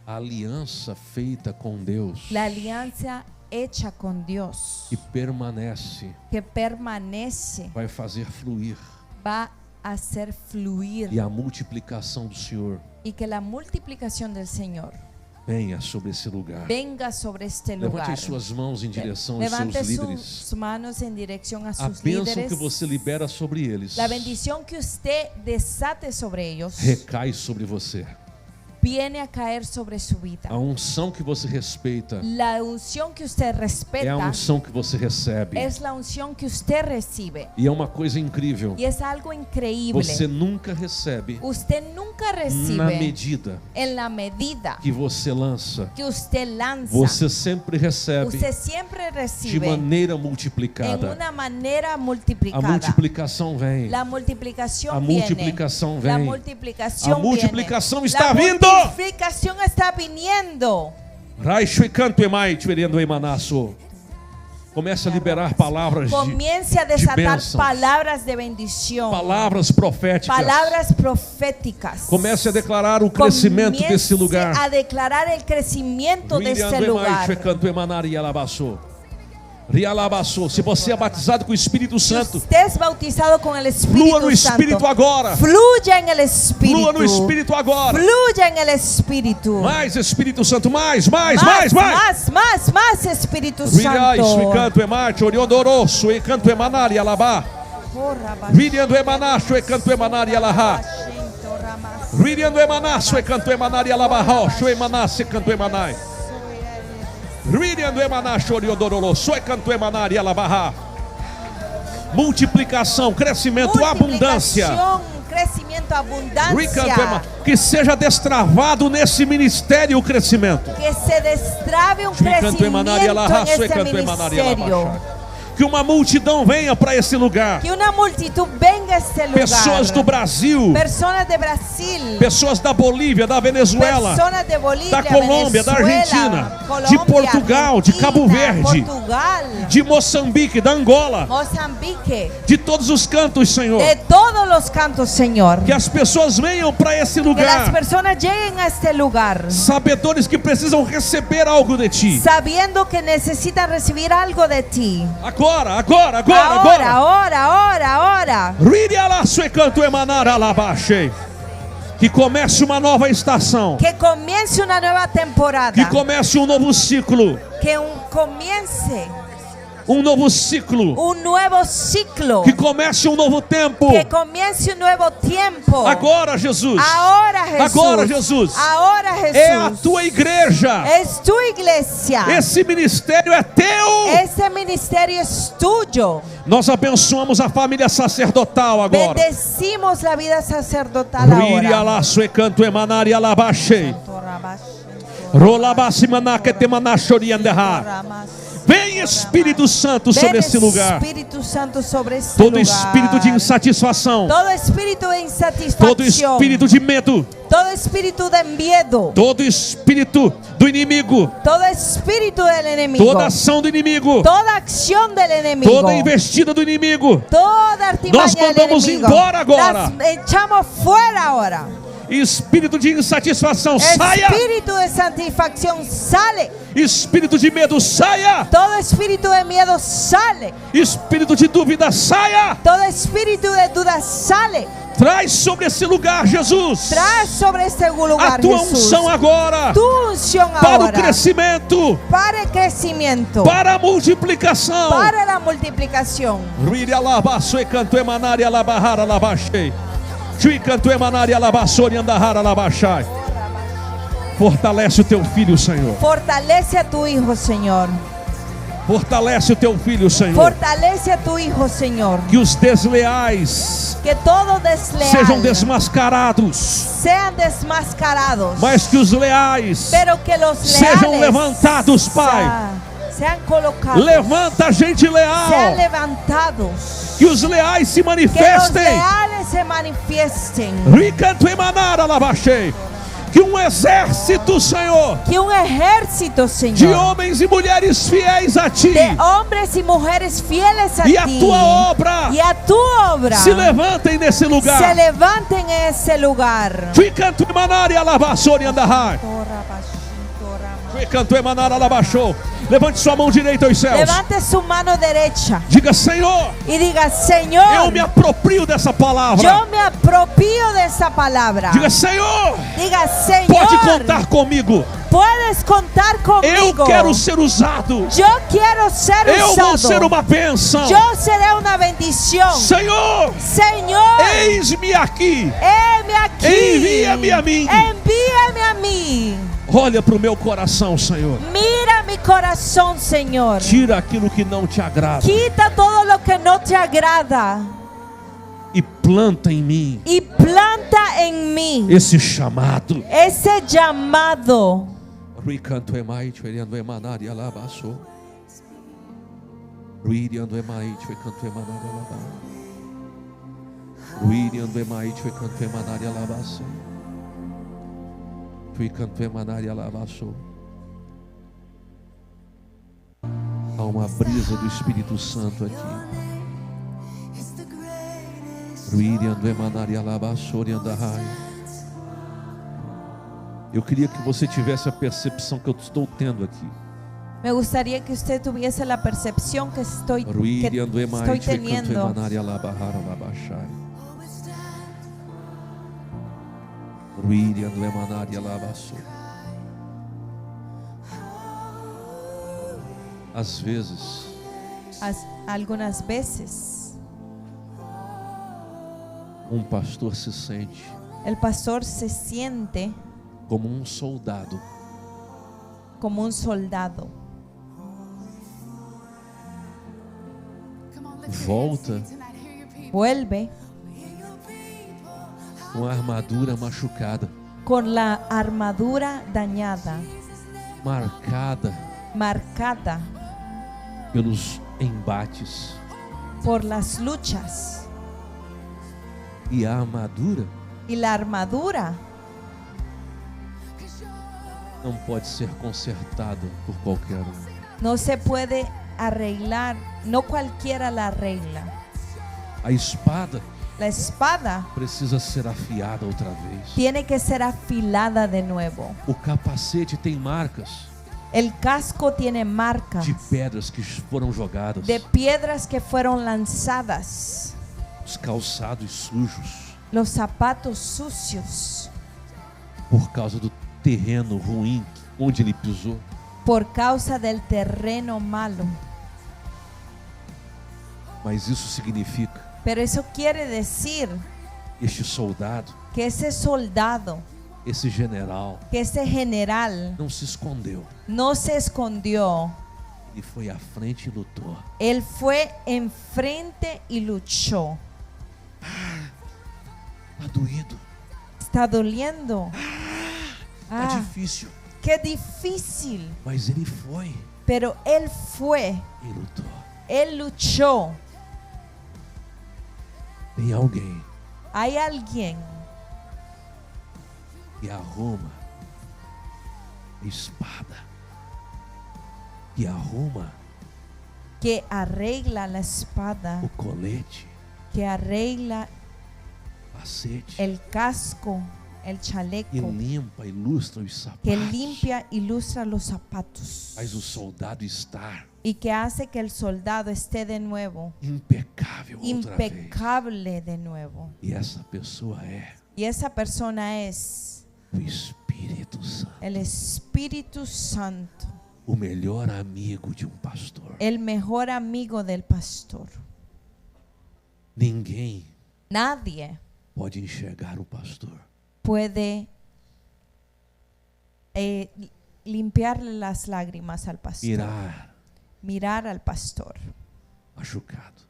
A aliança feita com Deus La alianza hecha con Dios que permanece que permanece vai fazer fluir va a hacer fluir e a multiplicação do Senhor y que la multiplicación del Señor venha sobre esse lugar. venga sobre este Levante lugar. as suas mãos em direção aos Levante seus líderes. sus manos en dirección a A sus bênção líderes. que você libera sobre eles La bendición que usted desate sobre ellos recai sobre você. viene a caer sobre su vida. A unção que você respeita La unción que usted é a respeta unção que você recebe. es la unción que usted recibe. E é uma coisa incrível. Y es algo increíble. Você nunca recebe Usted nunca na recibe medida en la medida que você lança. que usted lanza. Você sempre recebe Usted siempre de recibe maneira en multiplicada. una manera A multiplicada. multiplicação vem. La multiplicación A viene. multiplicação La vem. multiplicación A multiplicação viene. está La vindo. multiplicación está viniendo. Raixo e canto emai, tiverendo emanaço. Comece a liberar palavras Comience a de desatar bênçãos. palabras de bendición. Palavras proféticas. Palabras proféticas. Comece a declarar o crescimento Comience desse lugar. a declarar el crecimiento de este lugar. Canto emanar e alabaço. Rialabaçou. Se você é batizado com o Espírito Santo, Usted es bautizado con el flua no Espíritu Espírito Santo. agora. Fluya en el Espíritu. Flua no Espírito agora. Fluya en el Espíritu. Mais Espírito Santo, mais. Más Espíritu Virai, Santo. sui canto emate, oriondoroso, e canto emanari alabá. Viriando emanacho, e canto emanari alahá. Viriando emanaço, e canto emanari alabá. Xo emanasse, canto emanai. Viriando emanacho, oriondoroso, e canto emanari alabá. Multiplicação, crescimento, abundância. Crecimiento, abundancia. Que seja destravado nesse ministério o crescimento. Que se destrave crecimiento en ese ministerio. Que uma multidão venha para esse lugar. Que uma multitud venga a este lugar. Pessoas do Brasil. Pessoas de Brasil. Pessoas da Bolívia, da Venezuela. Pessoas de Bolívia, da Colômbia, Venezuela, da Argentina, Colômbia, de Portugal, de Cabo Verde, Portugal, de Moçambique, da Angola, Moçambique, de todos os cantos, Senhor. de todos os cantos, Senhor. Que as pessoas venham para esse Que lugar. as pessoas cheguem a este lugar. Sabedores que precisam receber algo de ti. Sabiendo que necesitan recibir algo de ti. Agora. Que comece uma nova estação. Que comece uma nova temporada. Que comece um novo ciclo. Que comece um novo ciclo. Um novo ciclo. Que comece um novo tempo. Que comece um novo tempo. Agora, Jesus. Agora, Jesus. É a tua igreja. É tua igreja. Esse ministério é teu. Esse ministério é tuyo. Nós abençoamos a família sacerdotal agora. Bendecimos a vida sacerdotal agora. Vem Espírito Santo sobre esse lugar. Espírito Santo sobre esse todo lugar. Espírito de insatisfação. Todo espírito de insatisfação. Todo espírito de medo. Todo espírito de medo. Todo espírito do inimigo. Todo espírito do inimigo. Toda ação do inimigo. Toda ação do inimigo. Toda investida do inimigo. Toda artimanha nós mandamos do inimigo. embora agora. Nós echamos fora agora. Espírito de insatisfação, saia. Espírito de insatisfação, sale. Espírito de medo, saia. Todo espírito de medo, sale. Espírito de dúvida, saia. Todo espírito de dúvida, sale. Traz sobre esse lugar, Jesus. Traz sobre este lugar, a tua Jesus. Unção agora. Tua unção para agora. O crescimento. Para o crescimento. Para a multiplicação. Para a multiplicação. Ruíria labaço e canto emanari alabahara labachei. Chui canto emanari alabassori andahara labachai. Fortalece o teu filho, Senhor. Fortalece a tu hijo, Senhor. Fortalece o teu filho, Senhor. Fortalece a tu hijo, Senhor. Que os desleais sejam desmascarados. Sejam desmascarados. Mas que os leais sejam levantados, Pai. Sejam colocados. Levanta a gente leal. Sejam levantados. Que os leais se manifestem. Que os leais se manifestem. Ricanto emanara labachei. Que um exército, Senhor. Que um exército, Senhor. De homens e mulheres fiéis a Ti. De homens e mulheres fiéis a Ti. E a Tua obra. E a Tua obra. Se levantem nesse lugar. Se levantem nesse lugar. Ricanto emanara alabassori andahai. Ricanto emanara alabachou. Levante sua mão direita aos céus. Levante sua mão direita. Diga, Senhor. E diga, Senhor. Eu me aproprio dessa palavra. Eu me aproprio dessa palavra. Diga, Senhor. Diga, Senhor. Pode contar comigo. Puedes contar comigo. Eu quero ser usado. Eu quero ser usado. Eu vou ser uma bênção. Eu serei uma bendição. Senhor. Senhor. Eis-me aqui. Eis-me aqui. Envia-me a mim. Envia-me a mim. Olha para o meu coração, Senhor. Mira meu coração, Senhor. Tira aquilo que não te agrada. Quita todo o que não te agrada. E planta em mim. E planta em mim. Esse chamado. Esse chamado. Ricanto emai, choriando emanari alabaço. Ruiriando emai, canto emanari alabaço. Ruiriando emai, canto emanari alabaço. Há uma brisa do Espírito Santo aqui. Eu queria que você tivesse a percepção que eu estou tendo aqui. Me gustaría que usted tuviese la percepción que estoy teniendo. Às vezes, Algunas veces pastor se sente el pastor se siente como soldado. como un soldado. Volta Vuelve com a armadura machucada, con la armadura dañada, marcada pelos embates. por las luchas. E a armadura Y la armadura não pode ser consertada por qualquer no se puede arreglar, no cualquiera la arregla. A espada La espada precisa ser afiada outra vez. tiene que ser afilada de nuevo. O capacete tem marcas El casco tiene marcas de pedras que foram jogadas, de piedras que fueron lanzadas, os calçados sujos los zapatos sucios por causa do terreno ruim onde ele pisou. por causa del terreno malo. Mas isso significa Pero eso quiere decir este soldado, que ese soldado, esse general, que ese general não se escondeu. no se escondió. Ele foi à frente e lutou. Él fue enfrente y luchó. Tá doído, Está doliendo. tá Ah, difícil. qué difícil. Mas ele foi Pero él fue, e lutou. él luchó. Tem alguém Hay alguien que arruma a espada, que arruma que arregla la espada, o colete, que arregla o capacete, el casco, el que chaleco, limpa, ilustra os sapatos, que limpia y lustra los zapatos faz o soldado estar y que hace que el soldado esté de nuevo impecável outra vez. impecable de nuevo. E essa pessoa é Y esa persona es o Espírito Santo, el Espíritu Santo, o melhor amigo de pastor. el mejor amigo del pastor. Ninguém Nadie pode enxergar o pastor puede limpiarle las lágrimas al pastor, mirar al pastor. machucado,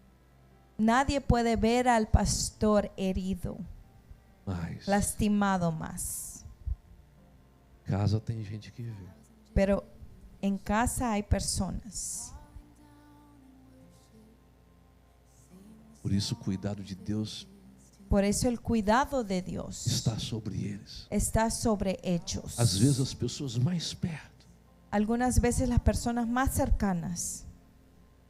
Nadie puede ver al pastor herido, mas lastimado más. casa tem gente que vê. Pero en casa hay personas. Por isso o cuidado de Deus Por eso el cuidado de Dios está sobre eles. está sobre ellos. Às vezes as pessoas mais perto, Algunas veces las personas más cercanas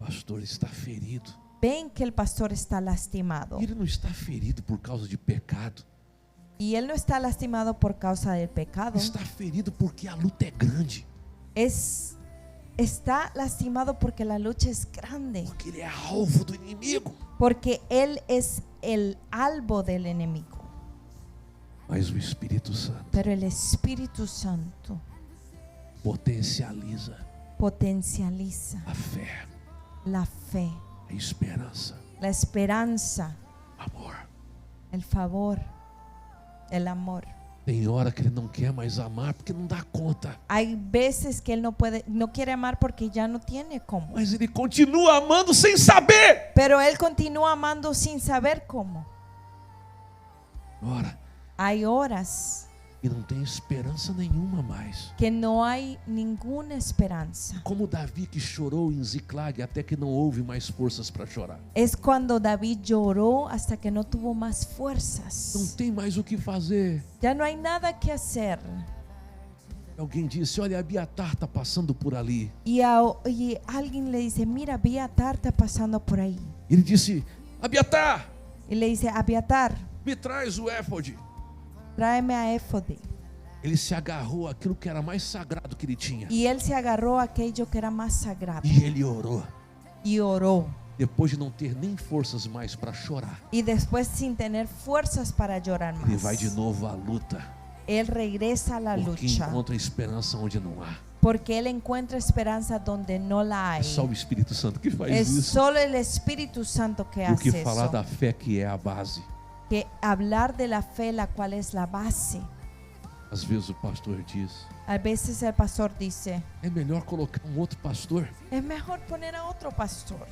o pastor está ferido. ven que el pastor está lastimado. E ele não está ferido por causa de pecado. Y él no está lastimado por causa del pecado. Está ferido porque a luta é grande. Está lastimado porque la lucha es grande. Porque ele é alvo do inimigo. Porque él es el albo del enemigo. Mas o Espírito Santo Pero el Espíritu Santo potencializa potencializa a fé, la fe, a esperança, la esperanza, amor. el favor, el amor. Tem hora que ele não quer mais amar porque não dá conta. Hay veces que él no quiere amar porque ya no tiene cómo. Mas ele continua amando sem saber. Pero él continúa amando sin saber cómo. Ora, Hay horas e não tem esperança nenhuma mais. que no hay ninguna esperanza. Como Davi que chorou em Ziclag até que não houve mais forças para chorar. Es cuando David lloró hasta que no tuvo más Não fuerzas. tem mais o que fazer. Ya no hay nada que hacer. Alguém disse: olha, Abiatar está passando por ali. Y alguien le dice, mira, Abiatar está pasando por ahí. Ele disse: Abiatar, Y le dice, Abiatar, me traz o éfode. tráeme a éfode. Ele se agarrou àquilo que era mais sagrado que ele tinha. Y él se agarró a aquello que era más sagrado E ele orou. y oró. Depois de não ter nem forças mais para chorar, Y después, sin tener fuerzas para llorar ele vai más, de novo à luta. él regresa a la Porque lucha, encontra esperança onde não há. porque él encuentra esperanza donde no la É hay. só o Espírito Santo que faz Es isso. solo el Espíritu Santo que E o que hace falar eso. da fé que é a base. Que hablar de la fe, la cual es la base. Às vezes o pastor diz: A veces el pastor dice, é melhor colocar um outro pastor. es mejor poner a otro pastor,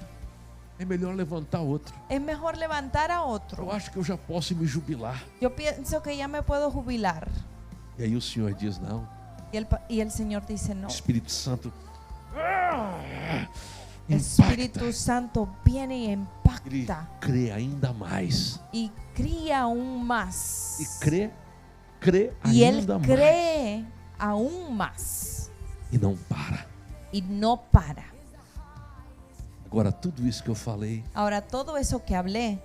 É melhor levantar outro. es mejor levantar a Eu otro. acho que eu já posso me jubilar. Yo pienso que ya me puedo jubilar. E aí o Senhor diz: não. Y el Señor dice, no. O Espírito Santo Espíritu Santo viene y Ele impacta crê ainda mais. y cría aún más. E crê Y él ainda mais. cree aún más E não para. y no para. Agora, tudo isso que eu falei, Ahora, todo eso que hablé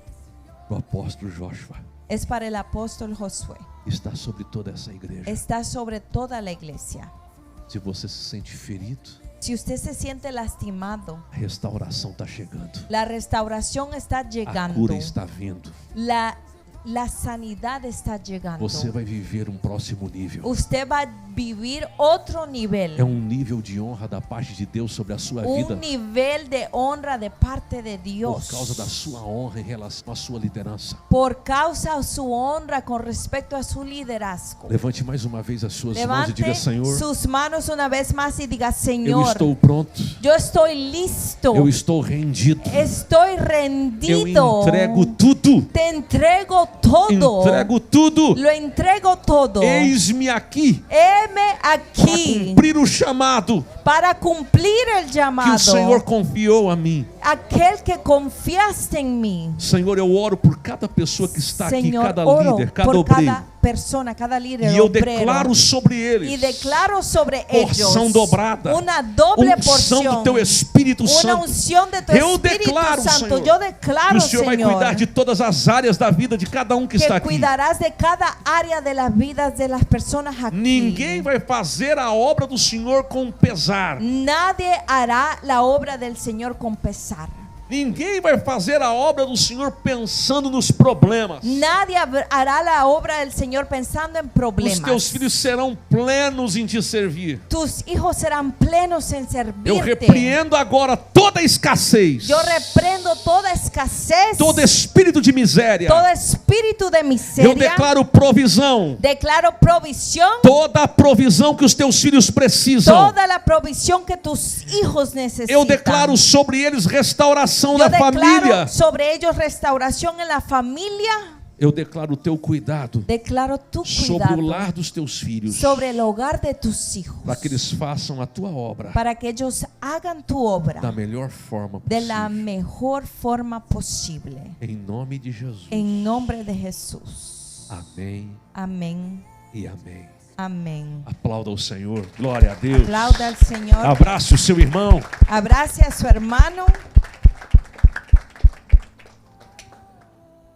o apóstolo Joshua es para el apóstol Josué. está sobre toda essa igreja. Está sobre toda la iglesia. Se você se sente ferido, Si usted se siente lastimado, a restauração está chegando. la restauración está A llegando. cura está vindo. La sanidad está llegando. Você vai viver um próximo nível. Usted va a vivir otro nivel. É um nível de honra da parte de Deus sobre a sua vida. Nivel de honra de parte de Por Dios. causa da sua honra em relação à sua liderança. Por causa de su honra con respecto a su liderazgo. Levante mais uma vez as suas mãos e Levante diga: Senhor, sus manos una vez más y diga, eu Señor, estou pronto. yo estoy listo. Eu estou rendido. Estoy Eu rendido. entrego tudo. Te entrego todo. Entrego tudo. Lo entrego todo. Eis-me aqui Heme para aquí cumprir o chamado para cumplir el que llamado. o Senhor confiou a mim. Aquel que confiaste en mí. Senhor, eu oro por cada pessoa que está aqui, Señor, cada oro líder, cada por obreiro. cada persona, cada líder, E eu obrero. declaro sobre Y eles declaro sobre ellos porção dobrada, una doble unção porción, do Teu Espírito una Santo. unción de tu Eu Espíritu declaro, Santo. Senhor, Yo E declaro, o Senhor vai Señor, cuidar de todas as áreas da vida de cada um que está que aqui. cuidarás de cada área de las vidas de las personas aquí. Ninguém vai fazer a obra do Senhor com pesar. Nadie hará la obra del Señor con pesar. Ninguém vai fazer a obra do Senhor pensando nos problemas. Nadie hará la obra del Señor pensando en problemas. Os teus filhos serão plenos em te servir. Tus hijos serán plenos en servirte. Eu repreendo agora toda escassez, Yo reprendo toda escasez, todo espírito de miséria. todo espíritu de miseria. Eu declaro provisão, Declaro provisión, toda a provisão que os teus filhos precisam. toda la provisión que tus hijos necesitan. Eu declaro sobre eles restauração Yo da declaro família. sobre ellos restauración en la familia. Eu declaro o teu cuidado Declaro tu sobre cuidado o lar dos teus filhos, sobre el hogar de tus hijos, para que eles façam a tua obra para que ellos hagan tu obra da melhor forma de la possível. mejor forma posible. Em nome de Jesus. En nombre de Jesús. Amém Amén. e amém. Amén. Aplauda o Senhor. Glória a Deus. Aplauda al Señor. Abrace o seu irmão. Abrace a su hermano.